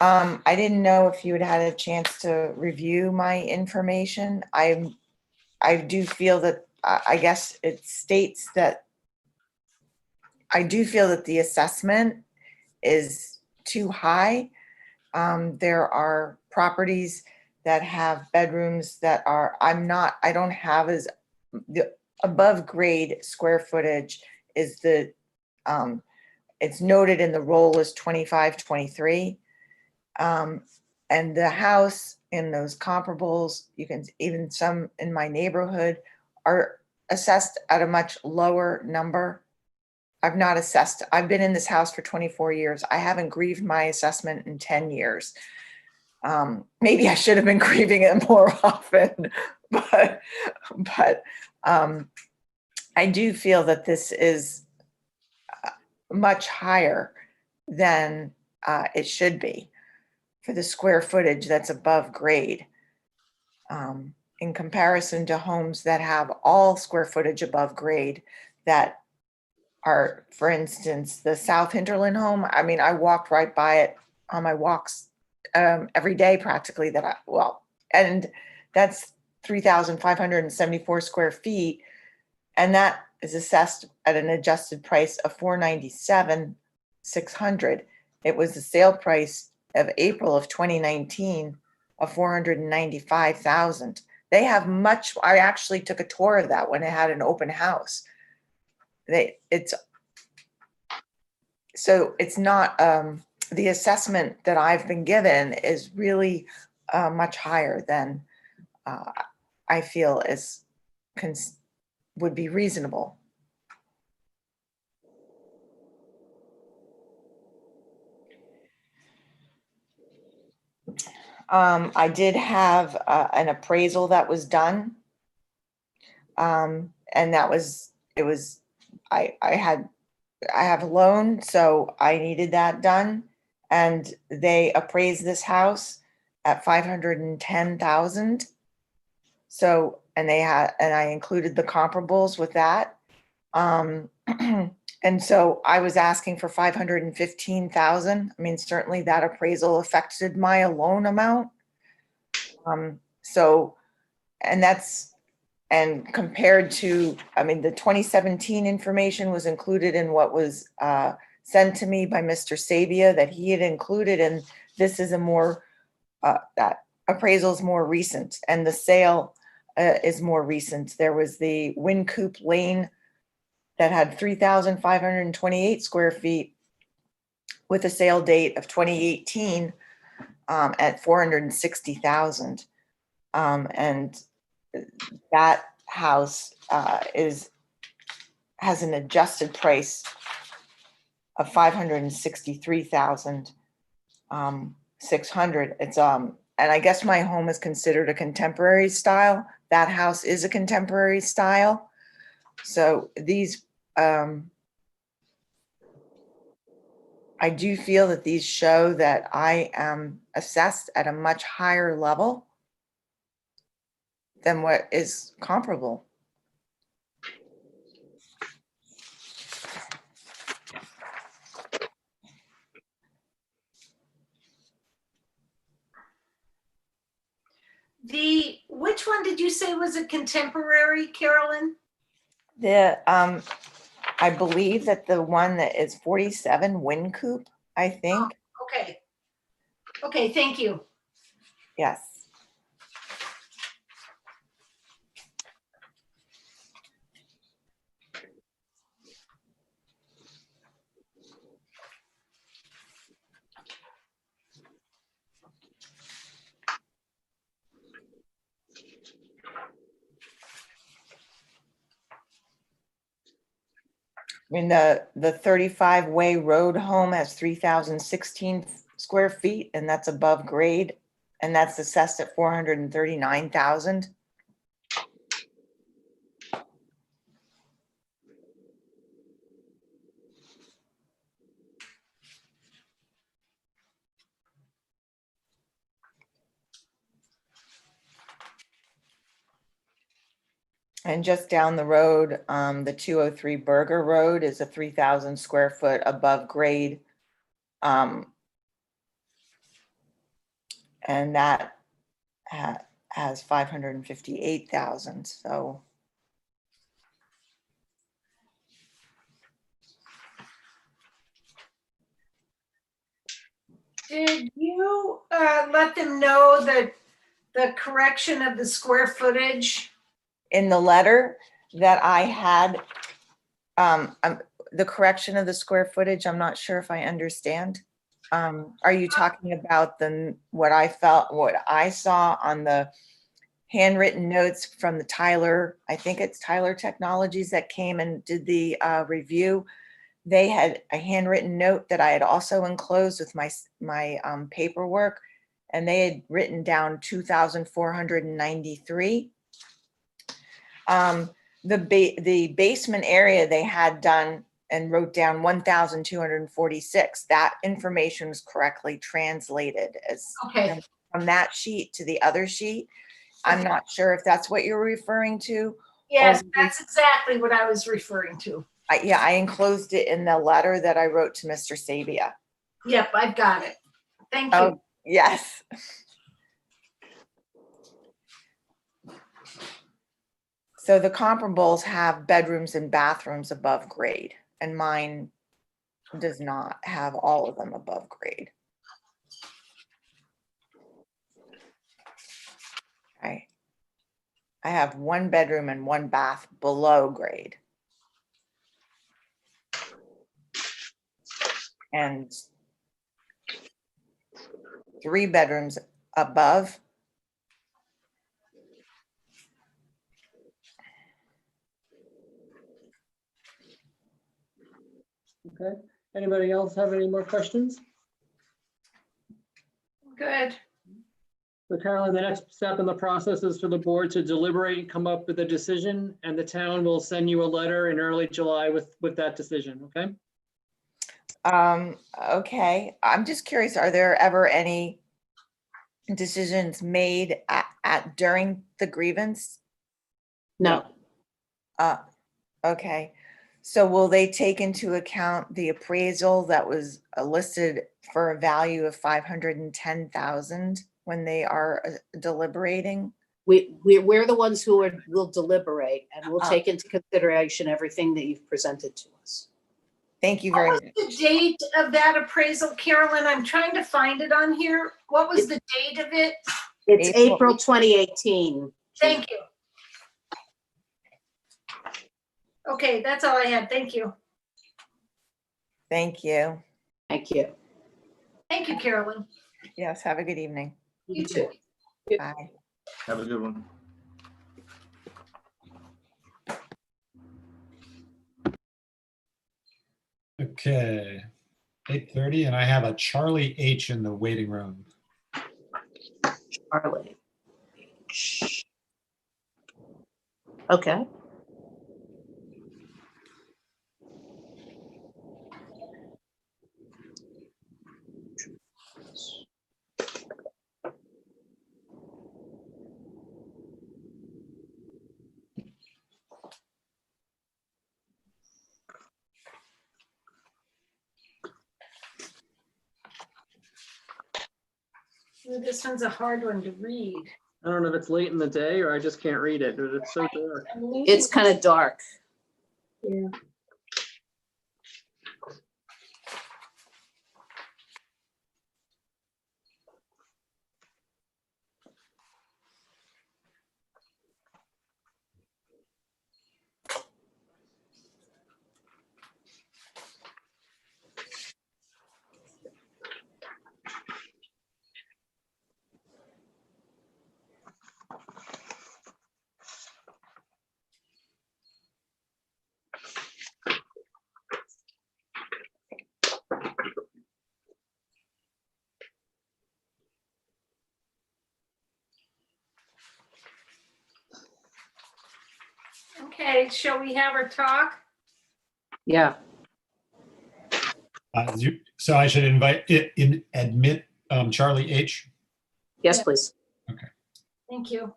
Okay. I didn't know if you had had a chance to review my information. I do feel that, I guess it states that I do feel that the assessment is too high. There are properties that have bedrooms that are, I don't have as, the above grade square footage is the, it's noted in the roll as 2523. And the house in those comparables, you can, even some in my neighborhood are assessed at a much lower number. I've not assessed, I've been in this house for 24 years. I haven't grieved my assessment in 10 years. Maybe I should have been grieving it more often, but I do feel that this is much higher than it should be for the square footage that's above grade. In comparison to homes that have all square footage above grade that are, for instance, the South Hinterland home. I mean, I walked right by it on my walks every day practically and that's 3,574 square feet. And that is assessed at an adjusted price of $497,600. It was the sale price of April of 2019 of $495,000. They have much, I actually took a tour of that when it had an open house. So it's not, the assessment that I've been given is really much higher than I feel would be reasonable. I did have an appraisal that was done. And that was, I have a loan, so I needed that done. And they appraised this house at 510,000. So, and I included the comparables with that. And so I was asking for 515,000. I mean, certainly that appraisal affected my loan amount. So, and compared to, I mean, the 2017 information was included in what was sent to me by Mr. Sabia that he had included, and this is a more, that appraisal is more recent, and the sale is more recent. There was the Wincoop Lane that had 3,528 square feet with a sale date of 2018 at 460,000. And that house has an adjusted price of 563,600. It's and I guess my home is considered a contemporary style. That house is a contemporary style. So these, I do feel that these show that I am assessed at a much higher level than what is comparable. which one did you say was a contemporary, Carolyn? I believe that the one that is 47 Wind Coop, I think. Okay. Okay, thank you. Yes. I mean, the 35-way road home has 3,016 square feet, and that's above grade, and that's assessed at 439,000. And just down the road, the 203 Burger Road is a 3,000 square foot above grade. And that has 558,000, so. Did you let them know that the correction of the square footage? In the letter that I had, the correction of the square footage, I'm not sure if I understand. Are you talking about what I saw on the handwritten notes from the Tyler, I think it's Tyler Technologies that came and did the review? They had a handwritten note that I had also enclosed with my paperwork, and they had written down 2,493. The basement area they had done and wrote down 1,246. That information was correctly translated as from that sheet to the other sheet. I'm not sure if that's what you're referring to. Yes, that's exactly what I was referring to. Yeah, I enclosed it in the letter that I wrote to Mr. Sabia. Yep, I've got it. Thank you. Oh, yes. So the comparables have bedrooms and bathrooms above grade, and mine does not have all of them above grade. I have 1 bedroom and 1 bath below grade. And 3 bedrooms above. Okay. Anybody else have any more questions? Good. So Carolyn, the next step in the process is for the board to deliberate and come up with a decision, and the town will send you a letter in early July with that decision, okay? Okay, I'm just curious, are there ever any decisions made at during the grievance? No. Okay, so will they take into account the appraisal that was listed for a value of 510,000 when they are deliberating? We're the ones who will deliberate, and we'll take into consideration everything that you've presented to us. Thank you very much. What was the date of that appraisal, Carolyn? I'm trying to find it on here. What was the date of it? It's April 2018. Thank you. Okay, that's all I had. Thank you. Thank you. Thank you. Thank you, Carolyn. Yes, have a good evening. You too. Bye. Have a good one. Okay, 8:30, and I have a Charlie H in the waiting room. Charlie H. Okay. Ooh, this one's a hard one to read. I don't know if it's late in the day or I just can't read it, but it's so dark. It's kind of dark. Yeah. Okay, shall we have our talk? Yeah. So I should admit Charlie H. Yes, Yeah. please. Okay. Thank you.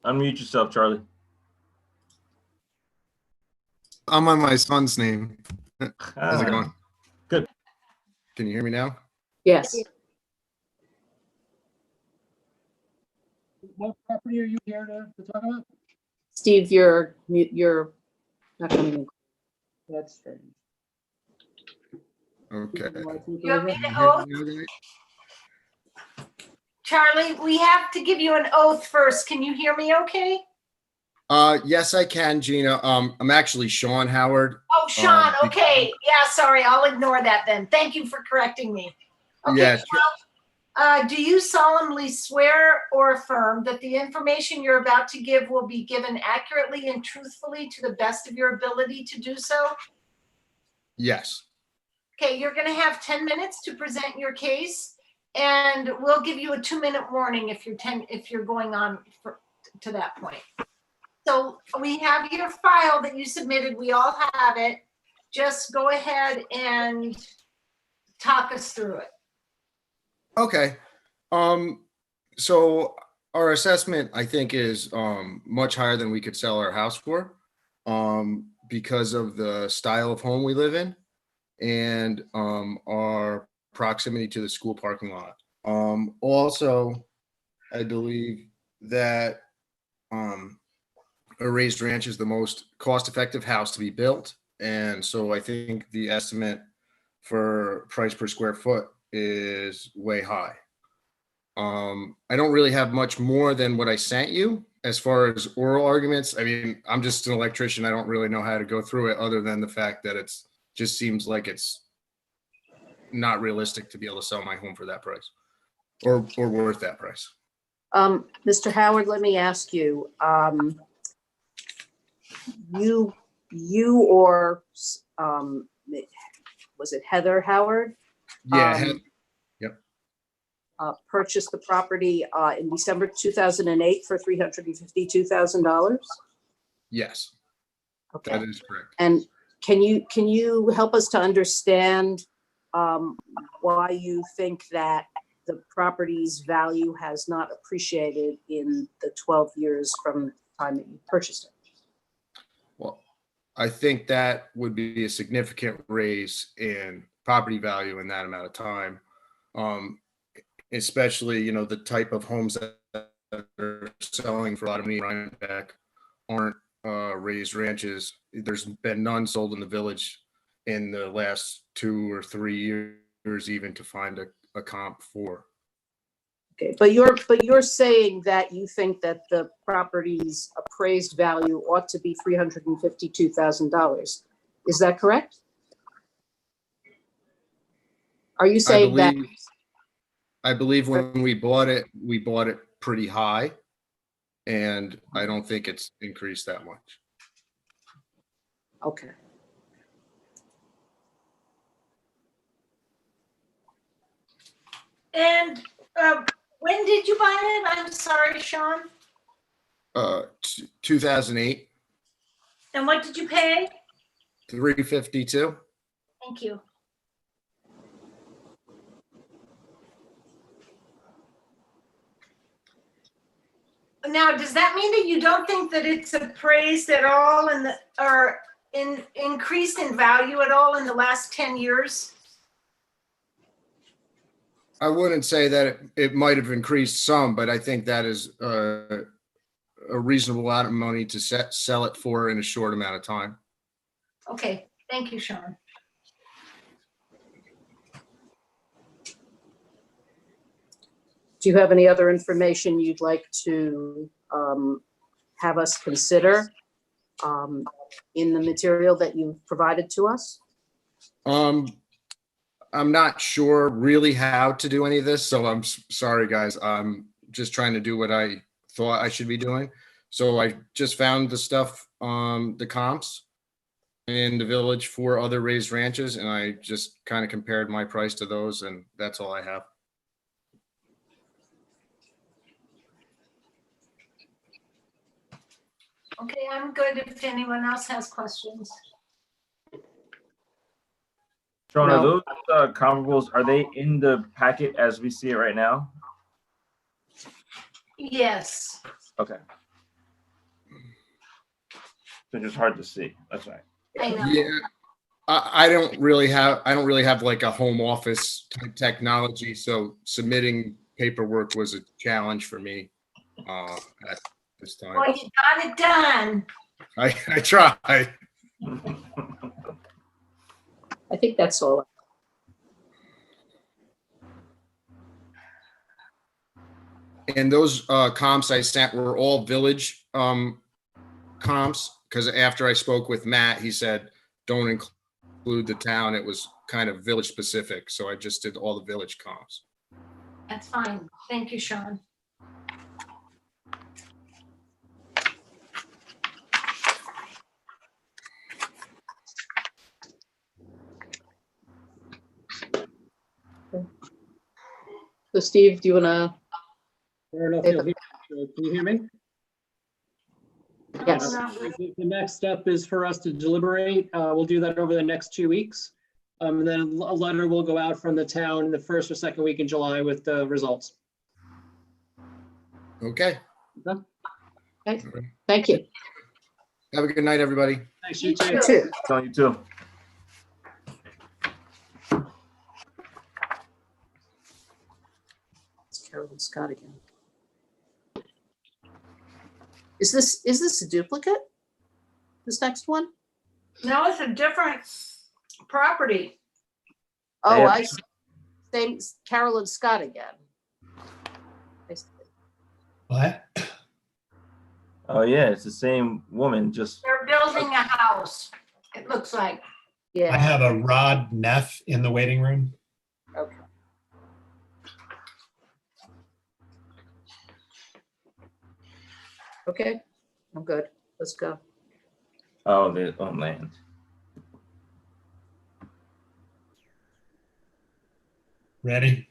Unmute yourself, Charlie. I'm on my son's name. How's it going? Good. Can you hear me now? Yes. What property are you here to talk about? Steve, you're not coming in. That's strange. Okay. You want me to oath? Charlie, we have to give you an oath first. Can you hear me okay? Yes, I can, Gina. I'm actually Sean Howard. Oh, Sean, okay. Yeah, sorry, I'll ignore that then. Thank you for correcting me. Okay, Yeah, Sean, do you solemnly swear or affirm that the information you're about to give will be given accurately and truthfully to the best of your ability to do so? yes. Okay, you're gonna have 10 minutes to present your case, and we'll give you a 2-minute warning if you're going on to that point. So we have your file that you submitted. We all have it. Just go ahead and talk us through it. Okay. So our assessment, I think, is much higher than we could sell our house for, because of the style of home we live in and our proximity to the school parking lot. Also, I believe that a raised ranch is the most cost-effective house to be built, and so I think the estimate for price per square foot is way high. I don't really have much more than what I sent you as far as oral arguments. I mean, I'm just an electrician. I don't really know how to go through it other than the fact that it's just seems like it's not realistic to be able to sell my home for that price or worth that price. Mr. Howard, let me ask you, you or was it Heather Howard? Yeah. Yep. Purchased the property in December 2008 for $352,000? Yes. Okay. That is correct. And can you help us to understand why you think that the property's value has not appreciated in the 12 years from the time that you purchased it? Well, I think that would be a significant raise in property value in that amount of time. Especially, the type of homes that are selling for a lot of money in Rhinebeck aren't raised ranches. There's been none sold in the village in the last 2 or 3 years, even to find a comp for. Okay, but you're saying that you think that the property's appraised value ought to be $352,000. Is that correct? Are you saying that? I believe when we bought it pretty high, and I don't think it's increased that much. Okay. And when did you buy it? I'm sorry, Sean. 2008. And what did you pay? $352. Thank you. Now, does that mean that you don't think that it's appraised at all or increased in value at all in the last 10 years? I wouldn't say that it might have increased some, but I think that is a reasonable amount of money to sell it for in a short amount of time. Okay, thank you, Sean. Do you have any other information you'd like to have us consider in the material that you've provided to us? I'm not sure really how to do any of this, so I'm sorry, guys. I'm just trying to do what I thought I should be doing. So I just found the stuff, the comps in the village for other raised ranches, and I just kind of compared my price to those, and that's all I have. Okay, I'm good if anyone else has questions. Sean, No. are those comparables, are they in the packet as we see it right now? Yes. Okay. So just hard to see. That's right. I know. Yeah, I don't really have like a home office type technology, so submitting paperwork was a challenge for me at this time. Well, you got it done. I tried. I think that's all. And those comps I sent were all village comps, because after I spoke with Matt, he said, don't include the town. It was kind of village specific. So I just did all the village comps. That's fine. Thank you, Sean. So Steve, do you want to? I don't know if you'll hear, can you hear me? Yes. The next step is for us to deliberate. We'll do that over the next 2 weeks. And then a letter will go out from the town the first or second week in July with the results. Okay. Okay. Thank you. Have a good night, everybody. Thanks, You you too. too. Sean, you too. It's Carolyn Scott again. Is this a duplicate? This next one? No, it's a different property. Oh, Yeah. I see. Same Carolyn Scott again. I see. What? Oh yeah, it's the same woman, just They're building a house, it looks like. I Yeah. have a Rod Neff in the waiting room. Okay. Okay. I'm good. Let's go. the land. Ready?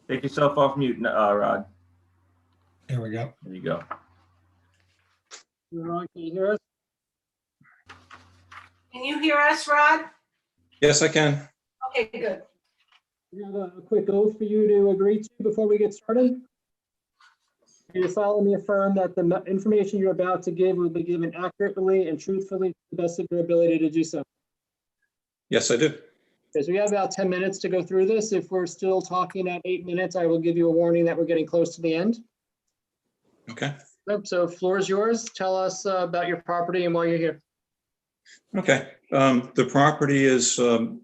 Take yourself off mute, Rod. There we go. There you go. Ron, can you hear us? Can you hear us, Rod? Yes, I can. Okay, good. We have a quick oath for you to agree to before we get started. You solemnly affirm that the information you're about to give will be given accurately and truthfully to the best of your ability to do so. Yes, I do. Okay, so we have about 10 minutes to go through this. If we're still talking at 8 minutes, I will give you a warning that we're getting close to the end. Okay. So floor is yours. Tell us about your property and why you're here. Okay. The property is on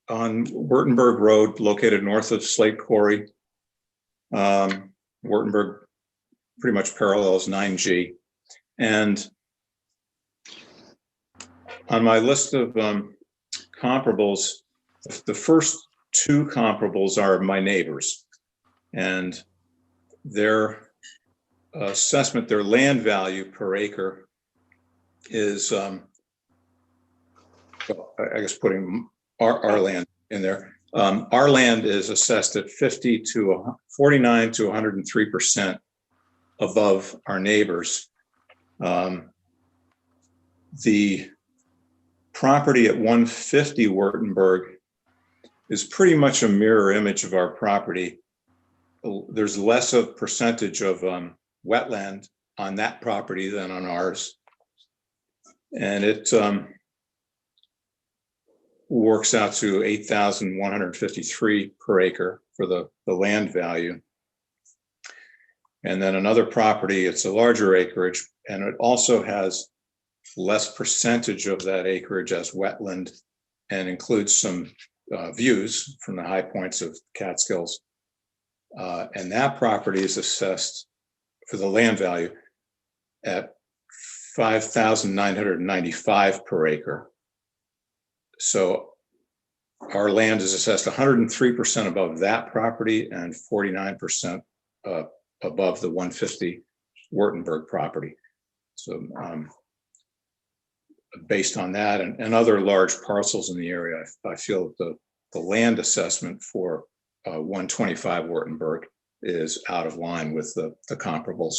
Wurtemberg Road, located north of Slate Quarry. Wurtemberg pretty much parallels 9G. And on my list of comparables, the first two comparables are my neighbors. And their assessment, their land value per acre is well, I guess putting our land in there. Our land is assessed at 49 to 103% above our neighbors. The property at 150 Wurtemberg is pretty much a mirror image of our property. There's less of percentage of wetland on that property than on ours. And it works out to 8,153 per acre for the land value. And then another property, it's a larger acreage, and it also has less percentage of that acreage as wetland and includes some views from the high points of Catskills. And that property is assessed for the land value at 5,995 per acre. So our land is assessed 103% above that property and 49% above the 150 Wurtemberg property. So based on that and other large parcels in the area, I feel the land assessment for 125 Wurtemberg is out of line with the comparables.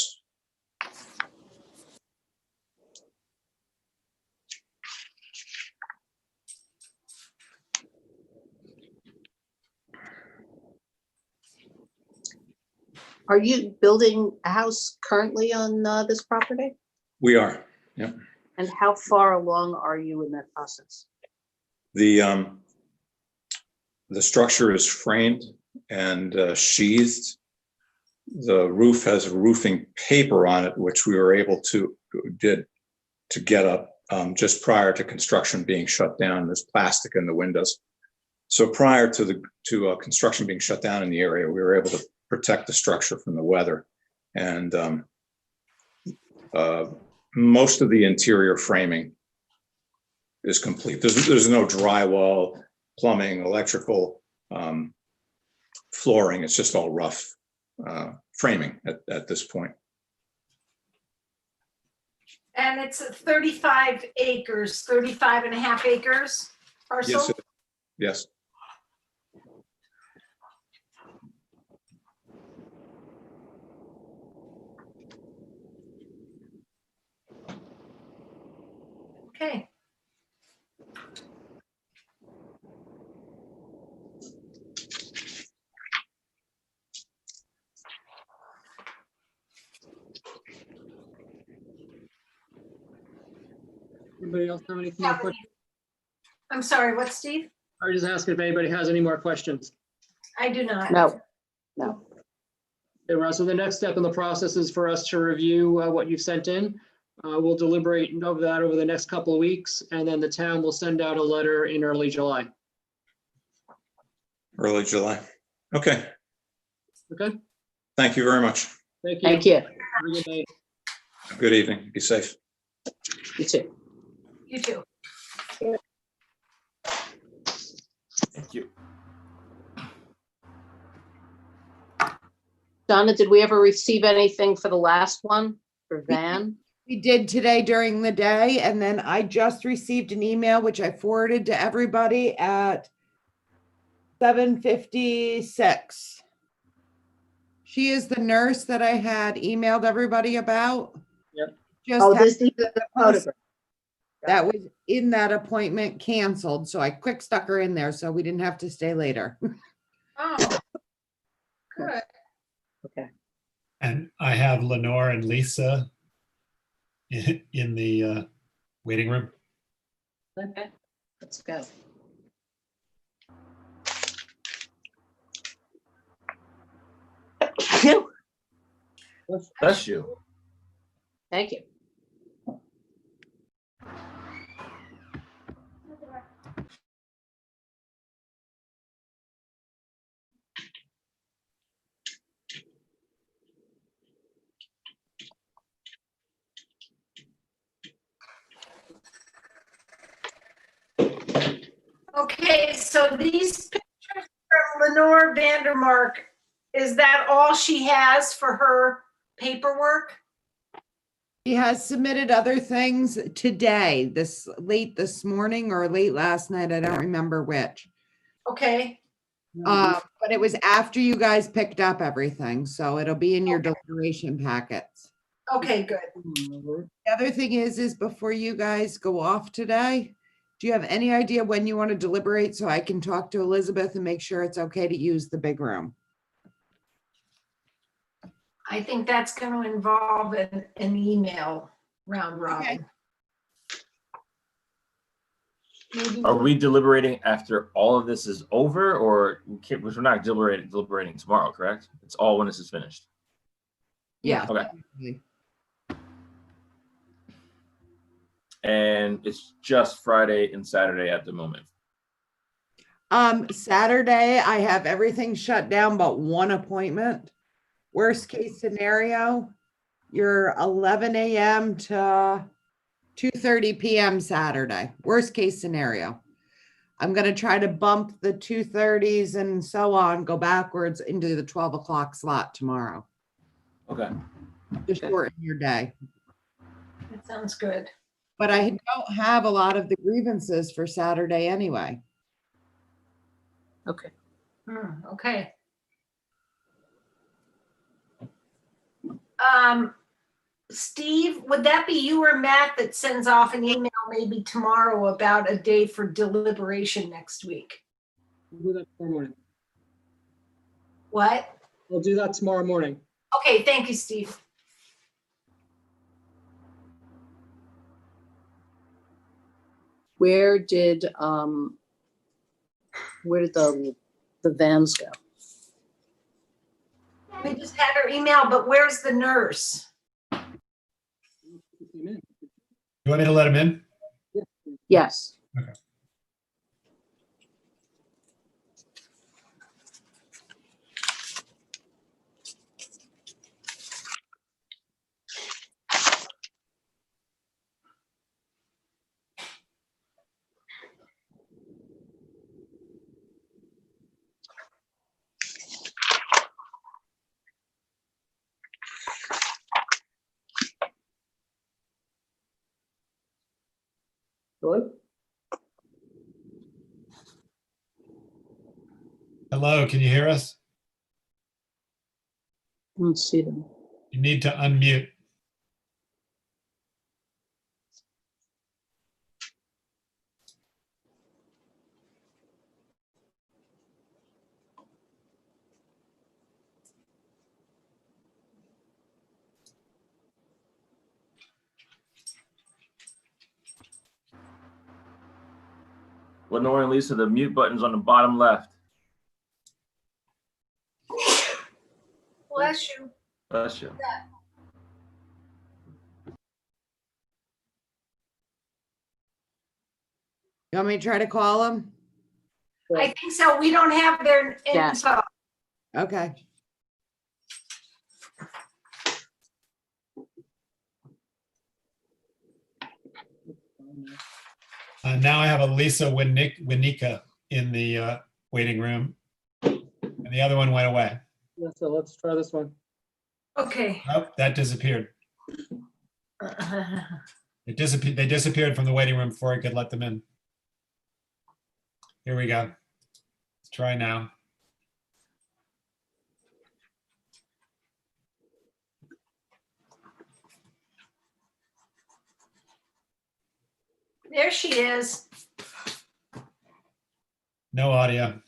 Are you building a house currently on this property? We are, yeah. And how far along are you in that process? The structure is framed and sheathed. The roof has roofing paper on it, which we were able to get up just prior to construction being shut down. There's plastic in the windows. So prior to construction being shut down in the area, we were able to protect the structure from the weather. And most of the interior framing is complete. There's no drywall, plumbing, electrical, flooring. It's just all rough framing at this point. And it's 35 acres, 35 and a half acres parcel? Yes. Yes. Okay. Anybody else have any more questions? I'm sorry, what, Steve? I was just asking if anybody has any more questions. I do not. No. Okay, Russ, so the next step in the process is for us to review what you've sent in. We'll deliberate over that over the next couple of weeks, and then the town will send out a letter in early July. Early July. Okay. Okay. Thank you very much. Thank you. Thank you. Have a good night. Good evening. Be safe. You too. You too. Thank you. Donna, did we ever receive anything for the last one for Van? We did today during the day, and then I just received an email, which I forwarded to everybody at 7:56. She is the nurse that I had emailed everybody about. Yep. Just Oh, had this is the photograph. that was in that appointment canceled, so I quick stuck her in there so we didn't have to stay later. Oh, good. Okay. And I have Lenore and Lisa in the waiting room. Okay, let's go. Phew. Bless you. Thank you. Okay, so these pictures from Lenore Vandermark, is that all she has for her paperwork? He has submitted other things today, late this morning or late last night. I don't remember which. Okay, But it was after you guys picked up everything, so it'll be in your deliberation packets. okay, good. The other thing is before you guys go off today, do you have any idea when you want to deliberate so I can talk to Elizabeth and make sure it's okay to use the big room? I think that's going to involve an email round robin. Maybe Are we deliberating after all of this is over, or we're not deliberating tomorrow, correct? It's all when this is finished. Yeah. Okay. And it's just Friday and Saturday at the moment. Saturday, I have everything shut down but one appointment. Worst case scenario, you're 11 a.m. to 2:30 p.m. Saturday. Worst case scenario. I'm going to try to bump the 2:30s and so on, go backwards into the 12 o'clock slot tomorrow. Okay. To shorten your day. that sounds good. But I don't have a lot of the grievances for Saturday anyway. Okay. Okay. Steve, would that be you or Matt that sends off an email maybe tomorrow about a date for deliberation next week? We'll do that tomorrow morning. What? We'll do that tomorrow morning. Okay, thank you, Steve. Where did the vans go? We just had her email, but where's the nurse? You want me to let him in? Yes. Okay. Hello, can you hear us? I don't see them. You need to unmute. Lenore and Lisa, the mute button's on the bottom left. Bless you. Bless you. You want me to try to call them? I think so. We don't have their info. Okay. Now I have a Lisa Winika in the waiting room, and the other one went away. Yeah, so let's try this one. Okay. Oh, that disappeared. They disappeared from the waiting room before I could let them in. Here we go. Let's try now. There she is. No audio.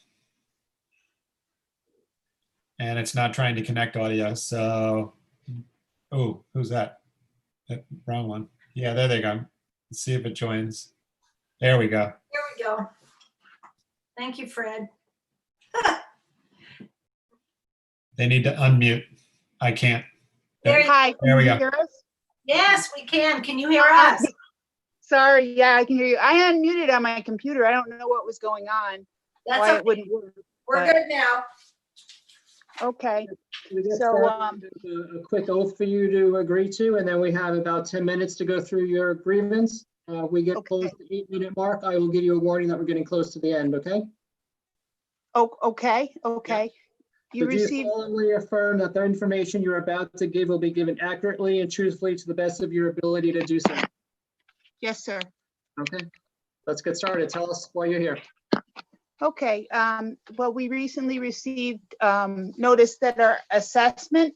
And it's not trying to connect audio, so, oh, who's that? Wrong one. Yeah, there they go. Let's see if it joins. There we go. Here we go. Thank you, Fred. They need to unmute. I can't. Hi, There we can you go. hear us? Yes, we can. Can you hear us? Sorry, yeah, I can hear you. I unmuted on my computer. I don't know what was going on. That's why okay. it wouldn't work. We're but- good now. Okay. We get So, started with a quick oath for you to agree to, and then we have about 10 minutes to go through your grievance. We get close to the 8-minute mark. I will give you a warning that we're getting close to the end, okay? Oh, okay, okay. You Do you received, solemnly affirm that the information you're about to give will be given accurately and truthfully to the best of your ability to do so? yes, sir. Okay, let's get started. Tell us why you're here. Okay, well, we recently received notice that our assessment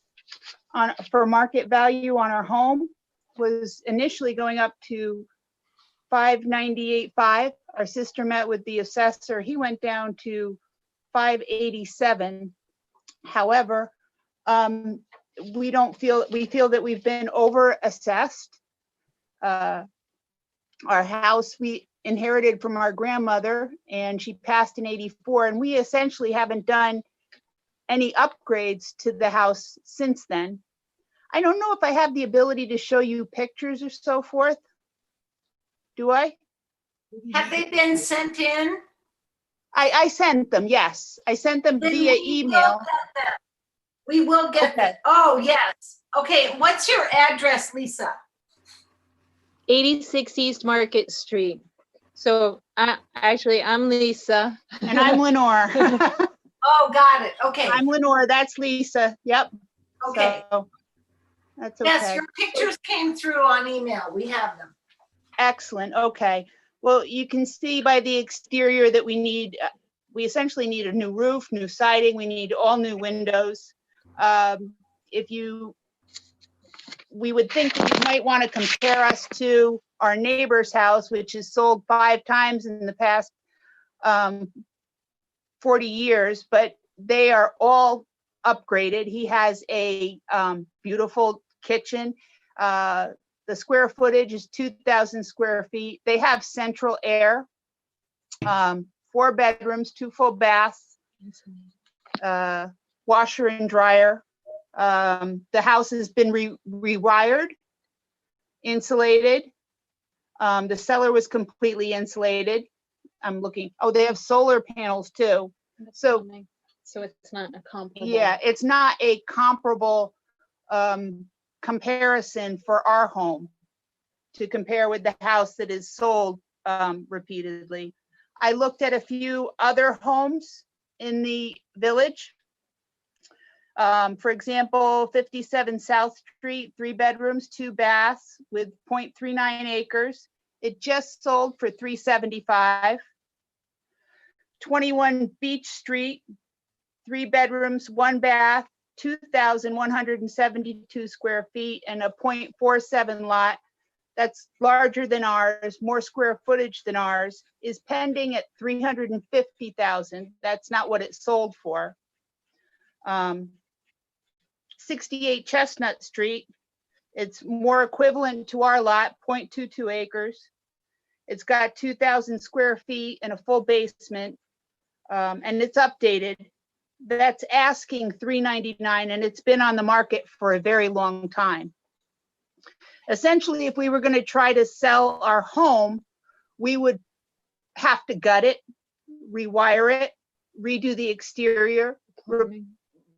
for market value on our home was initially going up to 598.5. Our sister met with the assessor. He went down to 587. However, we feel that we've been over assessed. Our house we inherited from our grandmother, and she passed in 84, and we essentially haven't done any upgrades to the house since then. I don't know if I have the ability to show you pictures or so forth. Do I? Have they been sent in? I sent them, yes. I sent them Then via we will email. get them. We will get Okay. them. Oh, yes. Okay, what's your address, Lisa? 86 East Market Street. So I'm Lisa. And I'm Lenore. Oh, got it. Okay. I'm Lenore, that's Lisa. Yep. Okay. So, that's okay. Yes, your pictures came through on email. We have them. Excellent, okay. Well, you can see by the exterior that we essentially need a new roof, new siding, we need all new windows. We would think that you might want to compare us to our neighbor's house, which is sold 5 times in the past 40 years, but they are all upgraded. He has a beautiful kitchen. The square footage is 2,000 square feet. They have central air, 4 bedrooms, 2 full baths, washer and dryer. The house has been rewired, insulated. The cellar was completely insulated. I'm looking, oh, they have solar panels too. So it's not a comparable. yeah, it's not a comparable comparison for our home to compare with the house that is sold repeatedly. I looked at a few other homes in the village. For example, 57 South Street, 3 bedrooms, 2 baths with 0.39 acres. It just sold for $375. 21 Beach Street, 3 bedrooms, 1 bath, 2,172 square feet and a 0.47 lot. That's larger than ours, more square footage than ours, is pending at $350,000. That's not what it sold for. 68 Chestnut Street, it's more equivalent to our lot, 0.22 acres. It's got 2,000 square feet and a full basement, and it's updated. That's asking $399, and it's been on the market for a very long time. Essentially, if we were going to try to sell our home, we would have to gut it, rewire it, redo the exterior,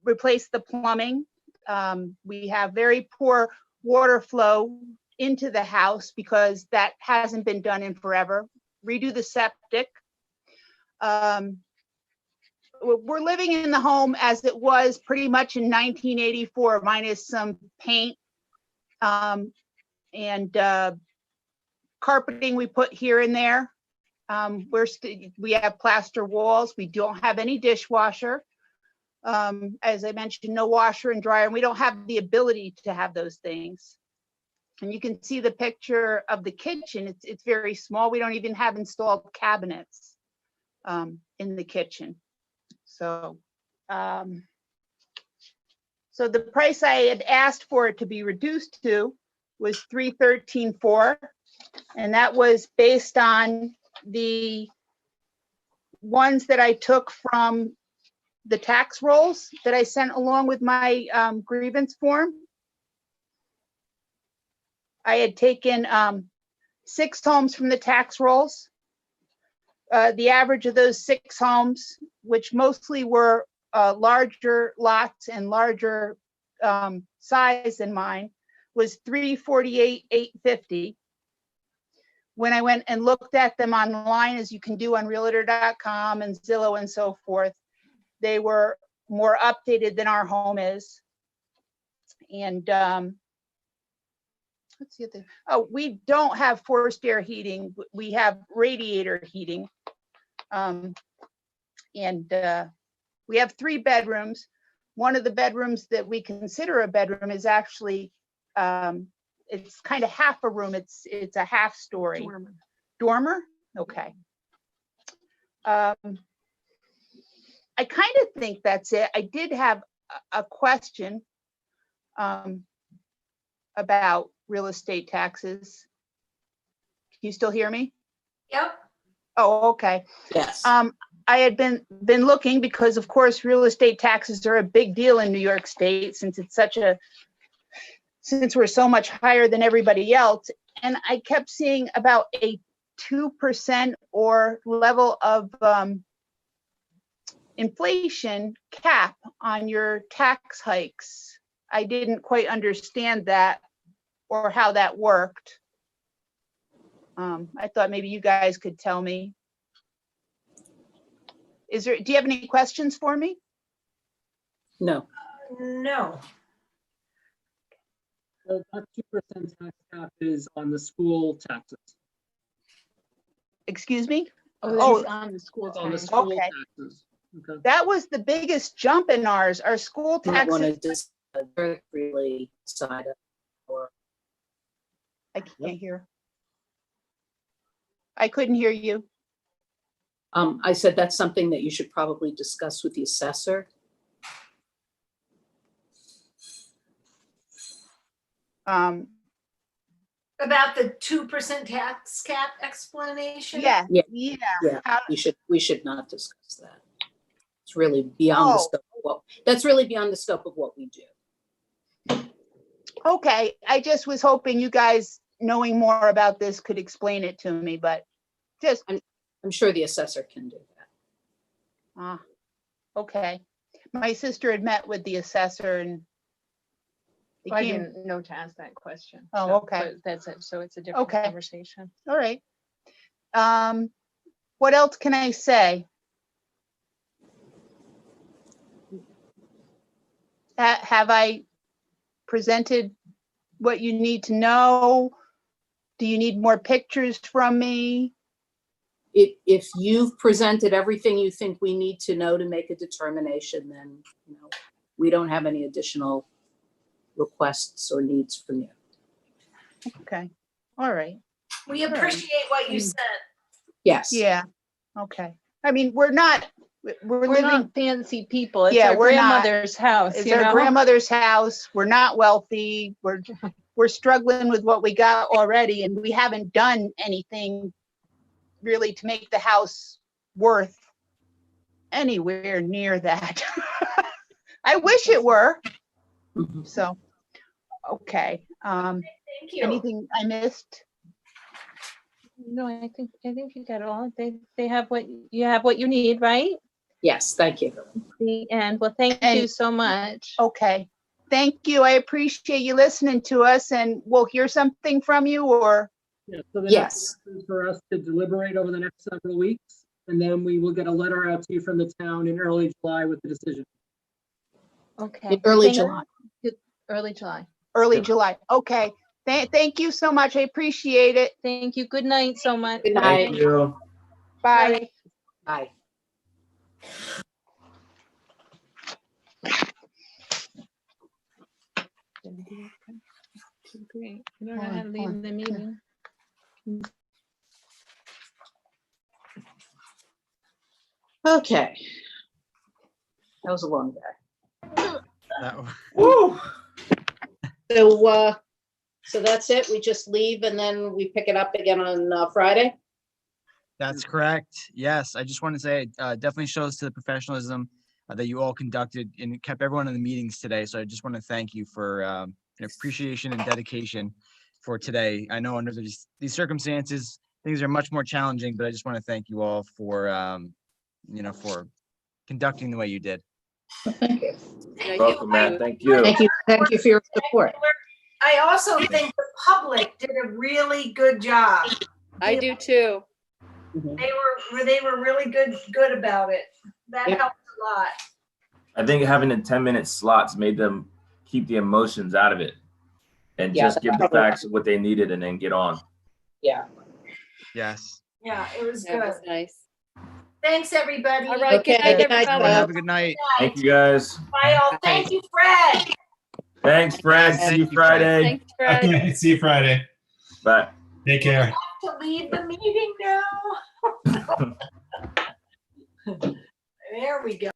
replace the plumbing. We have very poor water flow into the house because that hasn't been done in forever. Redo the septic. We're living in the home as it was pretty much in 1984, minus some paint and carpeting we put here and there. We have plaster walls. We don't have any dishwasher. As I mentioned, no washer and dryer, and we don't have the ability to have those things. And you can see the picture of the kitchen. It's very small. We don't even have installed cabinets in the kitchen. So, so the price I had asked for it to be reduced to was $313,400, and that was based on the ones that I took from the tax rolls that I sent along with my grievance form. I had taken 6 homes from the tax rolls. The average of those 6 homes, which mostly were larger lots and larger size than mine, was $348,850. When I went and looked at them online, as you can do on realtor.com and Zillow and so forth, they were more updated than our home is. And what's the other? Oh, we don't have forced air heating. We have radiator heating. And we have 3 bedrooms. One of the bedrooms that we consider a bedroom is actually, it's kind of half a room. It's a half story. Dormer? Okay. I kind of think that's it. I did have a question about real estate taxes. Can you still hear me? Yep. Oh, okay. Yes. I had been looking because, of course, real estate taxes are a big deal in New York State since we're so much higher than everybody else. And I kept seeing about a 2% or level of inflation cap on your tax hikes. I didn't quite understand that or how that worked. I thought maybe you guys could tell me. Do you have any questions for me? No. No. So that 2% tax cap is on the school taxes. Excuse me? Oh, that's on the school On the tax. school Okay. taxes. Okay. That was the biggest jump in ours. Our school Might want taxes. to just really side up or I can't hear. I couldn't hear you. I said that's something that you should probably discuss with the assessor. About the 2% tax cap explanation? Yeah. Yeah. Yeah. We should not discuss that. It's really beyond the scope of that's really beyond the scope of what we do. Okay. I just was hoping you guys, knowing more about this, could explain it to me, but just. I'm sure the assessor can do that. Okay. My sister had met with the assessor and they I came. didn't know to ask that question. Oh, so- okay. but That's it. So it's a different Okay. conversation. All right. What else can I say? Have I presented what you need to know? Do you need more pictures from me? If you've presented everything you think we need to know to make a determination, then we don't have any additional requests or needs from you. Okay. All right. We appreciate what you said. Yes. Yeah. Okay. I mean, we're not living. not fancy people. It's Yeah, our we're not. grandmother's house. It's you our know? grandmother's house. We're not wealthy. We're struggling with what we got already, and we haven't done anything really to make the house worth anywhere near that. I wish it were. So, okay. Thank you. Anything I missed? No, I think you got it all. They have what you need, right? Yes, thank you. The end. Well, thank you so much. Okay. Thank you. I appreciate you listening to us, and we'll hear something from you, or? Yeah, so the Yes. next step is for us to deliberate over the next several weeks, and then we will get a letter out to you from the town in early July with the decision. Okay. Early Thank- July. Early July. Early July. Okay. Thank you so much. I appreciate it. Thank you. Good night so much. Good night. Thank you. Bye. Bye. Great. I don't know how to leave the meeting. Okay. That was a long day. Woo! So that's it. We just leave and then we pick it up again on Friday. That's correct. Yes, I just want to say it definitely shows to the professionalism that you all conducted and kept everyone in the meetings today. So I just want to thank you for your appreciation and dedication for today. I know under these circumstances, things are much more challenging, but I just want to thank you all for for conducting the way you did. Thank you. Welcome, man. Thank you. Thank you for your support. I also think the public did a really good job. I do too. They were really good about it. That Yep. helped a lot. I think having the 10-minute slots made them keep the emotions out of it and Yeah, just give the probably- facts of what they needed and then get on. Yeah. Yes. Yeah, it was That good. was nice. Thanks, everybody. All right, good Okay, night, good night, everybody. Have a good night. Thank you, guys. Bye all. Thank you, Fred. Thanks, Fred. Yes, See thank you you, Fred. Friday. Thanks, Fred. Okay, see you Friday. Bye. Take care. Have to leave the meeting now. There we go.